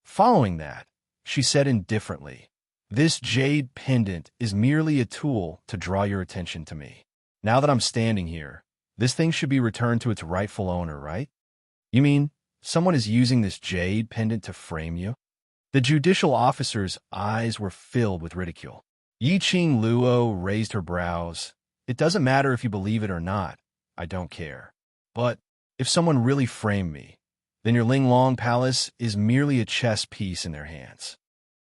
Following that, she said indifferently, "This jade pendant is merely a tool to draw your attention to me. Now that I'm standing here, this thing should be returned to its rightful owner, right?" "You mean someone is using this jade pendant to frame you?" The judicial officer's eyes were filled with ridicule. Yi Qing Luo raised her brows. "It doesn't matter if you believe it or not. I don't care. But if someone really framed me, then your Linglong Palace is merely a chess piece in their hands."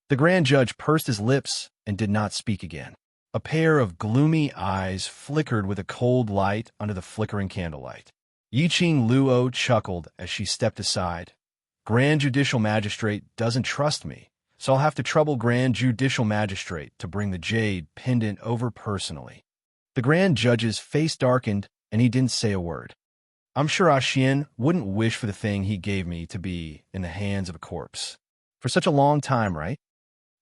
The Grand Judge pursed his lips and did not speak again. A pair of gloomy eyes flickered with a cold light under the flickering candlelight. Yiqing Luo chuckled as she stepped aside. Grand Judicial Magistrate doesn't trust me, so I'll have to trouble Grand Judicial Magistrate to bring the jade pendant over personally. The Grand Judge's face darkened, and he didn't say a word. I'm sure Xian wouldn't wish for the thing he gave me to be in the hands of a corpse. For such a long time, right?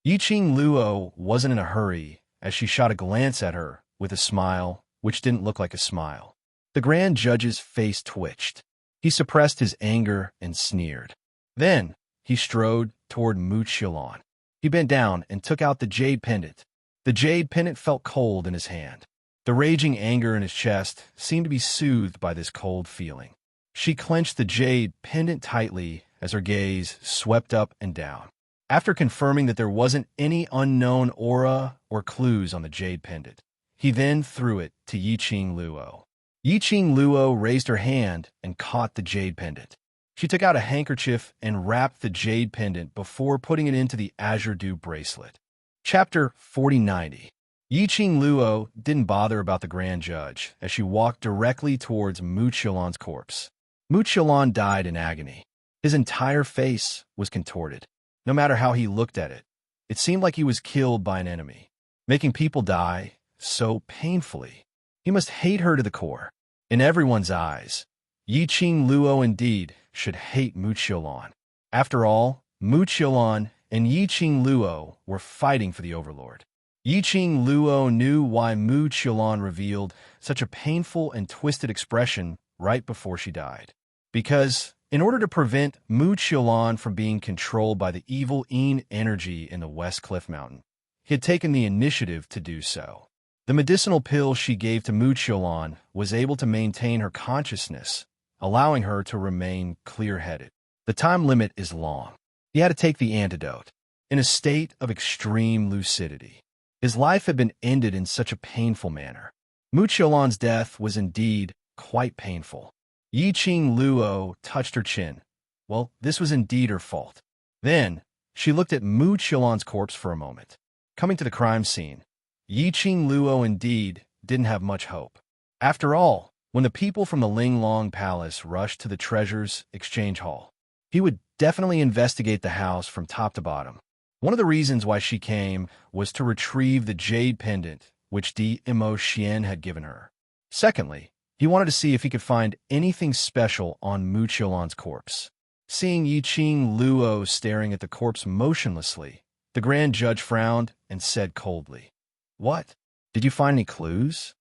Yiqing Luo wasn't in a hurry as she shot a glance at her with a smile, which didn't look like a smile. The Grand Judge's face twitched. He suppressed his anger and sneered. Then he strode toward Mu Qilan. He bent down and took out the jade pendant. The jade pendant felt cold in his hand. The raging anger in his chest seemed to be soothed by this cold feeling. She clenched the jade pendant tightly as her gaze swept up and down. After confirming that there wasn't any unknown aura or clues on the jade pendant, he then threw it to Yiqing Luo. Yiqing Luo raised her hand and caught the jade pendant. She took out a handkerchief and wrapped the jade pendant before putting it into the azure dew bracelet. Chapter 4090. Yiqing Luo didn't bother about the Grand Judge as she walked directly towards Mu Qilan's corpse. Mu Qilan died in agony. His entire face was contorted. No matter how he looked at it, it seemed like he was killed by an enemy, making people die so painfully. He must hate her to the core. In everyone's eyes, Yiqing Luo indeed should hate Mu Qilan. After all, Mu Qilan and Yiqing Luo were fighting for the Overlord. Yiqing Luo knew why Mu Qilan revealed such a painful and twisted expression right before she died. Because, in order to prevent Mu Qilan from being controlled by the evil Yin energy in the West Cliff Mountain, he had taken the initiative to do so. The medicinal pill she gave to Mu Qilan was able to maintain her consciousness, allowing her to remain clear-headed. The time limit is long. He had to take the antidote, in a state of extreme lucidity. His life had been ended in such a painful manner. Mu Qilan's death was indeed quite painful. Yiqing Luo touched her chin. Well, this was indeed her fault. Then, she looked at Mu Qilan's corpse for a moment. Coming to the crime scene, Yiqing Luo indeed didn't have much hope. After all, when the people from the Linglong Palace rushed to the treasures exchange hall, he would definitely investigate the house from top to bottom. One of the reasons why she came was to retrieve the jade pendant which Mo Xian had given her. Secondly, he wanted to see if he could find anything special on Mu Qilan's corpse. Seeing Yiqing Luo staring at the corpse motionlessly, the Grand Judge frowned and said coldly, "What? Did you find any clues?"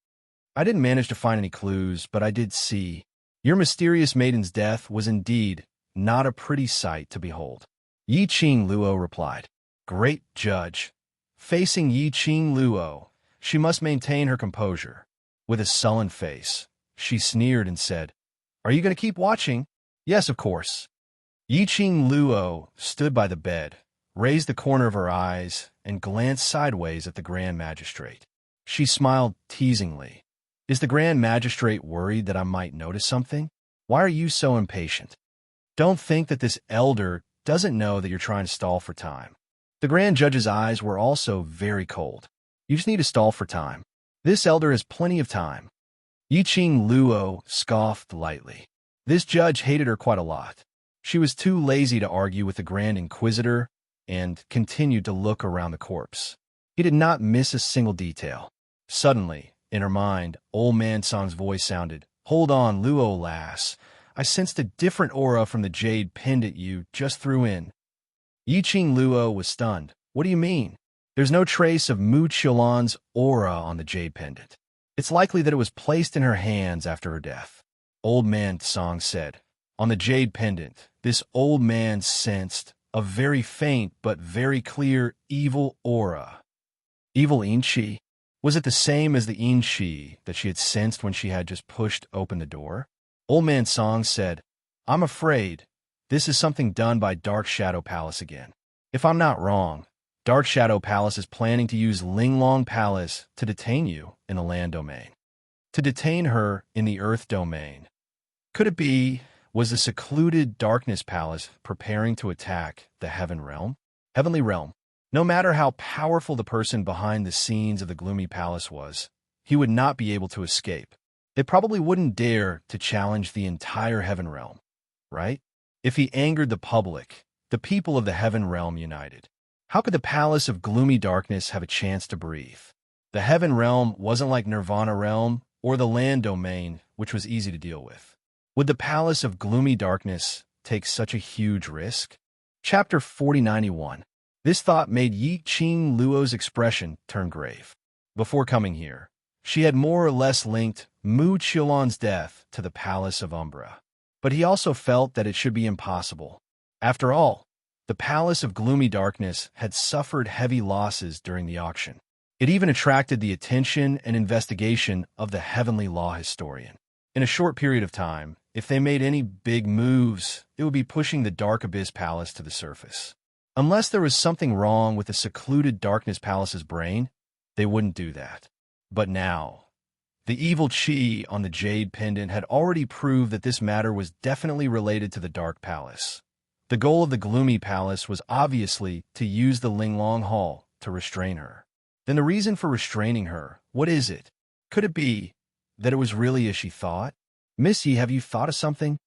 "I didn't manage to find any clues, but I did see. Your mysterious maiden's death was indeed not a pretty sight to behold." Yiqing Luo replied. Great Judge. Facing Yiqing Luo, she must maintain her composure. With a sullen face, she sneered and said, "Are you going to keep watching?" "Yes, of course." Yiqing Luo stood by the bed, raised the corner of her eyes, and glanced sideways at the Grand Magistrate. She smiled teasingly. "Is the Grand Magistrate worried that I might notice something? Why are you so impatient? Don't think that this elder doesn't know that you're trying to stall for time." The Grand Judge's eyes were also very cold. "You just need to stall for time. This elder has plenty of time." Yiqing Luo scoffed lightly. This judge hated her quite a lot. She was too lazy to argue with the Grand Inquisitor and continued to look around the corpse. He did not miss a single detail. Suddenly, in her mind, Old Man Song's voice sounded, "Hold on, Luo lass. I sensed a different aura from the jade pendant you just threw in." Yiqing Luo was stunned. "What do you mean?" "There's no trace of Mu Qilan's aura on the jade pendant. It's likely that it was placed in her hands after her death." Old Man Song said. On the jade pendant, this old man sensed a very faint but very clear evil aura. Evil Inchi? Was it the same as the Inchi that she had sensed when she had just pushed open the door? Old Man Song said, "I'm afraid this is something done by Dark Shadow Palace again. If I'm not wrong, Dark Shadow Palace is planning to use Linglong Palace to detain you in the land domain. To detain her in the earth domain. Could it be, was the secluded Darkness Palace preparing to attack the Heavenly Realm? No matter how powerful the person behind the scenes of the gloomy palace was, he would not be able to escape. They probably wouldn't dare to challenge the entire heaven realm, right? If he angered the public, the people of the heaven realm united. How could the palace of gloomy darkness have a chance to breathe? The heaven realm wasn't like Nirvana realm or the land domain, which was easy to deal with. Would the palace of gloomy darkness take such a huge risk? Chapter 4091. This thought made Yi Qing Luo's expression turn grave. Before coming here, she had more or less linked Mu Qiulan's death to the Palace of Umbra. But he also felt that it should be impossible. After all, the Palace of Gloomy Darkness had suffered heavy losses during the auction. It even attracted the attention and investigation of the heavenly law historian. In a short period of time, if they made any big moves, it would be pushing the Dark Abyss Palace to the surface. Unless there was something wrong with the secluded Darkness Palace's brain, they wouldn't do that. But now, the evil Qi on the Jade Pendant had already proved that this matter was definitely related to the Dark Palace. The goal of the Gloomy Palace was obviously to use the Linglong Hall to restrain her. Then the reason for restraining her, what is it? Could it be that it was really as she thought? Misty, have you thought of something?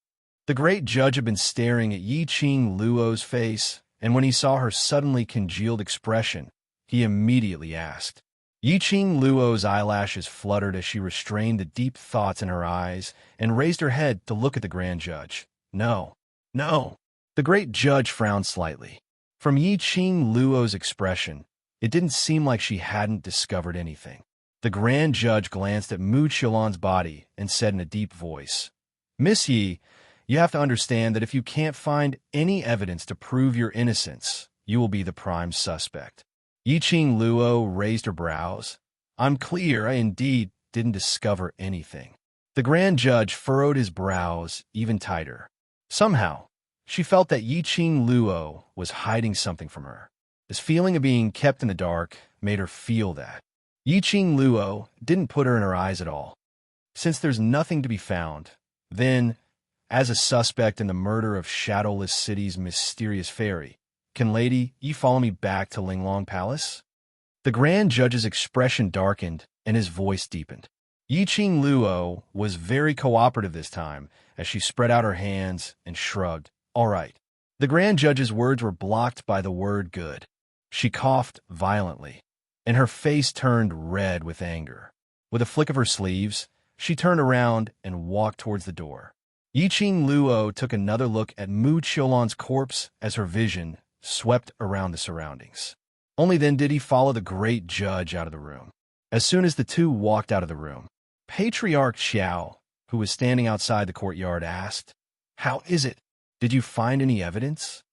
The great judge had been staring at Yi Qing Luo's face, and when he saw her suddenly congealed expression, he immediately asked. Yi Qing Luo's eyelashes fluttered as she restrained the deep thoughts in her eyes and raised her head to look at the grand judge. No, no. The great judge frowned slightly. From Yi Qing Luo's expression, it didn't seem like she hadn't discovered anything. The grand judge glanced at Mu Qiulan's body and said in a deep voice, Miss Yi, you have to understand that if you can't find any evidence to prove your innocence, you will be the prime suspect. Yi Qing Luo raised her brows. I'm clear, I indeed didn't discover anything. The grand judge furrowed his brows even tighter. Somehow, she felt that Yi Qing Luo was hiding something from her. This feeling of being kept in the dark made her feel that. Yi Qing Luo didn't put her in her eyes at all. Since there's nothing to be found, then, as a suspect in the murder of Shadowless City's mysterious fairy, can Lady Yi follow me back to Linglong Palace? The grand judge's expression darkened and his voice deepened. Yi Qing Luo was very cooperative this time as she spread out her hands and shrugged. All right. The grand judge's words were blocked by the word good. She coughed violently, and her face turned red with anger. With a flick of her sleeves, she turned around and walked towards the door. Yi Qing Luo took another look at Mu Qiulan's corpse as her vision swept around the surroundings. Only then did he follow the great judge out of the room. As soon as the two walked out of the room, Patriarch Xiao, who was standing outside the courtyard, asked, How is it? Did you find any evidence?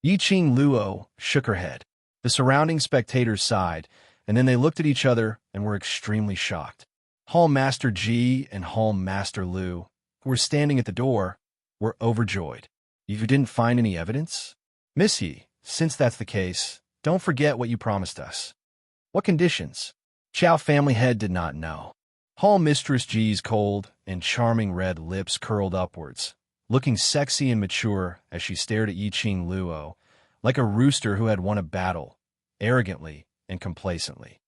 Yi Qing Luo shook her head. The surrounding spectators sighed, and then they looked at each other and were extremely shocked. Hall Master Ji and Hall Master Lu, who were standing at the door, were overjoyed. You didn't find any evidence? Miss Yi, since that's the case, don't forget what you promised us. What conditions? Qiao family head did not know. Hall Mistress Ji's cold and charming red lips curled upwards, looking sexy and mature as she stared at Yi Qing Luo, like a rooster who had won a battle, arrogantly and complacently.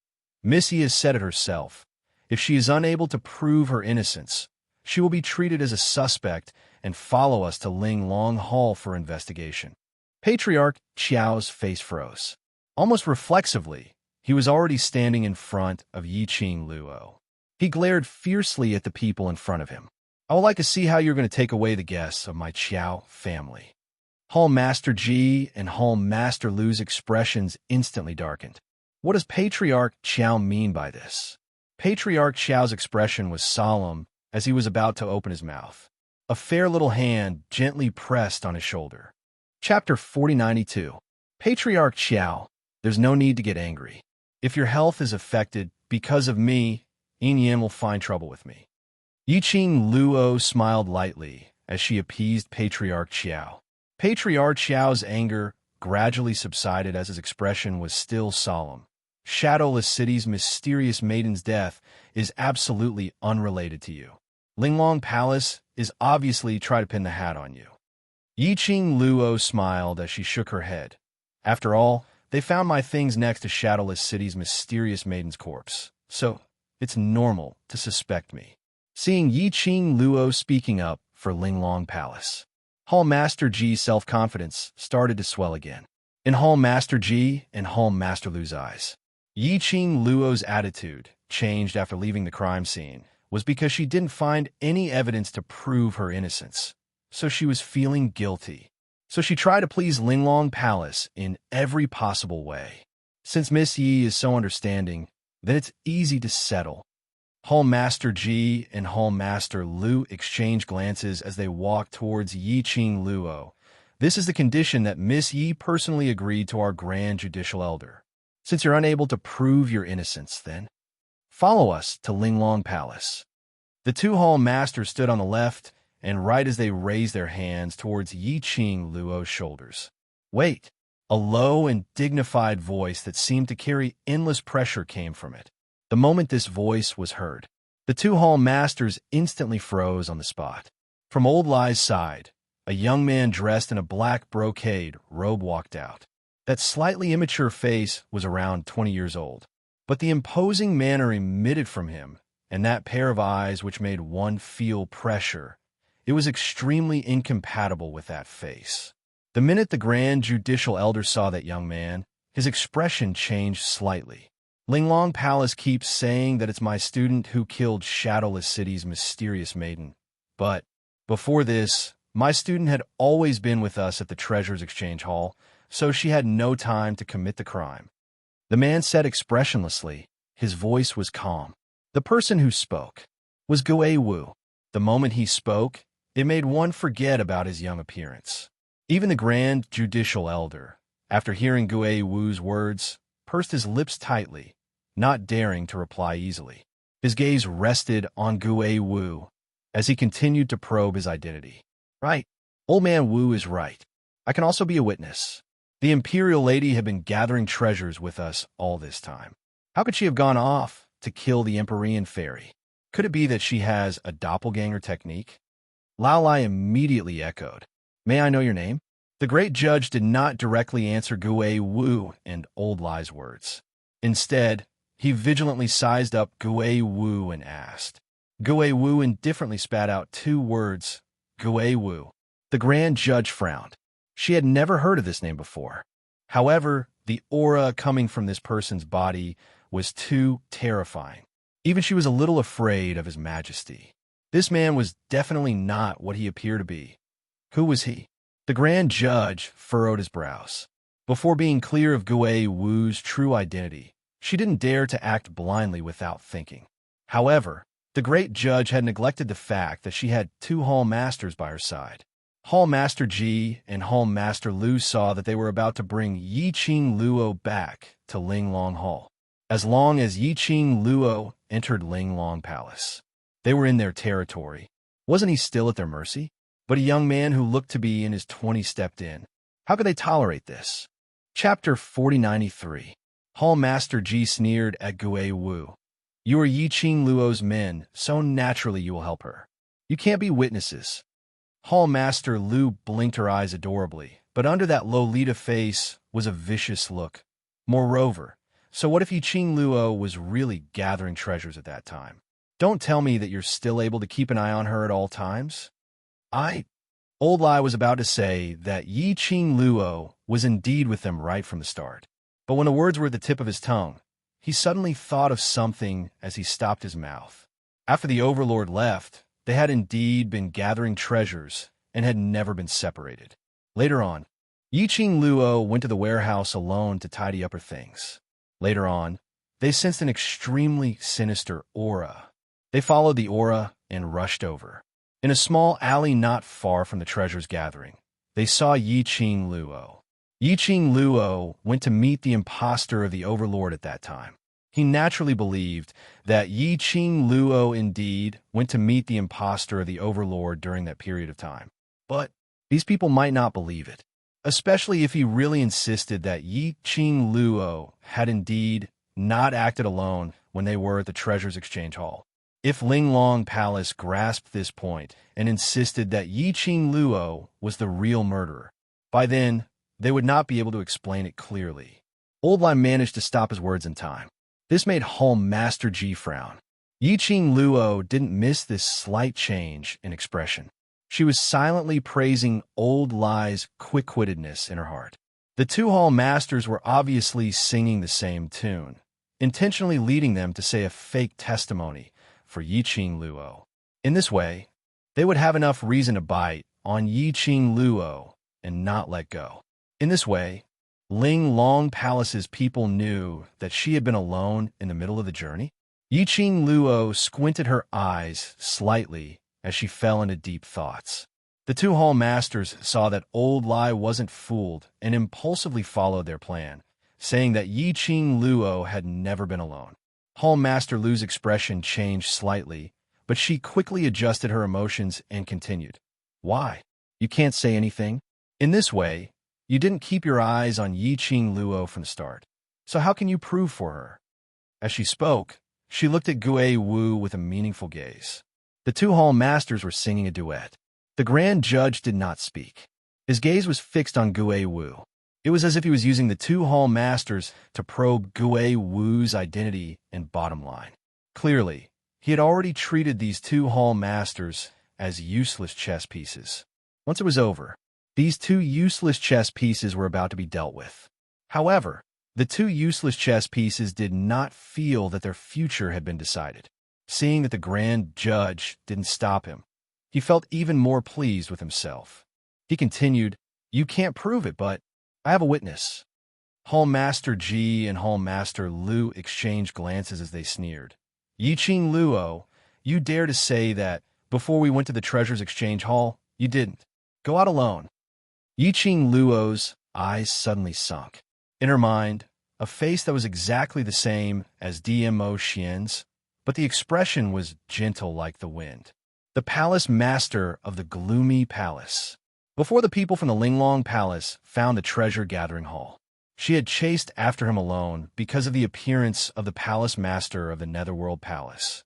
Miss Yi has said it herself. If she is unable to prove her innocence, she will be treated as a suspect and follow us to Linglong Hall for investigation. Patriarch Qiao's face froze. Almost reflexively, he was already standing in front of Yi Qing Luo. He glared fiercely at the people in front of him. I would like to see how you're going to take away the guests of my Qiao family. Hall Master Ji and Hall Master Lu's expressions instantly darkened. What does Patriarch Qiao mean by this? Patriarch Qiao's expression was solemn as he was about to open his mouth. A fair little hand gently pressed on his shoulder. Chapter 4092. Patriarch Qiao, there's no need to get angry. If your health is affected because of me, Yin Yan will find trouble with me. Yi Qing Luo smiled lightly as she appeased Patriarch Qiao. Patriarch Qiao's anger gradually subsided as his expression was still solemn. Shadowless City's mysterious maiden's death is absolutely unrelated to you. Linglong Palace is obviously trying to pin the hat on you. Yi Qing Luo smiled as she shook her head. After all, They found my things next to Shadowless City's mysterious maiden's corpse, so it's normal to suspect me. Seeing Yi Qing Luo speaking up for Linglong Palace, Hall Master Ji's self-confidence started to swell again. In Hall Master Ji and Hall Master Lu's eyes, Yi Qing Luo's attitude changed after leaving the crime scene was because she didn't find any evidence to prove her innocence, so she was feeling guilty. So she tried to please Linglong Palace in every possible way. Since Miss Yi is so understanding, then it's easy to settle. Hall Master Ji and Hall Master Lu exchange glances as they walk towards Yi Qing Luo. This is the condition that Miss Yi personally agreed to our Grand Judicial Elder. Since you're unable to prove your innocence, then follow us to Linglong Palace. The two Hall Masters stood on the left and right as they raised their hands towards Yi Qing Luo's shoulders. Wait! A low and dignified voice that seemed to carry endless pressure came from it. The moment this voice was heard, the two Hall Masters instantly froze on the spot. From Old Lie's side, a young man dressed in a black brocade robe walked out. That slightly immature face was around 20 years old, but the imposing manner emitted from him, and that pair of eyes which made one feel pressure, it was extremely incompatible with that face. The minute the Grand Judicial Elder saw that young man, his expression changed slightly. Linglong Palace keeps saying that it's my student who killed Shadowless City's mysterious maiden. But before this, my student had always been with us at the Treasures Exchange Hall, so she had no time to commit the crime. The man said expressionlessly. His voice was calm. The person who spoke was Gue Wu. The moment he spoke, it made one forget about his young appearance. Even the Grand Judicial Elder, after hearing Gue Wu's words, pursed his lips tightly, not daring to reply easily. His gaze rested on Gue Wu as he continued to probe his identity. Right. Old man Wu is right. I can also be a witness. The Imperial Lady had been gathering treasures with us all this time. How could she have gone off to kill the Empyrean Fairy? Could it be that she has a doppelganger technique? Lao Lai immediately echoed. May I know your name? The great judge did not directly answer Gue Wu and Old Lie's words. Instead, he vigilantly sized up Gue Wu and asked. Gue Wu indifferently spat out two words, Gue Wu. The grand judge frowned. She had never heard of this name before. However, the aura coming from this person's body was too terrifying. Even she was a little afraid of his majesty. This man was definitely not what he appeared to be. Who was he? The grand judge furrowed his brows. Before being clear of Gue Wu's true identity, she didn't dare to act blindly without thinking. However, the great judge had neglected the fact that she had two Hall Masters by her side. Hall Master Ji and Hall Master Lu saw that they were about to bring Yi Qing Luo back to Linglong Hall. As long as Yi Qing Luo entered Linglong Palace, they were in their territory. Wasn't he still at their mercy? But a young man who looked to be in his 20s stepped in. How could they tolerate this? Chapter 4093. Hall Master Ji sneered at Gue Wu. You are Yi Qing Luo's men, so naturally you will help her. You can't be witnesses. Hall Master Lu blinked her eyes adorably, but under that Lolita face was a vicious look. Moreover, so what if Yi Qing Luo was really gathering treasures at that time? Don't tell me that you're still able to keep an eye on her at all times. Old Lai was about to say that Yi Qing Luo was indeed with them right from the start. But when the words were at the tip of his tongue, he suddenly thought of something as he stopped his mouth. After the Overlord left, they had indeed been gathering treasures and had never been separated. Later on, Yi Qing Luo went to the warehouse alone to tidy up her things. Later on, they sensed an extremely sinister aura. They followed the aura and rushed over. In a small alley not far from the treasures gathering, they saw Yi Qing Luo. Yi Qing Luo went to meet the impostor of the Overlord at that time. He naturally believed that Yi Qing Luo indeed went to meet the impostor of the Overlord during that period of time. But these people might not believe it, especially if he really insisted that Yi Qing Luo had indeed not acted alone when they were at the Treasures Exchange Hall. If Linglong Palace grasped this point and insisted that Yi Qing Luo was the real murderer, by then they would not be able to explain it clearly. Old Lai managed to stop his words in time. This made Hall Master Ji frown. Yiqing Luo didn't miss this slight change in expression. She was silently praising Old Lai's quick-wittedness in her heart. The two Hall Masters were obviously singing the same tune, intentionally leading them to say a fake testimony for Yiqing Luo. In this way, they would have enough reason to bite on Yiqing Luo and not let go. In this way, Ling Long Palace's people knew that she had been alone in the middle of the journey. Yiqing Luo squinted her eyes slightly as she fell into deep thoughts. The two Hall Masters saw that Old Lai wasn't fooled and impulsively followed their plan, saying that Yiqing Luo had never been alone. Hall Master Lu's expression changed slightly, but she quickly adjusted her emotions and continued. Why? You can't say anything? In this way, you didn't keep your eyes on Yiqing Luo from the start. So how can you prove for her? As she spoke, she looked at Gue Wu with a meaningful gaze. The two Hall Masters were singing a duet. The Grand Judge did not speak. His gaze was fixed on Gue Wu. It was as if he was using the two Hall Masters to probe Gue Wu's identity and bottom line. Clearly, he had already treated these two Hall Masters as useless chess pieces. Once it was over, these two useless chess pieces were about to be dealt with. However, the two useless chess pieces did not feel that their future had been decided. Seeing that the Grand Judge didn't stop him, he felt even more pleased with himself. He continued, You can't prove it, but I have a witness. Hall Master Ji and Hall Master Lu exchanged glances as they sneered. Yiqing Luo, you dare to say that before we went to the Treasures Exchange Hall, you didn't. Go out alone. Yiqing Luo's eyes suddenly sunk. In her mind, a face that was exactly the same as DMO Xian's, but the expression was gentle like the wind. The Palace Master of the Gloomy Palace. Before the people from the Linglong Palace found the treasure-gathering hall, she had chased after him alone because of the appearance of the Palace Master of the Netherworld Palace.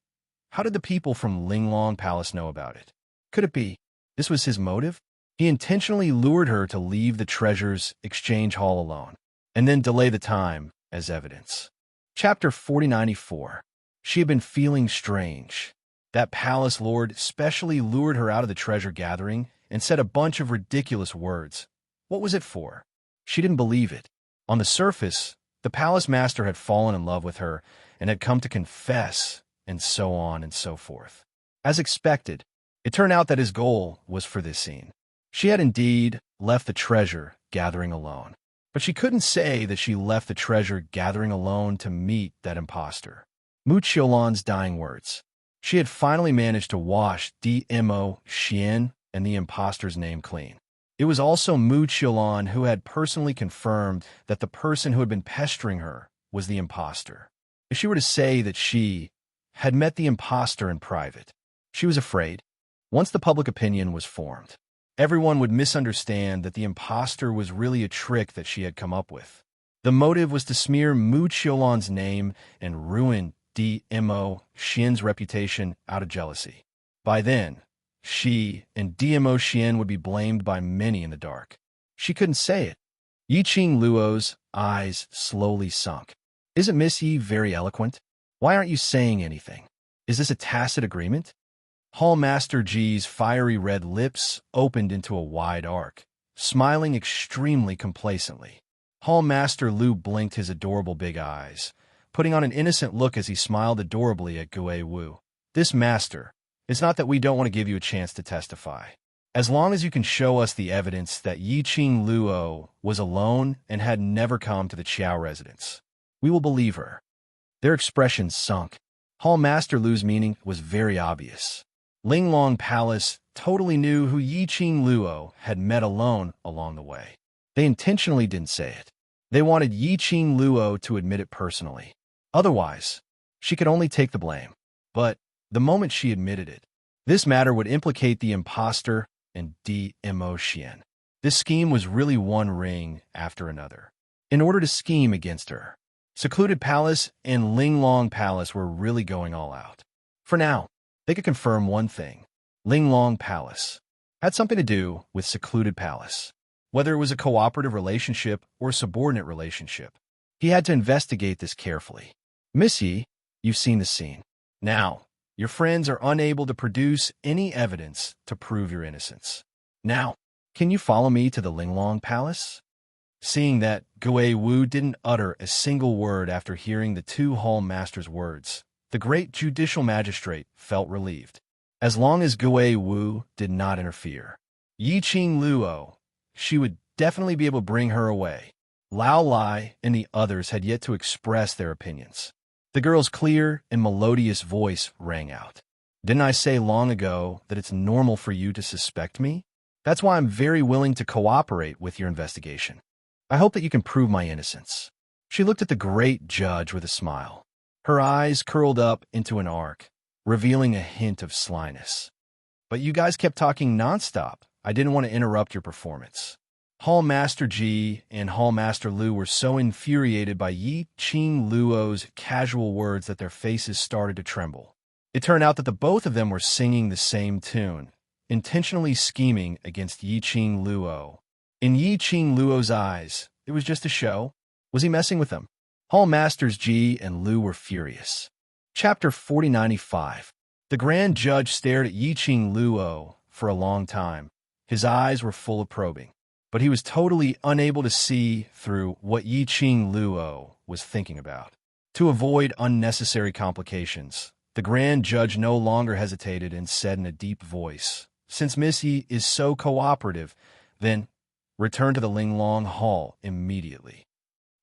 How did the people from Linglong Palace know about it? Could it be this was his motive? He intentionally lured her to leave the Treasures Exchange Hall alone, and then delay the time as evidence. Chapter 4094. She had been feeling strange. That palace lord specially lured her out of the treasure gathering and said a bunch of ridiculous words. What was it for? She didn't believe it. On the surface, the palace master had fallen in love with her and had come to confess, and so on and so forth. As expected, it turned out that his goal was for this scene. She had indeed left the treasure gathering alone, but she couldn't say that she left the treasure gathering alone to meet that imposter. Mu Qiulan's dying words. She had finally managed to wash DMO Xian and the imposter's name clean. It was also Mu Qiulan who had personally confirmed that the person who had been pestering her was the imposter. If she were to say that she had met the imposter in private, she was afraid, once the public opinion was formed, everyone would misunderstand that the imposter was really a trick that she had come up with. The motive was to smear Mu Qiulan's name and ruin DMO Xian's reputation out of jealousy. By then, she and DMO Xian would be blamed by many in the dark. She couldn't say it. Yiqing Luo's eyes slowly sunk. Isn't Miss Yi very eloquent? Why aren't you saying anything? Is this a tacit agreement? Hall Master Ji's fiery red lips opened into a wide arc, smiling extremely complacently. Hall Master Lu blinked his adorable big eyes, putting on an innocent look as he smiled adorably at Gue Wu. This master, it's not that we don't want to give you a chance to testify. As long as you can show us the evidence that Yiqing Luo was alone and had never come to the Qiao residence, we will believe her. Their expressions sunk. Hall Master Lu's meaning was very obvious. Linglong Palace totally knew who Yiqing Luo had met alone along the way. They intentionally didn't say it. They wanted Yiqing Luo to admit it personally. Otherwise, she could only take the blame. But the moment she admitted it, this matter would implicate the imposter and DMO Xian. This scheme was really one ring after another. In order to scheme against her, Secluded Palace and Linglong Palace were really going all out. For now, they could confirm one thing. Linglong Palace had something to do with Secluded Palace. Whether it was a cooperative relationship or a subordinate relationship, He had to investigate this carefully. Misty, you've seen the scene. Now, your friends are unable to produce any evidence to prove your innocence. Now, can you follow me to the Linglong Palace? Seeing that Gui Wu didn't utter a single word after hearing the two hall masters' words, the great judicial magistrate felt relieved. As long as Gui Wu did not interfere, Yi Qing Luo, she would definitely be able to bring her away. Lao Lai and the others had yet to express their opinions. The girl's clear and melodious voice rang out. Didn't I say long ago that it's normal for you to suspect me? That's why I'm very willing to cooperate with your investigation. I hope that you can prove my innocence. She looked at the great judge with a smile. Her eyes curled up into an arc, revealing a hint of slyness. But you guys kept talking nonstop. I didn't want to interrupt your performance. Hall Master Ji and Hall Master Lu were so infuriated by Yi Qing Luo's casual words that their faces started to tremble. It turned out that the both of them were singing the same tune, intentionally scheming against Yi Qing Luo. In Yi Qing Luo's eyes, it was just a show. Was he messing with them? Hall Masters Ji and Lu were furious. Chapter 4095. The Grand Judge stared at Yi Qing Luo for a long time. His eyes were full of probing, but he was totally unable to see through what Yi Qing Luo was thinking about. To avoid unnecessary complications, the Grand Judge no longer hesitated and said in a deep voice, "Since Missy is so cooperative, then return to the Linglong Hall immediately."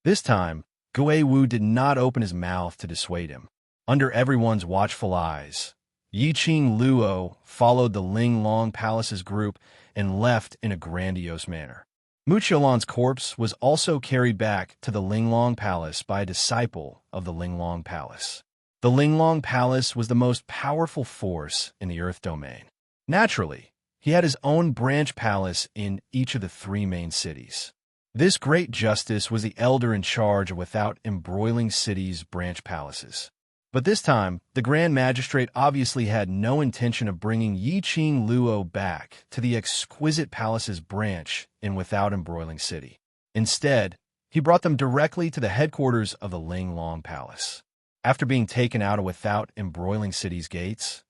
This time, Gui Wu did not open his mouth to dissuade him. Under everyone's watchful eyes, Yi Qing Luo followed the Linglong Palace's group and left in a grandiose manner. Mu Qiulan's corpse was also carried back to the Linglong Palace by a disciple of the Linglong Palace. The Linglong Palace was the most powerful force in the Earth domain. Naturally, he had his own branch palace in each of the three main cities. This great justice was the elder in charge of Without Embroiling City's branch palaces. But this time, the Grand Magistrate obviously had no intention of bringing Yi Qing Luo back to the exquisite palace's branch in Without Embroiling City. Instead, he brought them directly to the headquarters of the Linglong Palace. After being taken out of Without Embroiling City's gates,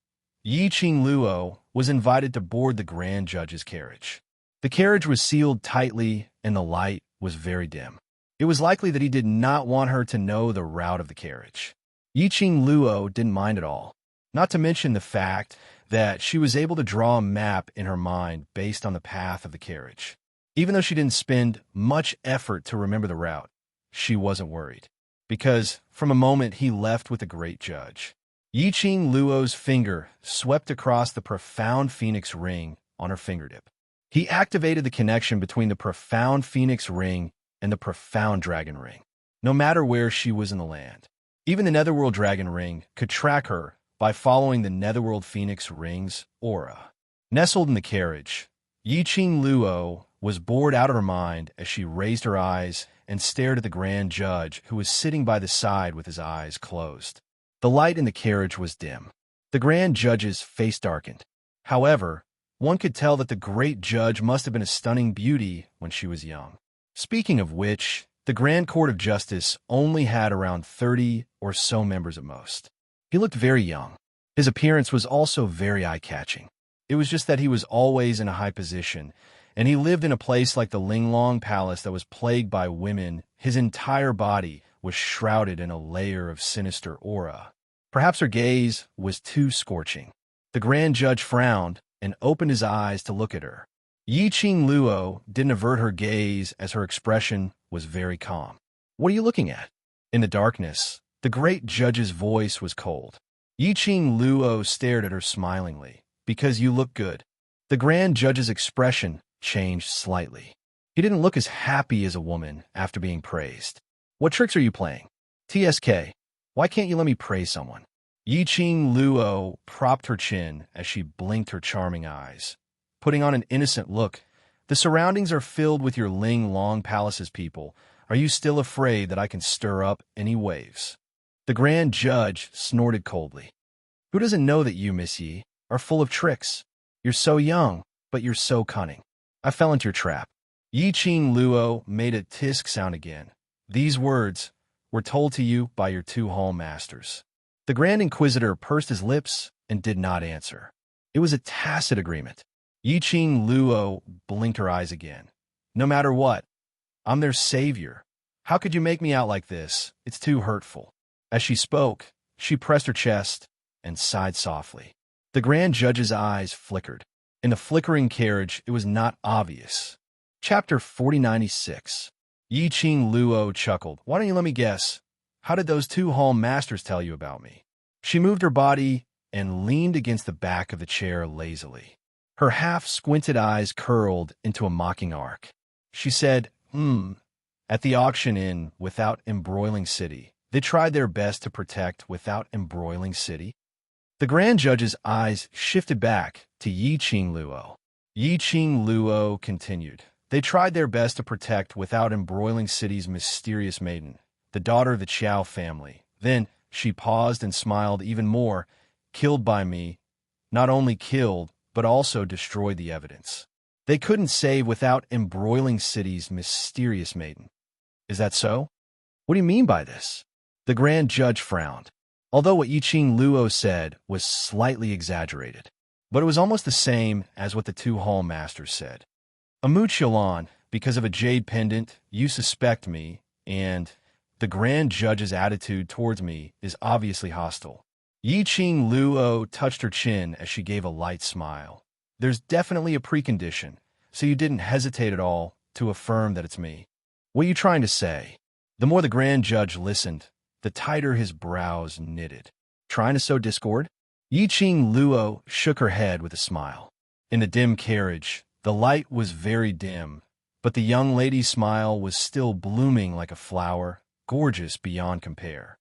Yi Qing Luo was invited to board the Grand Judge's carriage. The carriage was sealed tightly and the light was very dim. It was likely that he did not want her to know the route of the carriage. Yi Qing Luo didn't mind at all, not to mention the fact that she was able to draw a map in her mind based on the path of the carriage. Even though she didn't spend much effort to remember the route, she wasn't worried, because from a moment he left with the great judge, Yi Qing Luo's finger swept across the profound phoenix ring on her fingertip. He activated the connection between the profound phoenix ring and the profound dragon ring, no matter where she was in the land. Even the Netherworld Dragon Ring could track her by following the Netherworld Phoenix Ring's aura. Nestled in the carriage, Yi Qing Luo was bored out of her mind as she raised her eyes and stared at the Grand Judge, who was sitting by the side with his eyes closed. The light in the carriage was dim. The Grand Judge's face darkened. However, one could tell that the Great Judge must have been a stunning beauty when she was young. Speaking of which, the Grand Court of Justice only had around 30 or so members at most. He looked very young. His appearance was also very eye-catching. It was just that he was always in a high position, and he lived in a place like the Linglong Palace that was plagued by women. His entire body was shrouded in a layer of sinister aura. Perhaps her gaze was too scorching. The Grand Judge frowned and opened his eyes to look at her. Yi Qing Luo didn't avert her gaze as her expression was very calm. "What are you looking at?" In the darkness, the Great Judge's voice was cold. Yi Qing Luo stared at her smilingly. "Because you look good." The Grand Judge's expression changed slightly. He didn't look as happy as a woman after being praised. "What tricks are you playing?" "TSK, why can't you let me praise someone?" Yi Qing Luo propped her chin as she blinked her charming eyes, putting on an innocent look. "The surroundings are filled with your Linglong Palace's people. Are you still afraid that I can stir up any waves?" The Grand Judge snorted coldly. "Who doesn't know that you, Miss Yi, are full of tricks? You're so young, but you're so cunning. I fell into your trap." Yi Qing Luo made a tisk sound again. These words, were told to you by your two hall masters. The Grand Inquisitor pursed his lips and did not answer. It was a tacit agreement. Yiqing Luo blinked her eyes again. No matter what, I'm their savior. How could you make me out like this? It's too hurtful. As she spoke, she pressed her chest and sighed softly. The Grand Judge's eyes flickered. In the flickering carriage, it was not obvious. Chapter 4096. Yiqing Luo chuckled. Why don't you let me guess? How did those two hall masters tell you about me? She moved her body and leaned against the back of the chair lazily. Her half-squinted eyes curled into a mocking arc. She said, At the auction in Without Embroiling City, they tried their best to protect Without Embroiling City. The Grand Judge's eyes shifted back to Yiqing Luo. Yiqing Luo continued. They tried their best to protect Without Embroiling City's mysterious maiden, the daughter of the Qiao family. Then she paused and smiled even more. Killed by me. Not only killed, but also destroyed the evidence. They couldn't save Without Embroiling City's mysterious maiden. Is that so? What do you mean by this? The Grand Judge frowned. Although what Yiqing Luo said was slightly exaggerated, but it was almost the same as what the two hall masters said. Amuchilan, because of a jade pendant, you suspect me, and the Grand Judge's attitude towards me is obviously hostile. Yiqing Luo touched her chin as she gave a light smile. There's definitely a precondition, so you didn't hesitate at all to affirm that it's me. What are you trying to say? The more the Grand Judge listened, the tighter his brows knitted. Trying to sow discord? Yiqing Luo shook her head with a smile. In the dim carriage, the light was very dim, but the young lady's smile was still blooming like a flower, gorgeous beyond compare.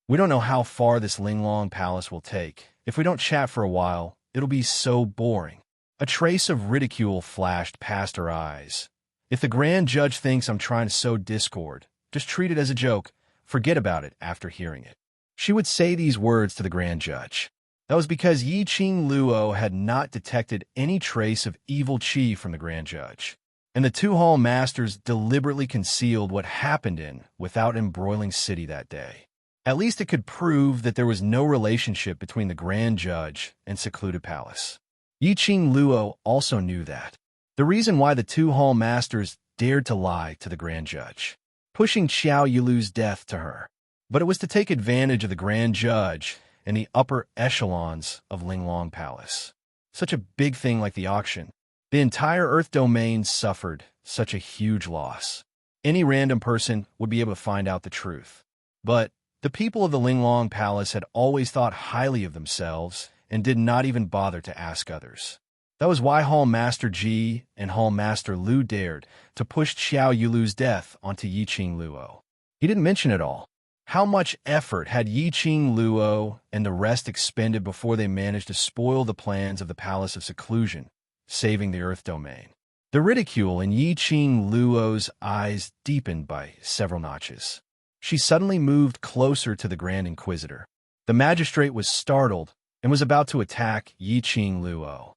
We don't know how far this Linglong Palace will take. If we don't chat for a while, it'll be so boring. A trace of ridicule flashed past her eyes. If the Grand Judge thinks I'm trying to sow discord, just treat it as a joke. Forget about it after hearing it. She would say these words to the Grand Judge. That was because Yiqing Luo had not detected any trace of evil qi from the Grand Judge, and the two hall masters deliberately concealed what happened in Without Embroiling City that day. At least it could prove that there was no relationship between the Grand Judge and Secluded Palace. Yiqing Luo also knew that. The reason why the two hall masters dared to lie to the Grand Judge, pushing Qiao Yulu's death to her. But it was to take advantage of the Grand Judge and the upper echelons of Linglong Palace. Such a big thing like the auction. The entire Earth domain suffered such a huge loss. Any random person would be able to find out the truth. But the people of the Linglong Palace had always thought highly of themselves and did not even bother to ask others. That was why Hall Master Ji and Hall Master Lu dared to push Qiao Yulu's death onto Yiqing Luo. He didn't mention it all. How much effort had Yiqing Luo and the rest expended before they managed to spoil the plans of the Palace of Seclusion, saving the Earth domain? The ridicule in Yiqing Luo's eyes deepened by several notches. She suddenly moved closer to the Grand Inquisitor. The magistrate was startled and was about to attack Yiqing Luo.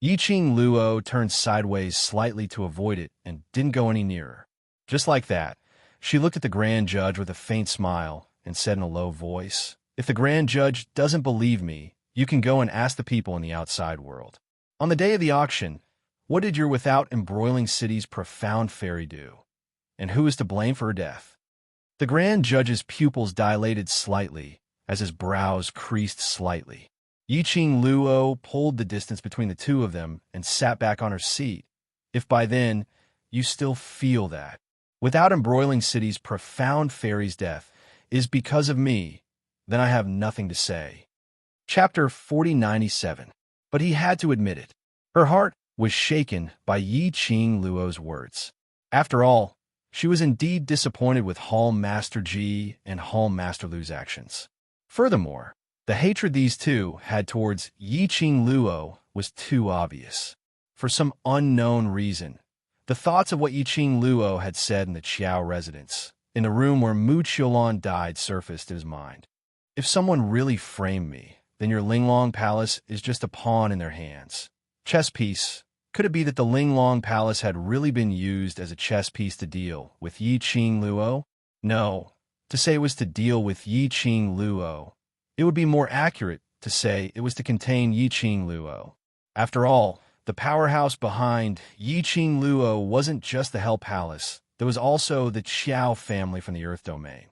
Yiqing Luo turned sideways slightly to avoid it and didn't go any nearer. Just like that, she looked at the Grand Judge with a faint smile and said in a low voice, "If the Grand Judge doesn't believe me, you can go and ask the people in the outside world. On the day of the auction, what did your Without Embroiling City's profound fairy do? And who is to blame for her death?" The Grand Judge's pupils dilated slightly as his brows creased slightly. Yiqing Luo pulled the distance between the two of them and sat back on her seat. If by then you still feel that Without Embroiling City's profound fairy's death is because of me, then I have nothing to say. Chapter 4097. But he had to admit it. Her heart was shaken by Yiqing Luo's words. After all, she was indeed disappointed with Hall Master Ji and Hall Master Lu's actions. Furthermore, the hatred these two had towards Yiqing Luo was too obvious. For some unknown reason, the thoughts of what Yiqing Luo had said in the Qiao residence, in the room where Mu Qiulan died, surfaced in his mind. If someone really framed me, then your Linglong Palace is just a pawn in their hands. Chess piece. Could it be that the Linglong Palace had really been used as a chess piece to deal with Yiqing Luo? No, to say it was to deal with Yi Qing Luo. It would be more accurate to say it was to contain Yi Qing Luo. After all, the powerhouse behind Yi Qing Luo wasn't just the Hell Palace. There was also the Qiao family from the Earth Domain.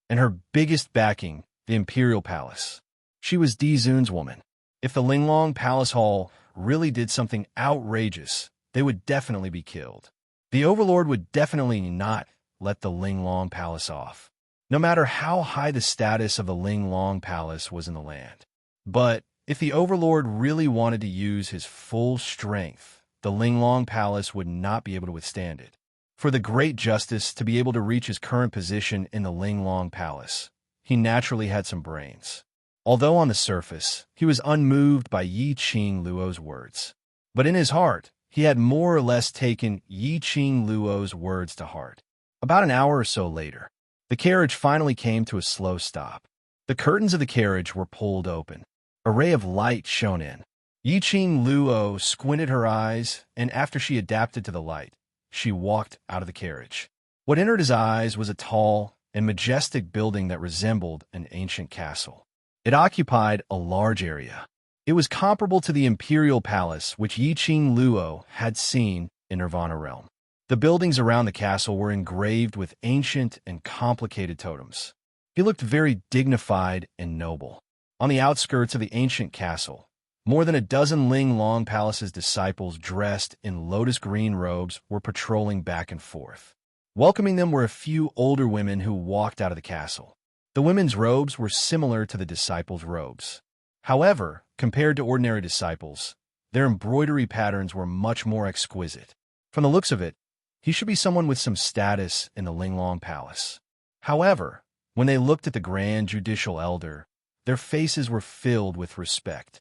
And her biggest backing, the Imperial Palace. She was Di Zun's woman. If the Linglong Palace Hall really did something outrageous, they would definitely be killed. The Overlord would definitely not let the Linglong Palace off, no matter how high the status of the Linglong Palace was in the land. But if the Overlord really wanted to use his full strength, the Linglong Palace would not be able to withstand it. For the Great Justice to be able to reach his current position in the Linglong Palace, he naturally had some brains. Although on the surface, he was unmoved by Yi Qing Luo's words. But in his heart, he had more or less taken Yi Qing Luo's words to heart. About an hour or so later, the carriage finally came to a slow stop. The curtains of the carriage were pulled open. A ray of light shone in. Yi Qing Luo squinted her eyes, and after she adapted to the light, she walked out of the carriage. What entered his eyes was a tall and majestic building that resembled an ancient castle. It occupied a large area. It was comparable to the Imperial Palace which Yi Qing Luo had seen in Nirvana Realm. The buildings around the castle were engraved with ancient and complicated totems. He looked very dignified and noble. On the outskirts of the ancient castle, more than a dozen Linglong Palace's disciples dressed in lotus green robes were patrolling back and forth. Welcoming them were a few older women who walked out of the castle. The women's robes were similar to the disciples' robes. However, compared to ordinary disciples, their embroidery patterns were much more exquisite. From the looks of it, he should be someone with some status in the Linglong Palace. However, when they looked at the Grand Judicial Elder, their faces were filled with respect.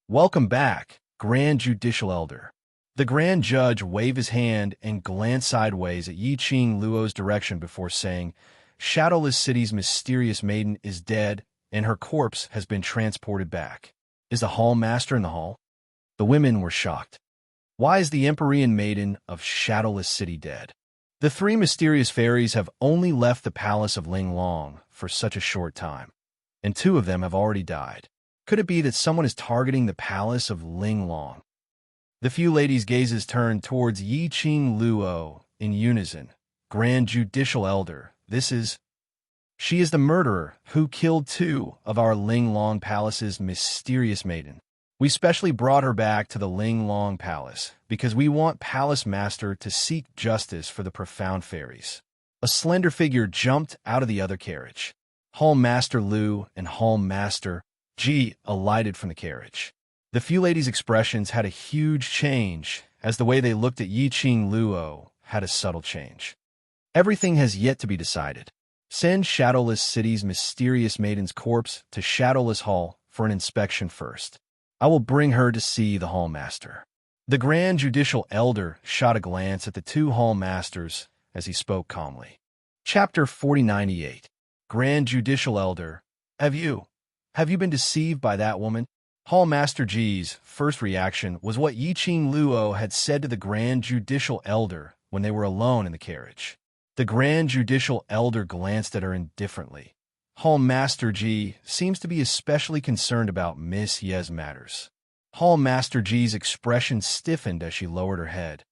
"Welcome back, Grand Judicial Elder." The Grand Judge waved his hand and glanced sideways at Yi Qing Luo's direction before saying, "Shadowless City's mysterious maiden is dead, and her corpse has been transported back. Is the Hall Master in the hall?" The women were shocked. Why is the Empyrean maiden of Shadowless City dead? The three mysterious fairies have only left the palace of Linglong for such a short time, and two of them have already died. Could it be that someone is targeting the palace of Linglong? The few ladies' gazes turned towards Yi Qing Luo in unison. "Grand Judicial Elder, she is the murderer who killed two of our Linglong Palace's mysterious maiden. We specially brought her back to the Linglong Palace because we want Palace Master to seek justice for the profound fairies." A slender figure jumped out of the other carriage. Hall Master Lu and Hall Master Ji alighted from the carriage. The few ladies' expressions had a huge change as the way they looked at Yi Qing Luo had a subtle change. "Everything has yet to be decided. Send Shadowless City's mysterious maiden's corpse to Shadowless Hall for an inspection first. I will bring her to see the Hall Master." The Grand Judicial Elder shot a glance at the two Hall Masters as he spoke calmly. Chapter 4098. Grand Judicial Elder, Have you been deceived by that woman? Hall Master Ji's first reaction was what Yi Qing Luo had said to the Grand Judicial Elder when they were alone in the carriage. The Grand Judicial Elder glanced at her indifferently. Hall Master Ji seems to be especially concerned about Miss Ye's matters. Hall Master Ji's expression stiffened as she lowered her head.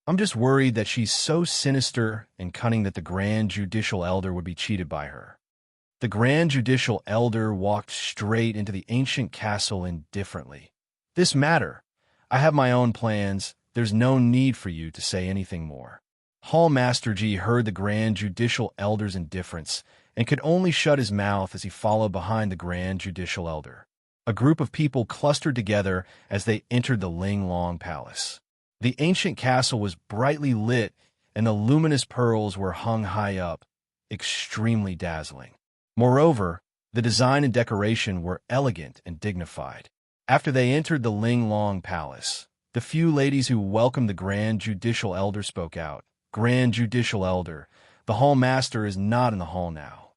"I'm just worried that she's so sinister and cunning that the Grand Judicial Elder would be cheated by her." The Grand Judicial Elder walked straight into the ancient castle indifferently. "This matter, I have my own plans. There's no need for you to say anything more." Hall Master Ji heard the Grand Judicial Elder's indifference and could only shut his mouth as he followed behind the Grand Judicial Elder. A group of people clustered together as they entered the Linglong Palace. The ancient castle was brightly lit, and the luminous pearls were hung high up, extremely dazzling. Moreover, the design and decoration were elegant and dignified. After they entered the Linglong Palace, the few ladies who welcomed the Grand Judicial Elder spoke out. "Grand Judicial Elder, the Hall Master is not in the hall now."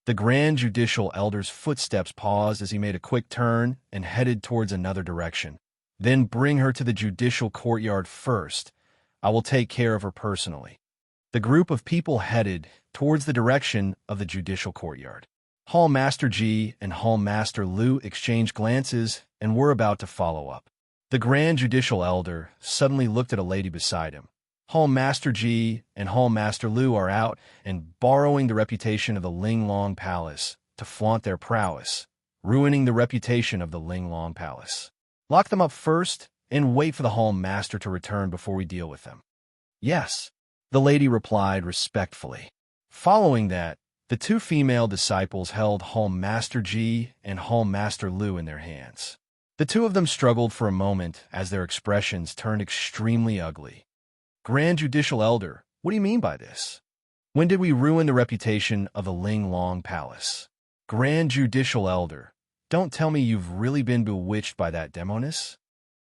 The Grand Judicial Elder's footsteps paused as he made a quick turn and headed towards another direction. "Then bring her to the judicial courtyard first. I will take care of her personally." The group of people headed towards the direction of the judicial courtyard. Hall Master G and Hall Master Lu exchanged glances and were about to follow up. The Grand Judicial Elder suddenly looked at a lady beside him. Hall Master G and Hall Master Lu are out and borrowing the reputation of the Linglong Palace to flaunt their prowess, ruining the reputation of the Linglong Palace. Lock them up first and wait for the Hall Master to return before we deal with them. Yes, the lady replied respectfully. Following that, the two female disciples held Hall Master G and Hall Master Lu in their hands. The two of them struggled for a moment as their expressions turned extremely ugly. Grand Judicial Elder, what do you mean by this? When did we ruin the reputation of the Linglong Palace? Grand Judicial Elder, don't tell me you've really been bewitched by that demoness?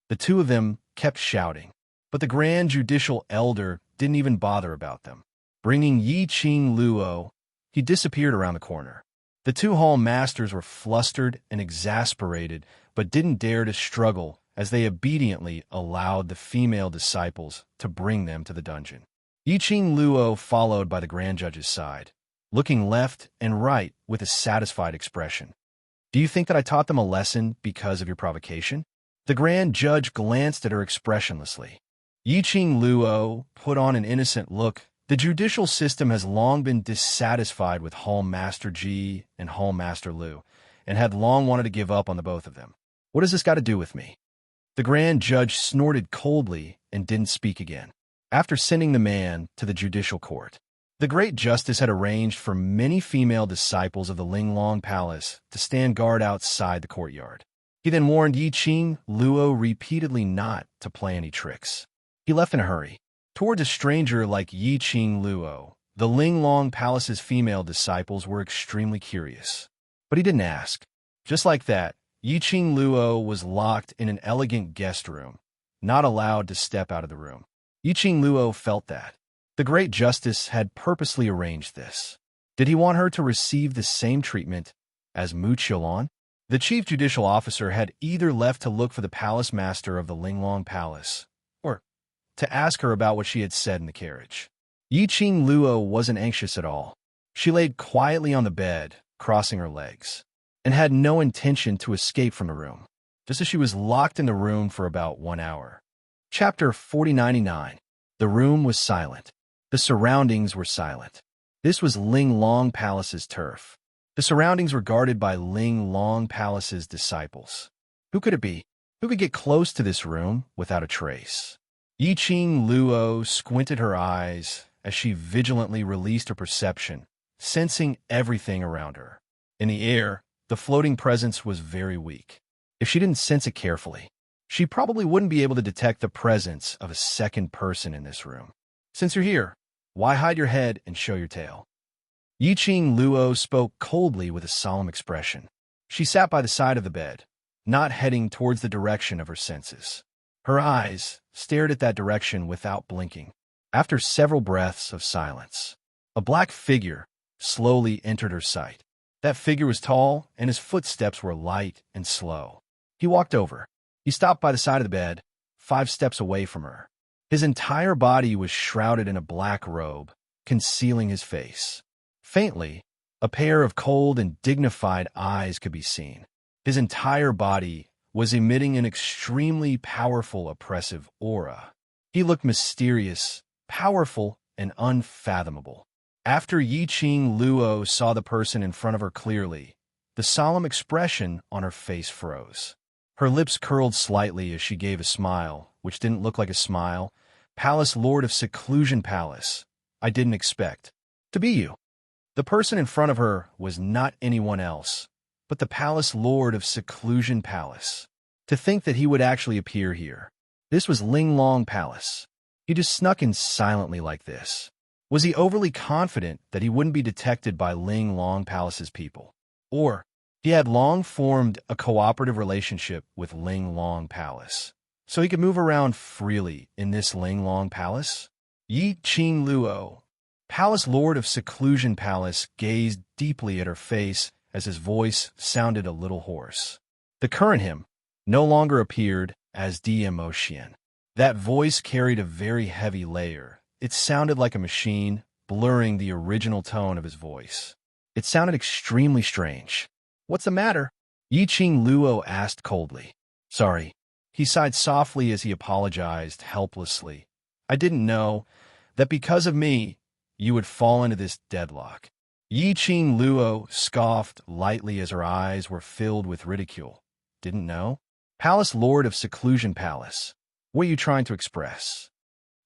The two of them kept shouting, but the Grand Judicial Elder didn't even bother about them. Bringing Yi Qing Luo, he disappeared around the corner. The two hall masters were flustered and exasperated, but didn't dare to struggle as they obediently allowed the female disciples to bring them to the dungeon. Yi Qing Luo followed by the Grand Judge's side, looking left and right with a satisfied expression. Do you think that I taught them a lesson because of your provocation? The Grand Judge glanced at her expressionlessly. Yi Qing Luo put on an innocent look. The judicial system has long been dissatisfied with Hall Master G and Hall Master Lu, and had long wanted to give up on the both of them. What has this got to do with me? The Grand Judge snorted coldly and didn't speak again. After sending the man to the judicial court, the Great Justice had arranged for many female disciples of the Linglong Palace to stand guard outside the courtyard. He then warned Yi Qing Luo repeatedly not to play any tricks. He left in a hurry. Towards a stranger like Yi Qing Luo, the Linglong Palace's female disciples were extremely curious. But he didn't ask. Just like that, Yi Qing Luo was locked in an elegant guest room, not allowed to step out of the room. Yi Qing Luo felt that. The Great Justice had purposely arranged this. Did he want her to receive the same treatment as Mu Qiulan? The Chief Judicial Officer had either left to look for the Palace Master of the Linglong Palace, or to ask her about what she had said in the carriage. Yi Qing Luo wasn't anxious at all. She laid quietly on the bed, crossing her legs, and had no intention to escape from the room, just as she was locked in the room for about 1 hour. Chapter 4099. The room was silent. The surroundings were silent. This was Linglong Palace's turf. The surroundings were guarded by Linglong Palace's disciples. Who could it be? Who could get close to this room without a trace? Yi Qing Luo squinted her eyes as she vigilantly released her perception, sensing everything around her. In the air, the floating presence was very weak. If she didn't sense it carefully, she probably wouldn't be able to detect the presence of a second person in this room. Since you're here, why hide your head and show your tail? Yi Qing Luo spoke coldly with a solemn expression. She sat by the side of the bed, not heading towards the direction of her senses. Her eyes stared at that direction without blinking. After several breaths of silence, a black figure slowly entered her sight. That figure was tall, and his footsteps were light and slow. He walked over. He stopped by the side of the bed, 5 steps away from her. His entire body was shrouded in a black robe, concealing his face. Faintly, a pair of cold and dignified eyes could be seen. His entire body was emitting an extremely powerful, oppressive aura. He looked mysterious, powerful, and unfathomable. After Yi Qing Luo saw the person in front of her clearly, the solemn expression on her face froze. Her lips curled slightly as she gave a smile, which didn't look like a smile. Palace Lord of Seclusion Palace, I didn't expect to be you. The person in front of her was not anyone else, but the Palace Lord of Seclusion Palace. To think that he would actually appear here. This was Linglong Palace. He just snuck in silently like this. Was he overly confident that he wouldn't be detected by Linglong Palace's people? Or he had long formed a cooperative relationship with Linglong Palace, so he could move around freely in this Linglong Palace? Yi Qing Luo, Palace Lord of Seclusion Palace, gazed deeply at her face as his voice sounded a little hoarse. The current him no longer appeared as the emotion. That voice carried a very heavy layer it sounded like a machine, blurring the original tone of his voice. It sounded extremely strange. "What's the matter?" Yi Qing Luo asked coldly. "Sorry." He sighed softly as he apologized helplessly. "I didn't know that because of me, you would fall into this deadlock." Yi Qing Luo scoffed lightly as her eyes were filled with ridicule. "Didn't know? Palace Lord of Seclusion Palace. What are you trying to express?"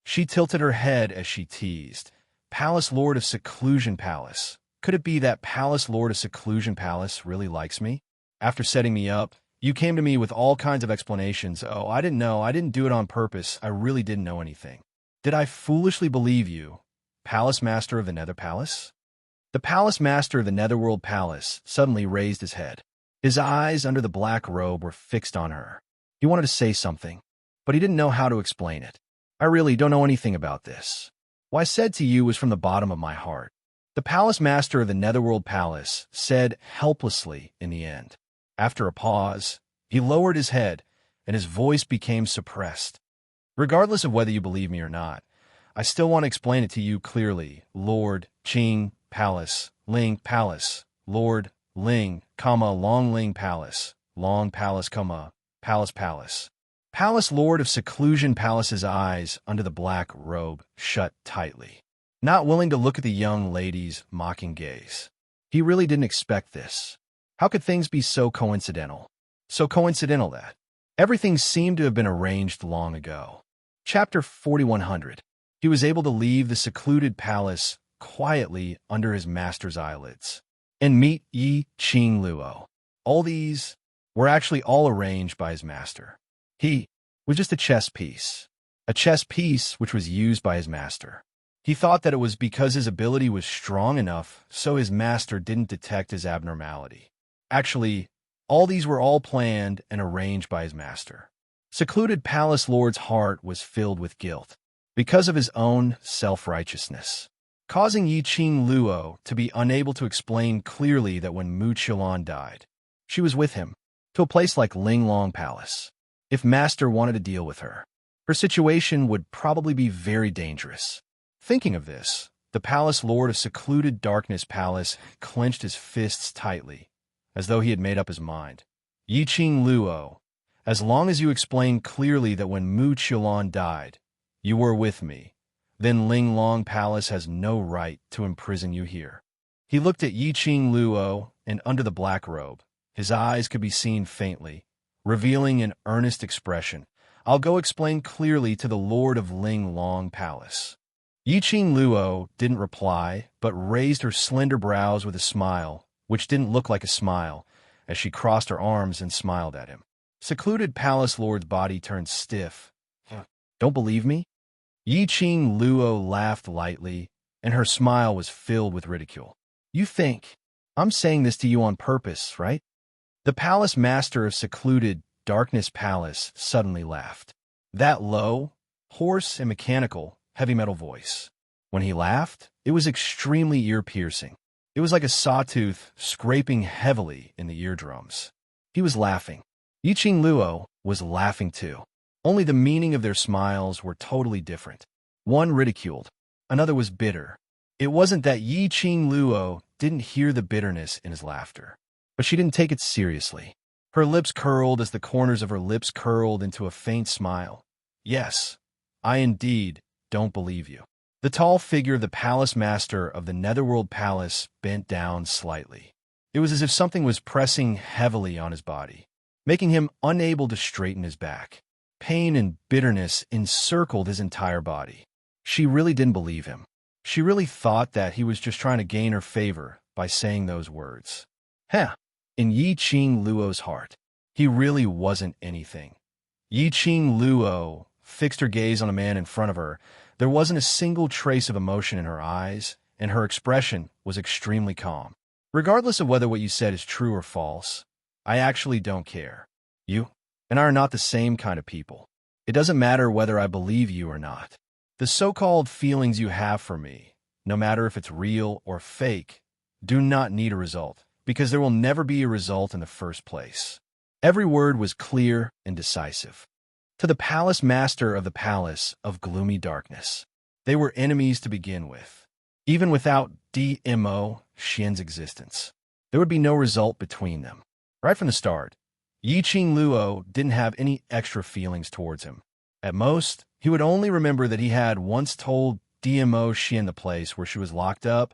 She tilted her head as she teased. "Palace Lord of Seclusion Palace. Could it be that Palace Lord of Seclusion Palace really likes me? After setting me up, you came to me with all kinds of explanations. Oh, I didn't know. I didn't do it on purpose. I really didn't know anything. Did I foolishly believe you, Palace Master of the Nether Palace?" The Palace Master of the Netherworld Palace suddenly raised his head. His eyes under the black robe were fixed on her. He wanted to say something, but he didn't know how to explain it. "I really don't know anything about this. What I said to you was from the bottom of my heart." The Palace Master of the Netherworld Palace said helplessly in the end. After a pause, he lowered his head, and his voice became suppressed. "Regardless of whether you believe me or not, I still want to explain it to you clearly. Lord Qing Palace, Ling Palace, Lord Ling, Long Ling Palace, Long Palace, Palace Palace. Palace Lord of Seclusion Palace's eyes under the black robe shut tightly, not willing to look at the young lady's mocking gaze. He really didn't expect this. How could things be so coincidental? So coincidental that everything seemed to have been arranged long ago. Chapter 4100. He was able to leave the secluded palace quietly under his master's eyelids and meet Yi Qing Luo. All these were actually all arranged by his master. He was just a chess piece which was used by his master. He thought that it was because his ability was strong enough so his master didn't detect his abnormality. Actually, all these were all planned and arranged by his master. Secluded Palace Lord's heart was filled with guilt because of his own self-righteousness, causing Yi Qing Luo to be unable to explain clearly that when Mu Qilan died, she was with him to a place like Linglong Palace. If Master wanted to deal with her, her situation would probably be very dangerous. Thinking of this, the Palace Lord of Secluded Darkness Palace clenched his fists tightly, as though he had made up his mind. Yi Qing Luo, as long as you explain clearly that when Mu Qilan died, you were with me, then Linglong Palace has no right to imprison you here. He looked at Yi Qing Luo, and under the black robe, his eyes could be seen faintly, revealing an earnest expression. "I'll go explain clearly to the Lord of Linglong Palace." Yi Qing Luo didn't reply, but raised her slender brows with a smile, which didn't look like a smile, as she crossed her arms and smiled at him. Secluded Palace Lord's body turned stiff. "Don't believe me?" Yi Qing Luo laughed lightly, and her smile was filled with ridicule. "You think I'm saying this to you on purpose, right?" The Palace Master of Secluded Darkness Palace suddenly laughed. That low, hoarse, and mechanical, heavy metal voice. When he laughed, it was extremely ear-piercing. It was like a sawtooth scraping heavily in the eardrums. He was laughing. Yi Qing Luo was laughing too. Only the meaning of their smiles were totally different. One ridiculed, another was bitter. It wasn't that Yi Qing Luo didn't hear the bitterness in his laughter, but she didn't take it seriously. Her lips curled as the corners of her lips curled into a faint smile. "Yes, I indeed don't believe you." The tall figure of the Palace Master of the Netherworld Palace bent down slightly. It was as if something was pressing heavily on his body, making him unable to straighten his back. Pain and bitterness encircled his entire body. She really didn't believe him. She really thought that he was just trying to gain her favor by saying those words. In Yi Qing Luo's heart, he really wasn't anything. Yi Qing Luo fixed her gaze on a man in front of her. There wasn't a single trace of emotion in her eyes, and her expression was extremely calm. "Regardless of whether what you said is true or false, I actually don't care. You and I are not the same kind of people. It doesn't matter whether I believe you or not. The so-called feelings you have for me, no matter if it's real or fake, do not need a result, because there will never be a result in the first place." Every word was clear and decisive. To the Palace Master of the Palace of Gloomy Darkness, They were enemies to begin with. Even without DMO Xian's existence, there would be no result between them. Right from the start, Yi Qing Luo didn't have any extra feelings towards him. At most, he would only remember that he had once told DMO Xian the place where she was locked up,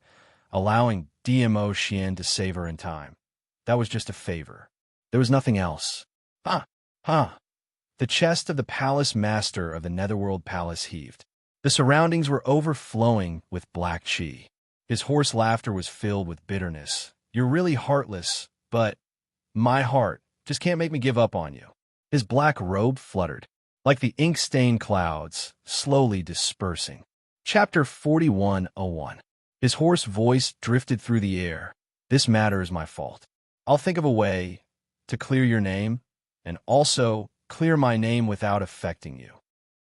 allowing DMO Xian to save her in time. That was just a favor. There was nothing else. Ha! The chest of the palace master of the Netherworld Palace heaved. The surroundings were overflowing with black qi. His hoarse laughter was filled with bitterness. You're really heartless, but my heart just can't make me give up on you. His black robe fluttered, like the ink-stained clouds, slowly dispersing. Chapter 4101. His hoarse voice drifted through the air. This matter is my fault. I'll think of a way to clear your name, and also clear my name without affecting you.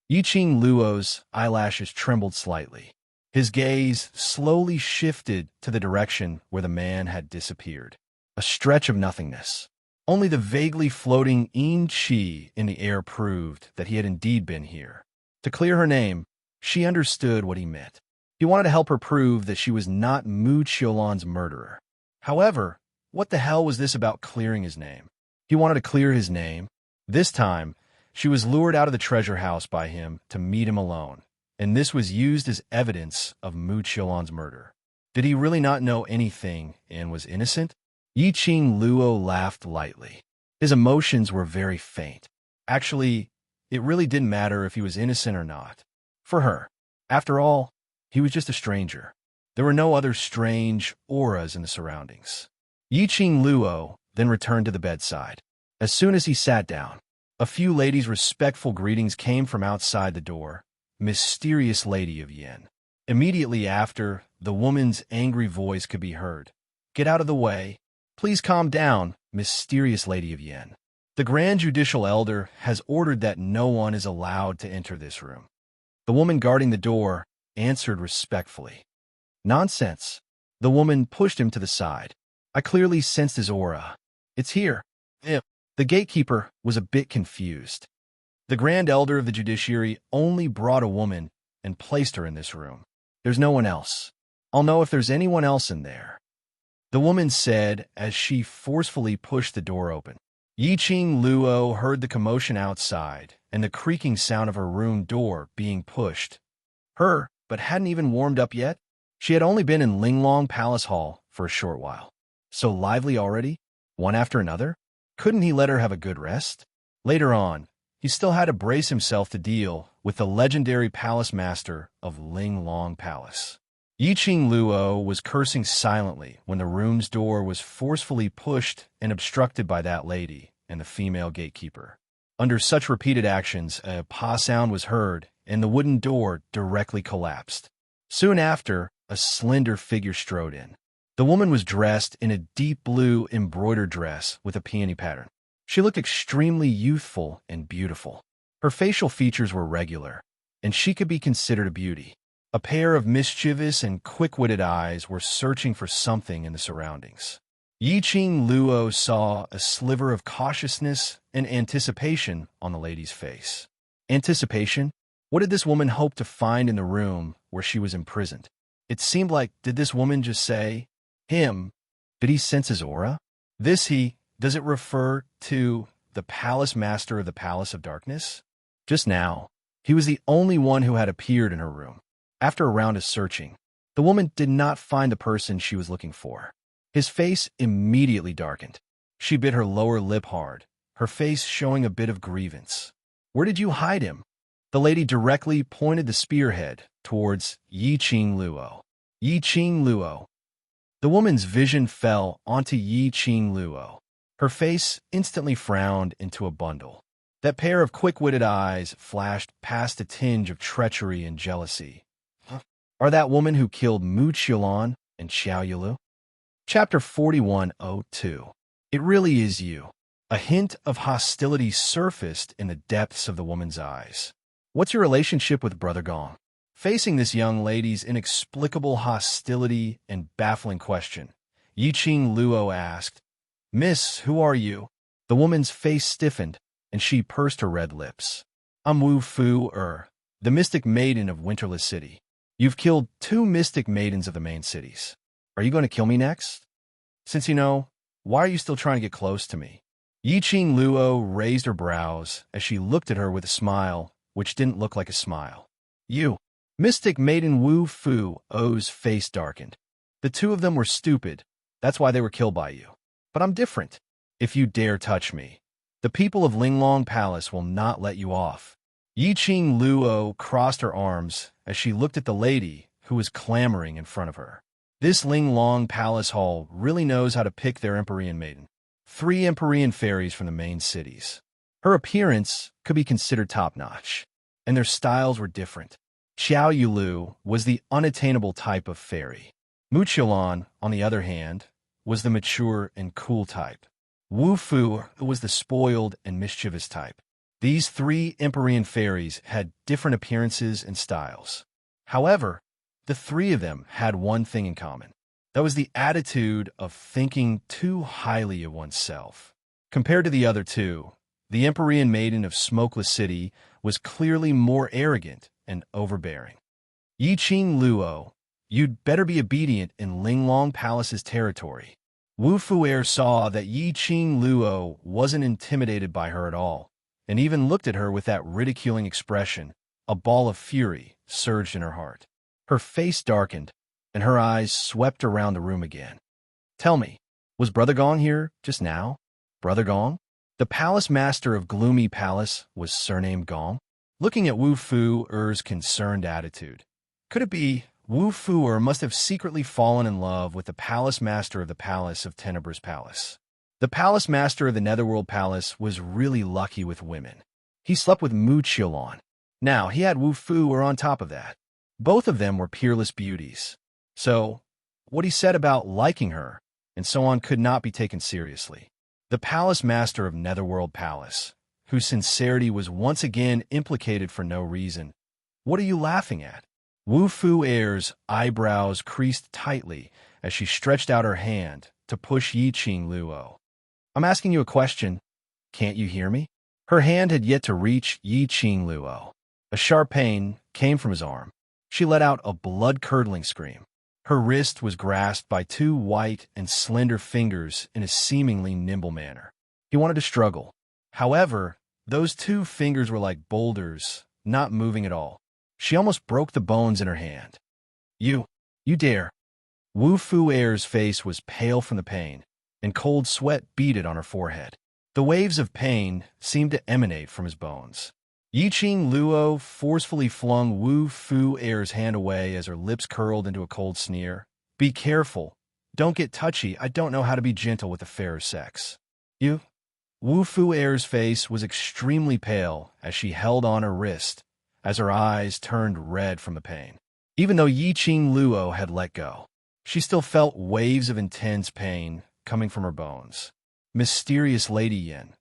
Yi Qing Luo's eyelashes trembled slightly. His gaze slowly shifted to the direction where the man had disappeared. A stretch of nothingness. Only the vaguely floating yin qi in the air proved that he had indeed been here. To clear her name, she understood what he meant. He wanted to help her prove that she was not Mu Qiulan's murderer. However, what the hell was this about clearing his name? He wanted to clear his name. This time, she was lured out of the treasure house by him to meet him alone, and this was used as evidence of Mu Qiulan's murder. Did he really not know anything and was innocent? Yi Qing Luo laughed lightly. His emotions were very faint. Actually, it really didn't matter if he was innocent or not. For her, after all, he was just a stranger. There were no other strange auras in the surroundings. Yi Qing Luo then returned to the bedside. As soon as he sat down, a few ladies' respectful greetings came from outside the door. Mysterious Lady of Yin. Immediately after, the woman's angry voice could be heard. Get out of the way. Please calm down, Mysterious Lady of Yin. The Grand Judicial Elder has ordered that no one is allowed to enter this room. The woman guarding the door answered respectfully. Nonsense. The woman pushed him to the side. I clearly sensed his aura. It's here. The gatekeeper was a bit confused. The Grand Elder of the Judiciary only brought a woman and placed her in this room. There's no one else. I'll know if there's anyone else in there. The woman said as she forcefully pushed the door open. Yi Qing Luo heard the commotion outside and the creaking sound of her room door being pushed. But hadn't even warmed up yet. She had only been in Linglong Palace Hall for a short while. So lively already? One after another? Couldn't he let her have a good rest? Later on, he still had to brace himself to deal with the legendary palace master of Linglong Palace. Yi Qing Luo was cursing silently when the room's door was forcefully pushed and obstructed by that lady and the female gatekeeper. Under such repeated actions, a pa sound was heard, and the wooden door directly collapsed. Soon after, a slender figure strode in. The woman was dressed in a deep blue embroidered dress with a peony pattern. She looked extremely youthful and beautiful. Her facial features were regular, and she could be considered a beauty. A pair of mischievous and quick-witted eyes were searching for something in the surroundings. Yi Qing Luo saw a sliver of cautiousness and anticipation on the lady's face. Anticipation? What did this woman hope to find in the room where she was imprisoned? It seemed like, did this woman just say, him? Did he sense his aura? Does it refer to the palace master of the Palace of Darkness? Just now, he was the only one who had appeared in her room. After a round of searching, the woman did not find the person she was looking for. His face immediately darkened. She bit her lower lip hard, her face showing a bit of grievance. Where did you hide him? The lady directly pointed the spearhead towards Yi Qing Luo. Yi Qing Luo. The woman's vision fell onto Yi Qing Luo. Her face instantly frowned into a bundle. That pair of quick-witted eyes flashed past a tinge of treachery and jealousy. Are that woman who killed Mu Qiulan and Xiao Yilu? Chapter 4102. It really is you. A hint of hostility surfaced in the depths of the woman's eyes. What's your relationship with Brother Gong? Facing this young lady's inexplicable hostility and baffling question, Yi Qing Luo asked, Miss, who are you? The woman's face stiffened, and she pursed her red lips. I'm Wu Fu the mystic maiden of Winterless City. You've killed 2 mystic maidens of the main cities. Are you going to kill me next? Since you know, why are you still trying to get close to me? Yi Qing Luo raised her brows as she looked at her with a smile, which didn't look like a smile. You, mystic maiden Wu Fu O's face darkened. The 2 of them were stupid. That's why they were killed by you. But I'm different. If you dare touch me, the people of Linglong Palace will not let you off. Yi Qing Luo crossed her arms as she looked at the lady who was clamoring in front of her. This Linglong Palace Hall really knows how to pick their Empyrean maiden. 3 Empyrean fairies from the main cities. Her appearance could be considered top-notch, and their styles were different. Xiao Yulu was the unattainable type of fairy. Mu Qiulan, on the other hand, was the mature and cool type. Wu Fu was the spoiled and mischievous type. These 3 Empyrean fairies had different appearances and styles. However, the 3 of them had one thing in common. That was the attitude of thinking too highly of oneself. Compared to the other 2, the Empyrean maiden of Smokeless City was clearly more arrogant and overbearing. Yi Qing Luo, you'd better be obedient in Linglong Palace's territory. Wu Fu'er saw that Yi Qing Luo wasn't intimidated by her at all, and even looked at her with that ridiculing expression. A ball of fury surged in her heart. Her face darkened, and her eyes swept around the room again. Tell me, was Brother Gong here just now? Brother Gong? The palace master of Gloomy Palace was surnamed Gong? Looking at Wu Fu'er's concerned attitude, could it be Wu Fu'er must have secretly fallen in love with the palace master of the Palace of Tenebra's Palace? The palace master of the Netherworld Palace was really lucky with women. He slept with Mu Qiulan. Now, he had Wu Fu'er on top of that. Both of them were peerless beauties. So, what he said about liking her and so on could not be taken seriously. The palace master of Netherworld Palace, whose sincerity was once again implicated for no reason. What are you laughing at? Wu Fu'er's eyebrows creased tightly as she stretched out her hand to push Yi Qing Luo. I'm asking you a question. Can't you hear me? Her hand had yet to reach Yi Qing Luo. A sharp pain came from his arm. She let out a blood-curdling scream. Her wrist was grasped by 2 white and slender fingers in a seemingly nimble manner. He wanted to struggle. However, those 2 fingers were like boulders, not moving at all. She almost broke the bones in her hand. You dare. Wu Fu'er's face was pale from the pain, and cold sweat beaded on her forehead. The waves of pain seemed to emanate from his bones. Yi Qing Luo forcefully flung Wu Fu'er's hand away as her lips curled into a cold sneer. Be careful. Don't get touchy. I don't know how to be gentle with the fairer sex. You? Wu Fu'er's face was extremely pale as she held on her wrist, as her eyes turned red from the pain. Even though Yi Qing Luo had let go, she still felt waves of intense pain coming from her bones. Mysterious Lady Yin.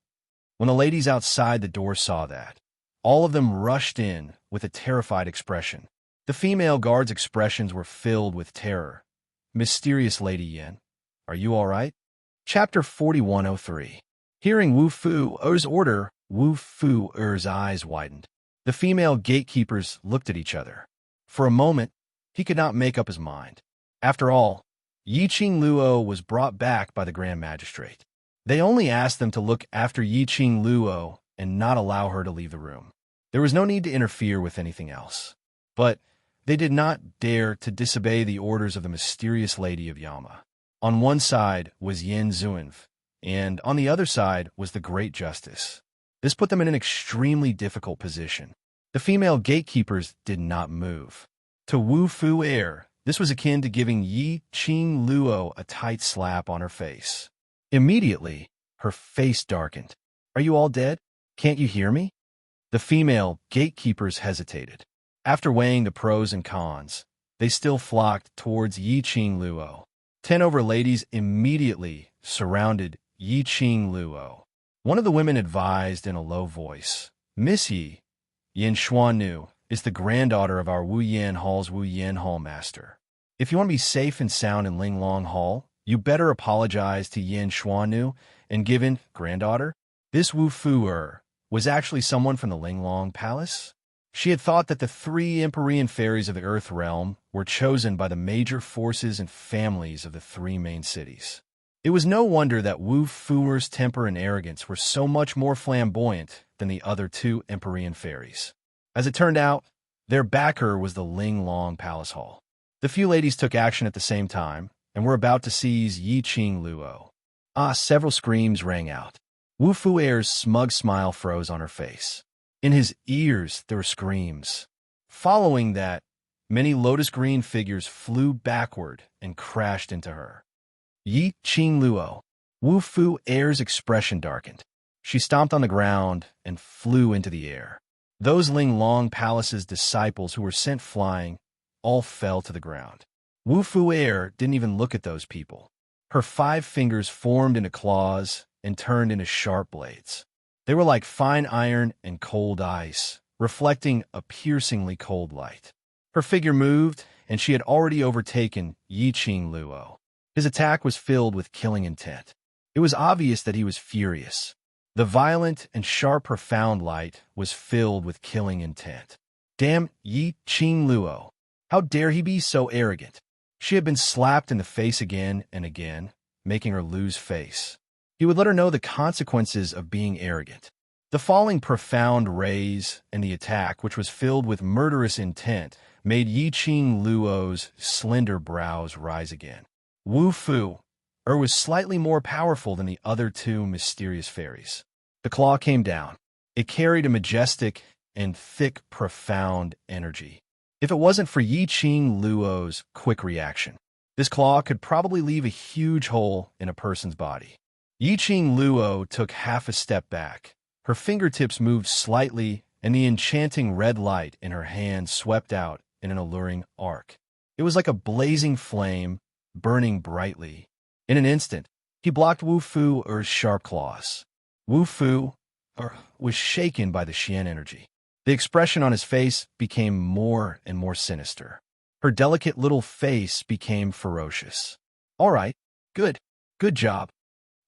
When the ladies outside the door saw that, all of them rushed in with a terrified expression. The female guards' expressions were filled with terror. Mysterious Lady Yin, are you all right? Chapter 4103. Hearing Wu Fu'er's order, Wu Fu'er's eyes widened. The female gatekeepers looked at each other. For a moment, he could not make up his mind. After all, Yi Qing Luo was brought back by the Grand Magistrate. They only asked them to look after Yi Qing Luo and not allow her to leave the room. There was no need to interfere with anything else. But they did not dare to disobey the orders of the mysterious Lady of Yama. On one side was Yin Zuanv, and on the other side was the Great Justice. This put them in an extremely difficult position. The female gatekeepers did not move. To Wu Fu'er, this was akin to giving Yi Qing Luo a tight slap on her face. Immediately, her face darkened. Are you all dead? Can't you hear me? The female gatekeepers hesitated. After weighing the pros and cons, they still flocked towards Yi Qing Luo. 10 overladies immediately surrounded Yi Qing Luo. One of the women advised in a low voice, Miss Yi, Yin Xuannu, is the granddaughter of our Wu Yan Hall's Wu Yan Hall master. If you want to be safe and sound in Linglong Hall, you better apologize to Yin Xuannu and give in, granddaughter. This Wu Fu'er was actually someone from the Linglong Palace. She had thought that the three Empyrean fairies of the Earth realm were chosen by the major forces and families of the three main cities. It was no wonder that Wu Fuer's temper and arrogance were so much more flamboyant than the other two Empyrean fairies. As it turned out, their backer was the Ling Long Palace Hall. The few ladies took action at the same time and were about to seize Yi Qing Luo. Several screams rang out. Wu Fuer's smug smile froze on her face. In his ears, there were screams. Following that, many lotus green figures flew backward and crashed into her. Yi Qing Luo. Wu Fuer's expression darkened. She stomped on the ground and flew into the air. Those Ling Long Palace's disciples who were sent flying all fell to the ground. Wu Fuer didn't even look at those people. Her 5 fingers formed into claws and turned into sharp blades. They were like fine iron and cold ice, reflecting a piercingly cold light. Her figure moved, and she had already overtaken Yi Qing Luo. His attack was filled with killing intent. It was obvious that he was furious. The violent and sharp profound light was filled with killing intent. Damn Yi Qing Luo! How dare he be so arrogant? She had been slapped in the face again and again, making her lose face. He would let her know the consequences of being arrogant. The falling profound rays and the attack, which was filled with murderous intent, made Yi Qing Luo's slender brows rise again. Wu Fuer was slightly more powerful than the other two mysterious fairies. The claw came down. It carried a majestic and thick, profound energy. If it wasn't for Yi Qing Luo's quick reaction, this claw could probably leave a huge hole in a person's body. Yi Qing Luo took half a step back. Her fingertips moved slightly, and the enchanting red light in her hand swept out in an alluring arc. It was like a blazing flame, burning brightly. In an instant, he blocked Wu Fuer's sharp claws. Wu Fuer was shaken by the Xian energy. The expression on his face became more and more sinister. Her delicate little face became ferocious. All right, good job.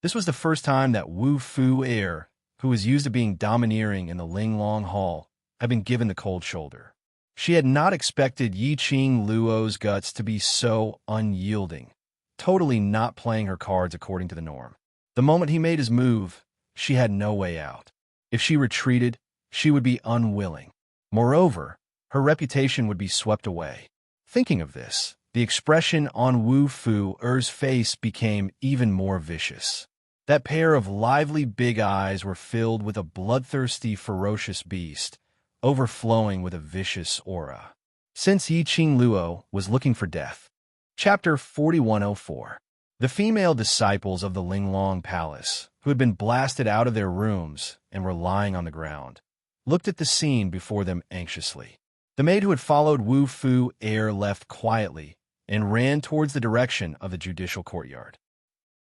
This was the first time that Wu Fuer, who was used to being domineering in the Ling Long Hall, had been given the cold shoulder. She had not expected Yi Qing Luo's guts to be so unyielding, totally not playing her cards according to the norm. The moment he made his move, she had no way out. If she retreated, she would be unwilling. Moreover, her reputation would be swept away. Thinking of this, the expression on Wu Fuer's face became even more vicious. That pair of lively big eyes were filled with a bloodthirsty, ferocious beast, overflowing with a vicious aura. Since Yi Qing Luo was looking for death. Chapter 4104. The female disciples of the Ling Long Palace, who had been blasted out of their rooms and were lying on the ground, looked at the scene before them anxiously. The maid who had followed Wu Fuer left quietly and ran towards the direction of the judicial courtyard.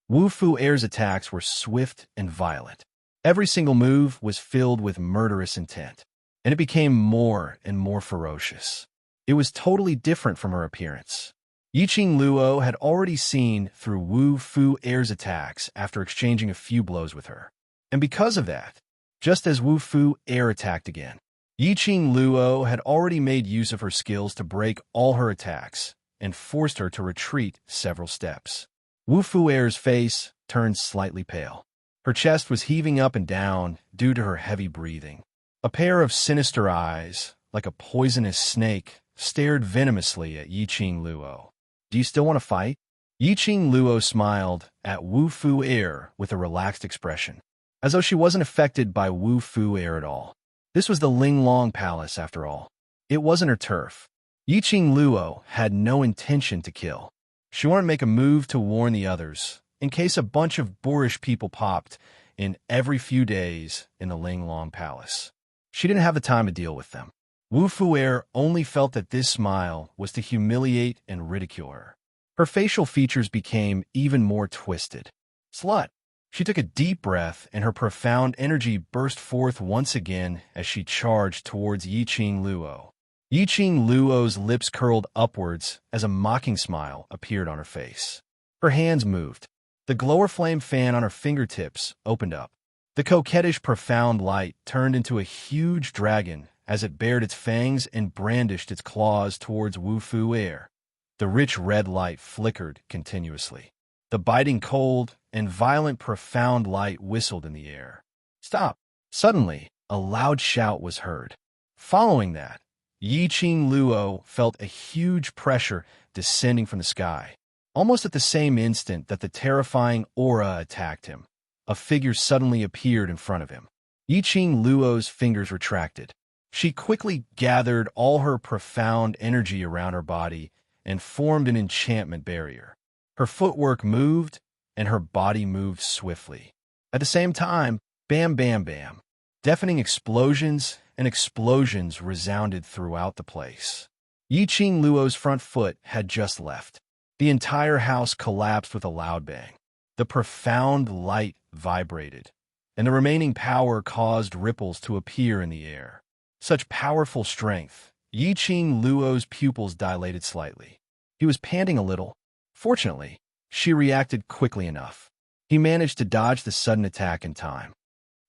Wu Fuer's attacks were swift and violent. Every single move was filled with murderous intent, and it became more and more ferocious. It was totally different from her appearance. Yi Qing Luo had already seen through Wu Fuer's attacks after exchanging a few blows with her. And because of that, just as Wu Fuer attacked again, Yi Qing Luo had already made use of her skills to break all her attacks and forced her to retreat several steps. Wu Fuer's face turned slightly pale. Her chest was heaving up and down due to her heavy breathing. A pair of sinister eyes, like a poisonous snake, stared venomously at Yi Qing Luo. Do you still want to fight? Yi Qing Luo smiled at Wu Fuer with a relaxed expression, as though she wasn't affected by Wu Fuer at all. This was the Ling Long Palace, after all. It wasn't her turf. Yi Qing Luo had no intention to kill. She wanted to make a move to warn the others, in case a bunch of boorish people popped in every few days in the Ling Long Palace. She didn't have the time to deal with them. Wu Fuer only felt that this smile was to humiliate and ridicule her. Her facial features became even more twisted. Slut! She took a deep breath, and her profound energy burst forth once again as she charged towards Yi Qing Luo. Yi Qing Luo's lips curled upwards as a mocking smile appeared on her face. Her hands moved. The glower flame fan on her fingertips opened up. The coquettish profound light turned into a huge dragon as it bared its fangs and brandished its claws towards Wu Fu air. The rich red light flickered continuously. The biting cold and violent profound light whistled in the air. Stop! Suddenly, a loud shout was heard. Following that, Yi Qing Luo felt a huge pressure descending from the sky. Almost at the same instant that the terrifying aura attacked him, a figure suddenly appeared in front of him. Yi Qing Luo's fingers retracted. She quickly gathered all her profound energy around her body and formed an enchantment barrier. Her footwork moved, and her body moved swiftly. At the same time, bam, bam, bam. Deafening explosions and explosions resounded throughout the place. Yi Qing Luo's front foot had just left. The entire house collapsed with a loud bang. The profound light vibrated, and the remaining power caused ripples to appear in the air. Such powerful strength, Yi Qing Luo's pupils dilated slightly. He was panting a little. Fortunately, she reacted quickly enough. He managed to dodge the sudden attack in time.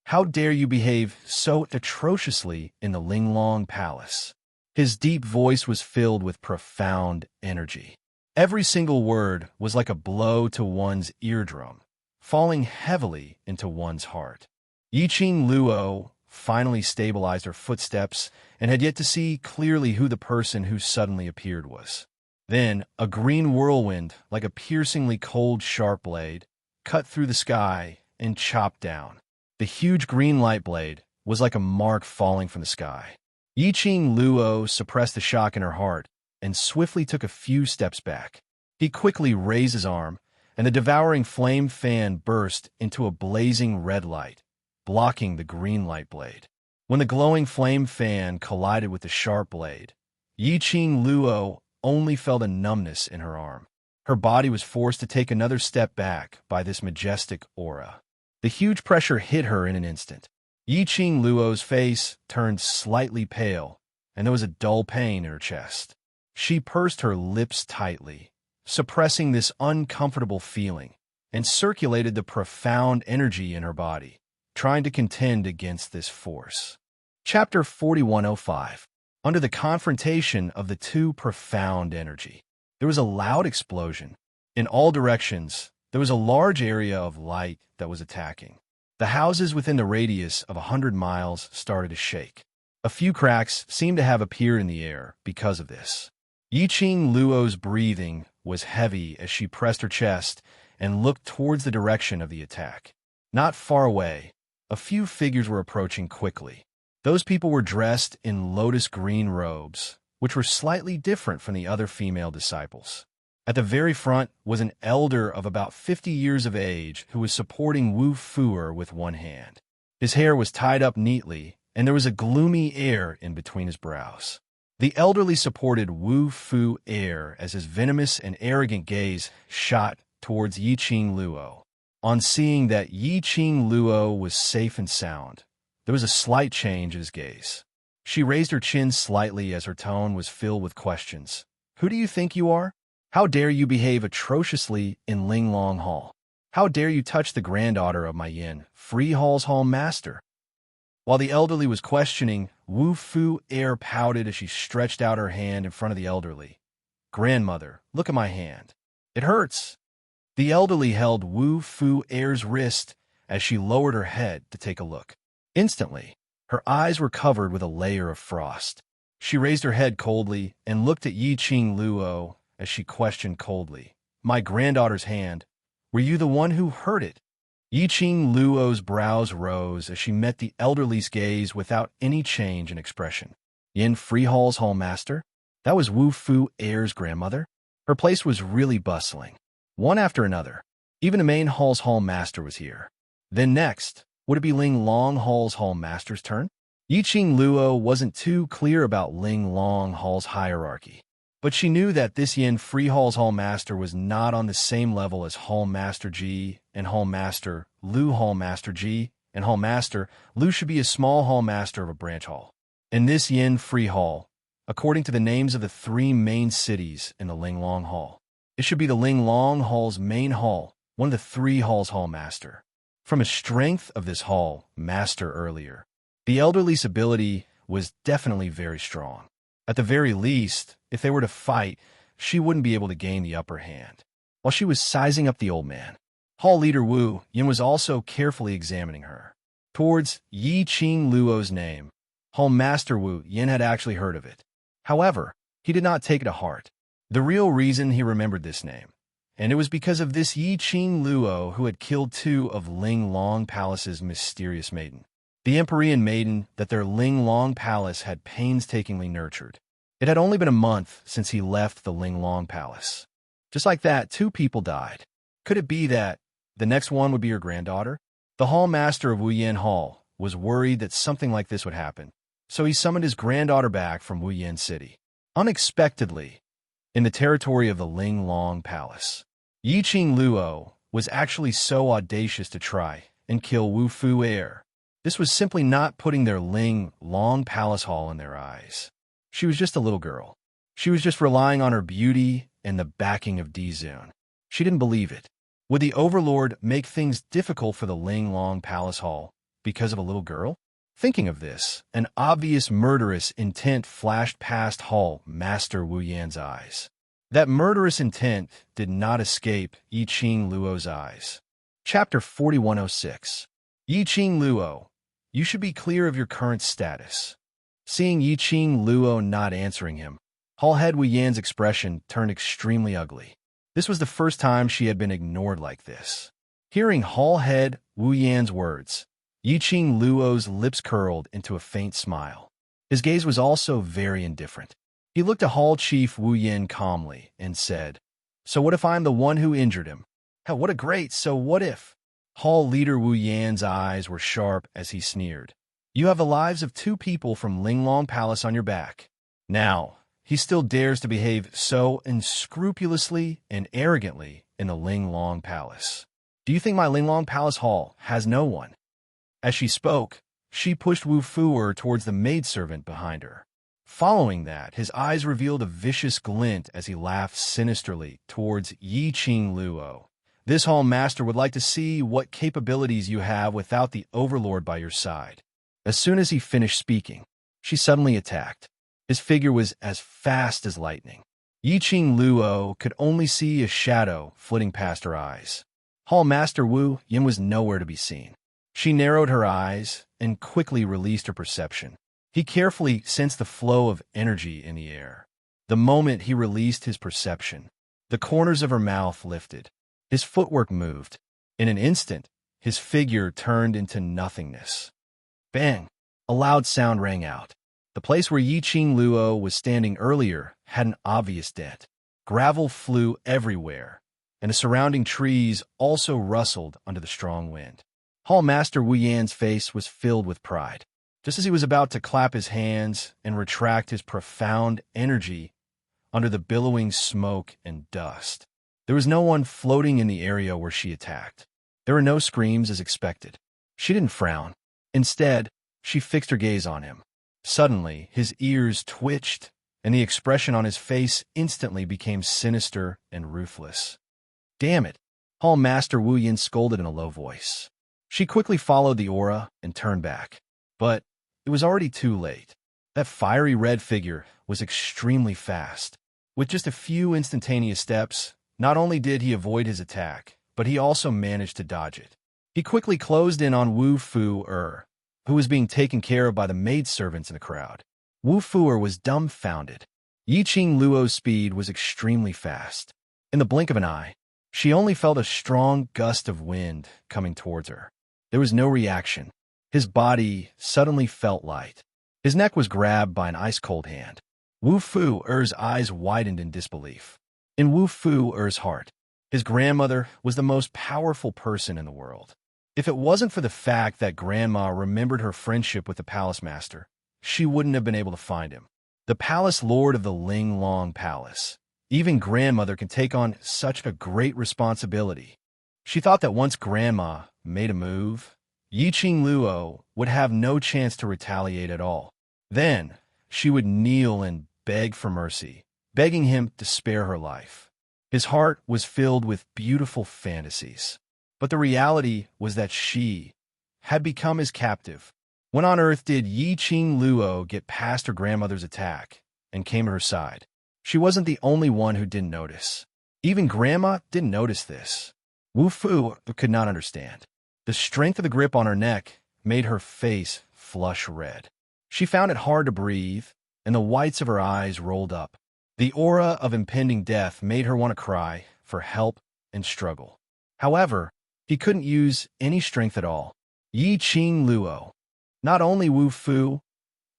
How dare you behave so atrociously in the Linglong Palace? His deep voice was filled with profound energy. Every single word was like a blow to one's eardrum, falling heavily into one's heart. Yi Qing Luo finally stabilized her footsteps and had yet to see clearly who the person who suddenly appeared was. Then, a green whirlwind, like a piercingly cold sharp blade, cut through the sky and chopped down. The huge green light blade was like a mark falling from the sky. Yi Qing Luo suppressed the shock in her heart and swiftly took a few steps back. He quickly raised his arm, and the devouring flame fan burst into a blazing red light, blocking the green light blade. When the glowing flame fan collided with the sharp blade, Yi Qing Luo only felt a numbness in her arm. Her body was forced to take another step back by this majestic aura. The huge pressure hit her in an instant. Yi Qing Luo's face turned slightly pale, and there was a dull pain in her chest. She pursed her lips tightly, suppressing this uncomfortable feeling, and circulated the profound energy in her body, trying to contend against this force. Chapter 4105. Under the confrontation of the two profound energy, there was a loud explosion. In all directions, there was a large area of light that was attacking. The houses within the radius of 100 miles started to shake. A few cracks seemed to have appeared in the air because of this. Yi Qing Luo's breathing was heavy as she pressed her chest and looked towards the direction of the attack. Not far away, a few figures were approaching quickly. Those people were dressed in lotus green robes, which were slightly different from the other female disciples. At the very front was an elder of about 50 years of age who was supporting Wu Fuer with one hand. His hair was tied up neatly, and there was a gloomy air in between his brows. The elderly supported Wu Fu air as his venomous and arrogant gaze shot towards Yi Qing Luo. On seeing that Yi Qing Luo was safe and sound, there was a slight change in his gaze. She raised her chin slightly as her tone was filled with questions. Who do you think you are? How dare you behave atrociously in Linglong Hall? How dare you touch the granddaughter of my Yin, Free Hall's Hall Master? While the elderly was questioning, Wu Fu air pouted as she stretched out her hand in front of the elderly. Grandmother, look at my hand. It hurts. The elderly held Wu Fu air's wrist as she lowered her head to take a look. Instantly, her eyes were covered with a layer of frost. She raised her head coldly and looked at Yi Qing Luo as she questioned coldly. My granddaughter's hand, were you the one who hurt it? Yi Qing Luo's brows rose as she met the elderly's gaze without any change in expression. Yin Free Hall's Hall Master? That was Wu Fu air's grandmother? Her place was really bustling. One after another. Even the main hall's Hall Master was here. Then next, would it be Linglong Hall's Hall Master's turn? Yi Qing Luo wasn't too clear about Linglong Hall's hierarchy, but she knew that this Yin Free Hall's Hall Master was not on the same level as Hall Master Ji and Hall Master Lu. Hall Master Ji and Hall Master Lu should be a small Hall Master of a branch hall. In this Yin Free Hall, according to the names of the three main cities in the Linglong Hall, it should be the Linglong Hall's main hall, one of the three halls Hall Master. From the strength of this hall Master earlier, the elderly's ability was definitely very strong. At the very least, if they were to fight, she wouldn't be able to gain the upper hand. While she was sizing up the old man, Hall leader Wu Yin was also carefully examining her. Towards Yi Qing Luo's name, Hall Master Wu Yin had actually heard of it. However, he did not take it to heart. The real reason he remembered this name, and it was because of this Yi Qing Luo who had killed two of Ling Long Palace's mysterious maiden. The Empyrean maiden that their Ling Long Palace had painstakingly nurtured. It had only been a month since he left the Ling Long Palace. Just like that, two people died. Could it be that the next one would be her granddaughter? The Hall Master of Wuyan Hall was worried that something like this would happen, so he summoned his granddaughter back from Wuyan City. Unexpectedly, in the territory of the Ling Long Palace, Yi Qing Luo was actually so audacious to try and kill Wu Fu heir. This was simply not putting their Ling Long Palace Hall in their eyes. She was just a little girl. She was just relying on her beauty and the backing of Dizun. She didn't believe it. Would the Overlord make things difficult for the Ling Long Palace Hall because of a little girl? Thinking of this, an obvious murderous intent flashed past Hall Master Wu Yan's eyes. That murderous intent did not escape Yi Qing Luo's eyes. Chapter 4106. Yi Qing Luo, you should be clear of your current status. Seeing Yi Qing Luo not answering him, Hall Head Wu Yan's expression turned extremely ugly. This was the first time she had been ignored like this. Hearing Hall Head Wu Yan's words, Yi Qing Luo's lips curled into a faint smile. His gaze was also very indifferent. He looked at Hall Chief Wu Yan calmly and said, "So what if I'm the one who injured him? Hell, what a great so what if?" Hall Leader Wu Yan's eyes were sharp as he sneered. "You have the lives of two people from Ling Long Palace on your back. Now, he still dares to behave so unscrupulously and arrogantly in the Ling Long Palace. Do you think my Ling Long Palace Hall has no one?" As she spoke, she pushed Wu Fuer towards the maidservant behind her. Following that, his eyes revealed a vicious glint as he laughed sinisterly towards Yi Qing Luo. "This Hall Master would like to see what capabilities you have without the Overlord by your side." As soon as he finished speaking, she suddenly attacked. His figure was as fast as lightning. Yi Qing Luo could only see a shadow flitting past her eyes. Hall Master Wu Yin was nowhere to be seen. She narrowed her eyes and quickly released her perception. He carefully sensed the flow of energy in the air. The moment he released his perception, the corners of her mouth lifted. His footwork moved. In an instant, his figure turned into nothingness. Bang! A loud sound rang out. The place where Yi Qing Luo was standing earlier had an obvious dent. Gravel flew everywhere, and the surrounding trees also rustled under the strong wind. Hall Master Wu Yan's face was filled with pride. Just as he was about to clap his hands and retract his profound energy under the billowing smoke and dust, there was no one floating in the area where she attacked. There were no screams as expected. She didn't frown. Instead, she fixed her gaze on him. Suddenly, his ears twitched, and the expression on his face instantly became sinister and ruthless. "Damn it!" Hall Master Wu Yin scolded in a low voice. She quickly followed the aura and turned back. But it was already too late. That fiery red figure was extremely fast. With just a few instantaneous steps, not only did he avoid his attack, but he also managed to dodge it. He quickly closed in on Wu Fuer, who was being taken care of by the maidservants in the crowd. Wu Fuer was dumbfounded. Yi Qing Luo's speed was extremely fast. In the blink of an eye, she only felt a strong gust of wind coming towards her. There was no reaction. His body suddenly felt light. His neck was grabbed by an ice-cold hand. Wu Fuer's eyes widened in disbelief. In Wu Fuer's heart, his grandmother was the most powerful person in the world. If it wasn't for the fact that Grandma remembered her friendship with the Palace Master, she wouldn't have been able to find him. The Palace Lord of the Ling Long Palace. Even Grandmother can take on such a great responsibility. She thought that once Grandma made a move, Yi Qing Luo would have no chance to retaliate at all. Then, she would kneel and beg for mercy, begging him to spare her life. His heart was filled with beautiful fantasies. But the reality was that she had become his captive, When on earth did Yi Qing Luo get past her grandmother's attack and came to her side? She wasn't the only one who didn't notice. Even Grandma didn't notice this. Wu Fu could not understand. The strength of the grip on her neck made her face flush red. She found it hard to breathe, and the whites of her eyes rolled up. The aura of impending death made her want to cry for help and struggle. However, he couldn't use any strength at all. Yi Qing Luo. Not only Wu Fu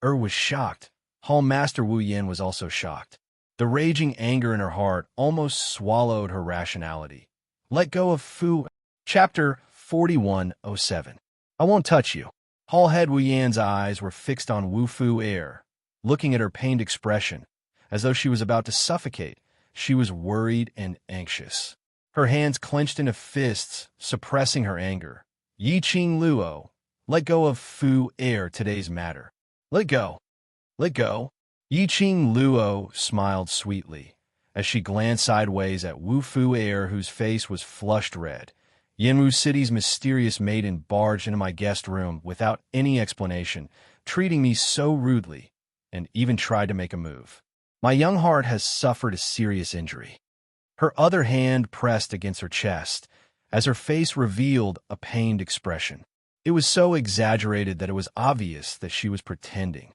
was shocked, Hall Master Wu Yin was also shocked. The raging anger in her heart almost swallowed her rationality. Let go of Fu. Chapter 4107. I won't touch you. Hall Head Wu Yan's eyes were fixed on Wu Fu air, looking at her pained expression, as though she was about to suffocate. She was worried and anxious. Her hands clenched into fists, suppressing her anger. Yi Qing Luo, let go of Fu air, today's matter. Let go. Let go. Yi Qing Luo smiled sweetly as she glanced sideways at Wu Fu air, whose face was flushed red. Yanwu City's mysterious maiden barged into my guest room without any explanation, treating me so rudely, and even tried to make a move. My young heart has suffered a serious injury. Her other hand pressed against her chest as her face revealed a pained expression. It was so exaggerated that it was obvious that she was pretending.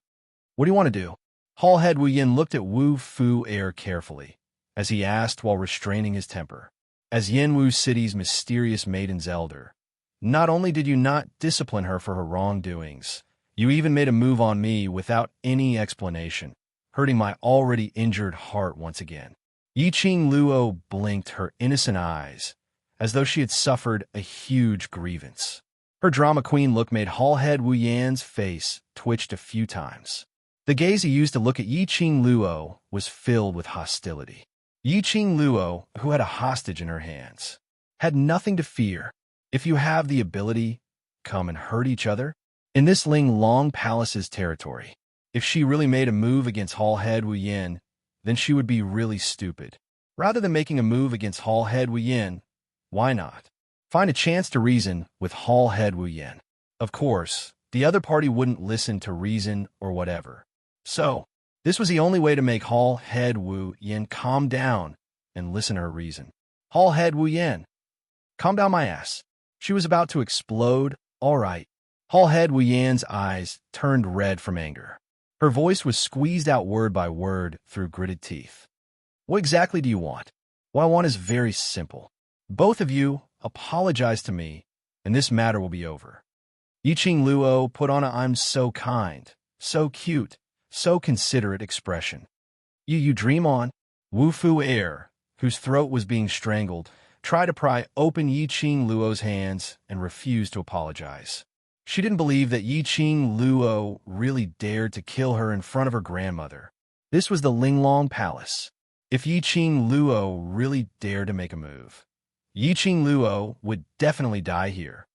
What do you want to do? Hall Head Wu Yin looked at Wu Fu air carefully, as he asked while restraining his temper. As Yanwu City's mysterious maiden's elder, not only did you not discipline her for her wrongdoings, you even made a move on me without any explanation, hurting my already injured heart once again. Yi Qing Luo blinked her innocent eyes, as though she had suffered a huge grievance. Her drama queen look made Hall Head Wu Yan's face twitched a few times. The gaze he used to look at Yi Qing Luo was filled with hostility. Yi Qing Luo, who had a hostage in her hands, had nothing to fear. If you have the ability, come and hurt each other. In this Ling Long Palace's territory, if she really made a move against Hall Head Wu Yin, then she would be really stupid. Rather than making a move against Hall Head Wu Yin, why not find a chance to reason with Hall Head Wu Yin? Of course, the other party wouldn't listen to reason or whatever. So, this was the only way to make Hall Head Wu Yin calm down and listen to her reason. Hall Head Wu Yin, calm down my ass. She was about to explode. All right. Hall Head Wu Yan's eyes turned red from anger. Her voice was squeezed out word by word through gritted teeth. What exactly do you want? What I want is very simple. Both of you apologize to me, and this matter will be over. Yi Qing Luo put on a I'm so kind, so cute, so considerate expression. You dream on. Wu Fu air, whose throat was being strangled, tried to pry open Yi Qing Luo's hands and refused to apologize. She didn't believe that Yi Qing Luo really dared to kill her in front of her grandmother. This was the Linglong Palace. If Yi Qing Luo really dared to make a move, Yi Qing Luo would definitely die here.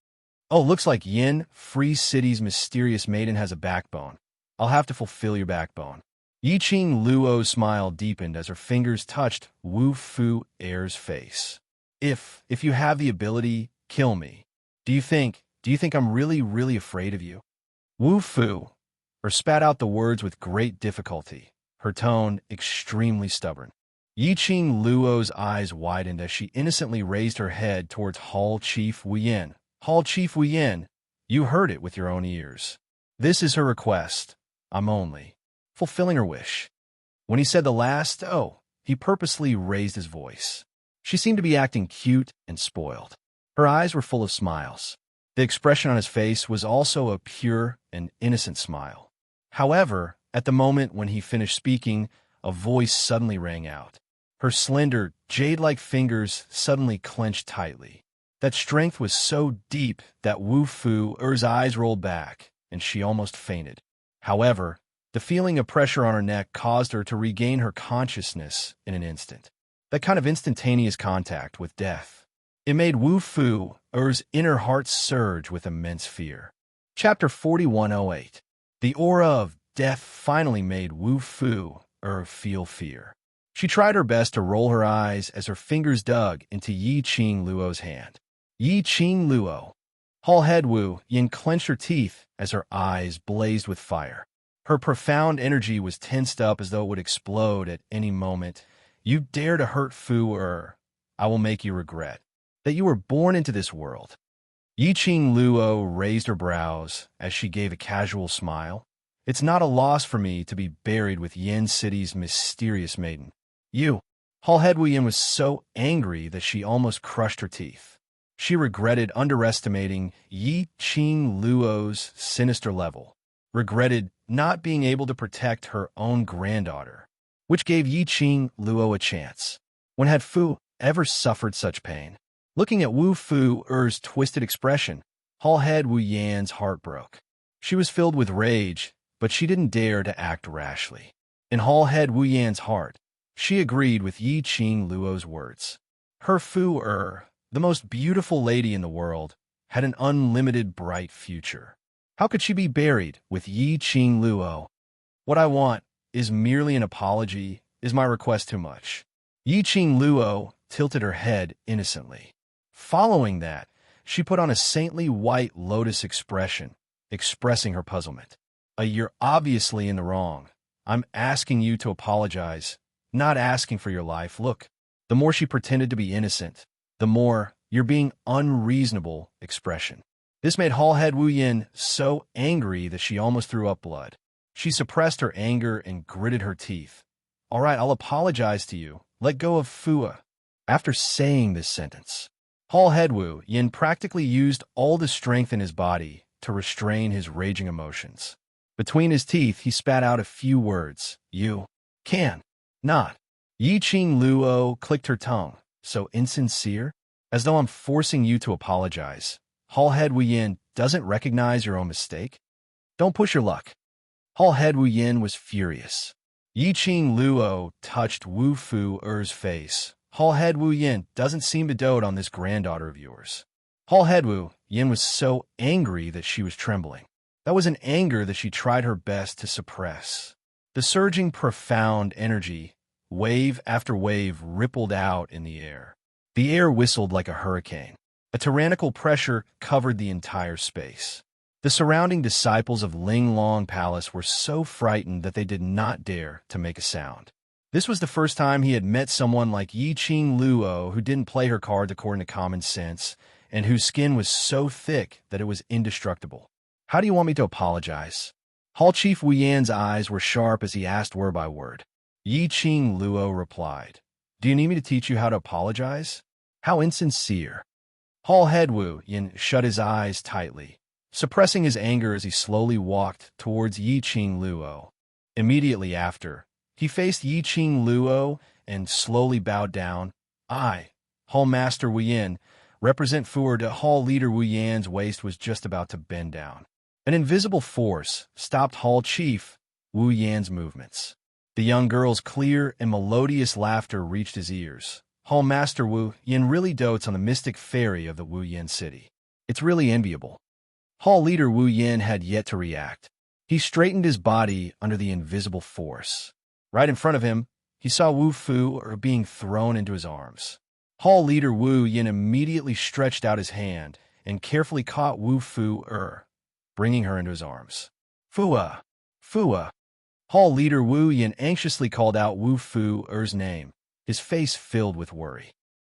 Oh, looks like Yin, Free City's mysterious maiden, has a backbone. I'll have to fulfill your backbone. Yi Qing Luo's smile deepened as her fingers touched Wu Fu air's face. If you have the ability, kill me. Do you think I'm really afraid of you? Wu Fu spat out the words with great difficulty, her tone extremely stubborn. Yi Qing Luo's eyes widened as she innocently raised her head towards Hall Chief Wu Yin. Hall Chief Wu Yin, you heard it with your own ears. This is her request. I'm only fulfilling her wish. When he said the last he purposely raised his voice. She seemed to be acting cute and spoiled. Her eyes were full of smiles. The expression on his face was also a pure and innocent smile. However, at the moment when he finished speaking, a voice suddenly rang out. Her slender, jade-like fingers suddenly clenched tightly. That strength was so deep that Wu Fu's eyes rolled back, and she almost fainted. However, the feeling of pressure on her neck caused her to regain her consciousness in an instant. That kind of instantaneous contact with death. It made Wu Fu's inner heart surge with immense fear. Chapter 4108. The aura of death finally made Wu Fu feel fear. She tried her best to roll her eyes as her fingers dug into Yi Qing Luo's hand. Yi Qing Luo, Hall head Wu Yin clenched her teeth as her eyes blazed with fire. Her profound energy was tensed up as though it would explode at any moment. You dare to hurt Fu Er, I will make you regret that you were born into this world. Yi Qing Luo raised her brows as she gave a casual smile. It's not a loss for me to be buried with Yin City's mysterious maiden. You. Hall head Wu Yin was so angry that she almost crushed her teeth. She regretted underestimating Yi Qing Luo's sinister level, regretted not being able to protect her own granddaughter, which gave Yi Qing Luo a chance. When had Fu ever suffered such pain? Looking at Wu Fu Er's twisted expression, Hall head Wu Yan's heart broke. She was filled with rage, but she didn't dare to act rashly. In Hall head Wu Yan's heart, she agreed with Yi Qing Luo's words. Her Fu Er, the most beautiful lady in the world, had an unlimited bright future. How could she be buried with Yi Qing Luo? What I want is merely an apology. Is my request too much? Yi Qing Luo tilted her head innocently. Following that, she put on a saintly white lotus expression, expressing her puzzlement. You're obviously in the wrong. I'm asking you to apologize, not asking for your life. Look, the more she pretended to be innocent, the more you're being unreasonable expression. This made Hall head Wu Yin so angry that she almost threw up blood. She suppressed her anger and gritted her teeth. All right, I'll apologize to you. Let go of Fua. After saying this sentence, Hall head Wu Yin practically used all the strength in his body to restrain his raging emotions. Between his teeth, he spat out a few words. You can not. Yi Qing Luo clicked her tongue. So insincere? As though I'm forcing you to apologize. Hall head Wu Yin doesn't recognize your own mistake? Don't push your luck. Hall head Wu Yin was furious. Yi Qing Luo touched Wu Fu Er's face. Hall head Wu Yin doesn't seem to dote on this granddaughter of yours. Hall head Wu Yin was so angry that she was trembling. That was an anger that she tried her best to suppress. The surging, profound energy, wave after wave, rippled out in the air. The air whistled like a hurricane. A tyrannical pressure covered the entire space. The surrounding disciples of Ling Long Palace were so frightened that they did not dare to make a sound. This was the first time he had met someone like Yi Qing Luo who didn't play her cards according to common sense, and whose skin was so thick that it was indestructible. How do you want me to apologize? Hall Chief Wu Yan's eyes were sharp as he asked word by word. Yi Qing Luo replied, Do you need me to teach you how to apologize? How insincere. Hall head Wu Yin shut his eyes tightly, suppressing his anger as he slowly walked towards Yi Qing Luo. Immediately after, he faced Yi Qing Luo and slowly bowed down. I, Hall Master Wu Yin, represent Fuer de Hall Leader Wu Yan's waist was just about to bend down. An invisible force stopped Hall Chief Wu Yan's movements. The young girl's clear and melodious laughter reached his ears. Hall Master Wu Yin really dotes on the mystic fairy of the Wu Yin city. It's really enviable. Hall Leader Wu Yin had yet to react. He straightened his body under the invisible force. Right in front of him, he saw Wu Fu being thrown into his arms. Hall Leader Wu Yin immediately stretched out his hand and carefully caught Wu Fu bringing her into his arms. Fua! Fua! Hall Leader Wu Yin anxiously called out Wu Fu name, his face filled with worry.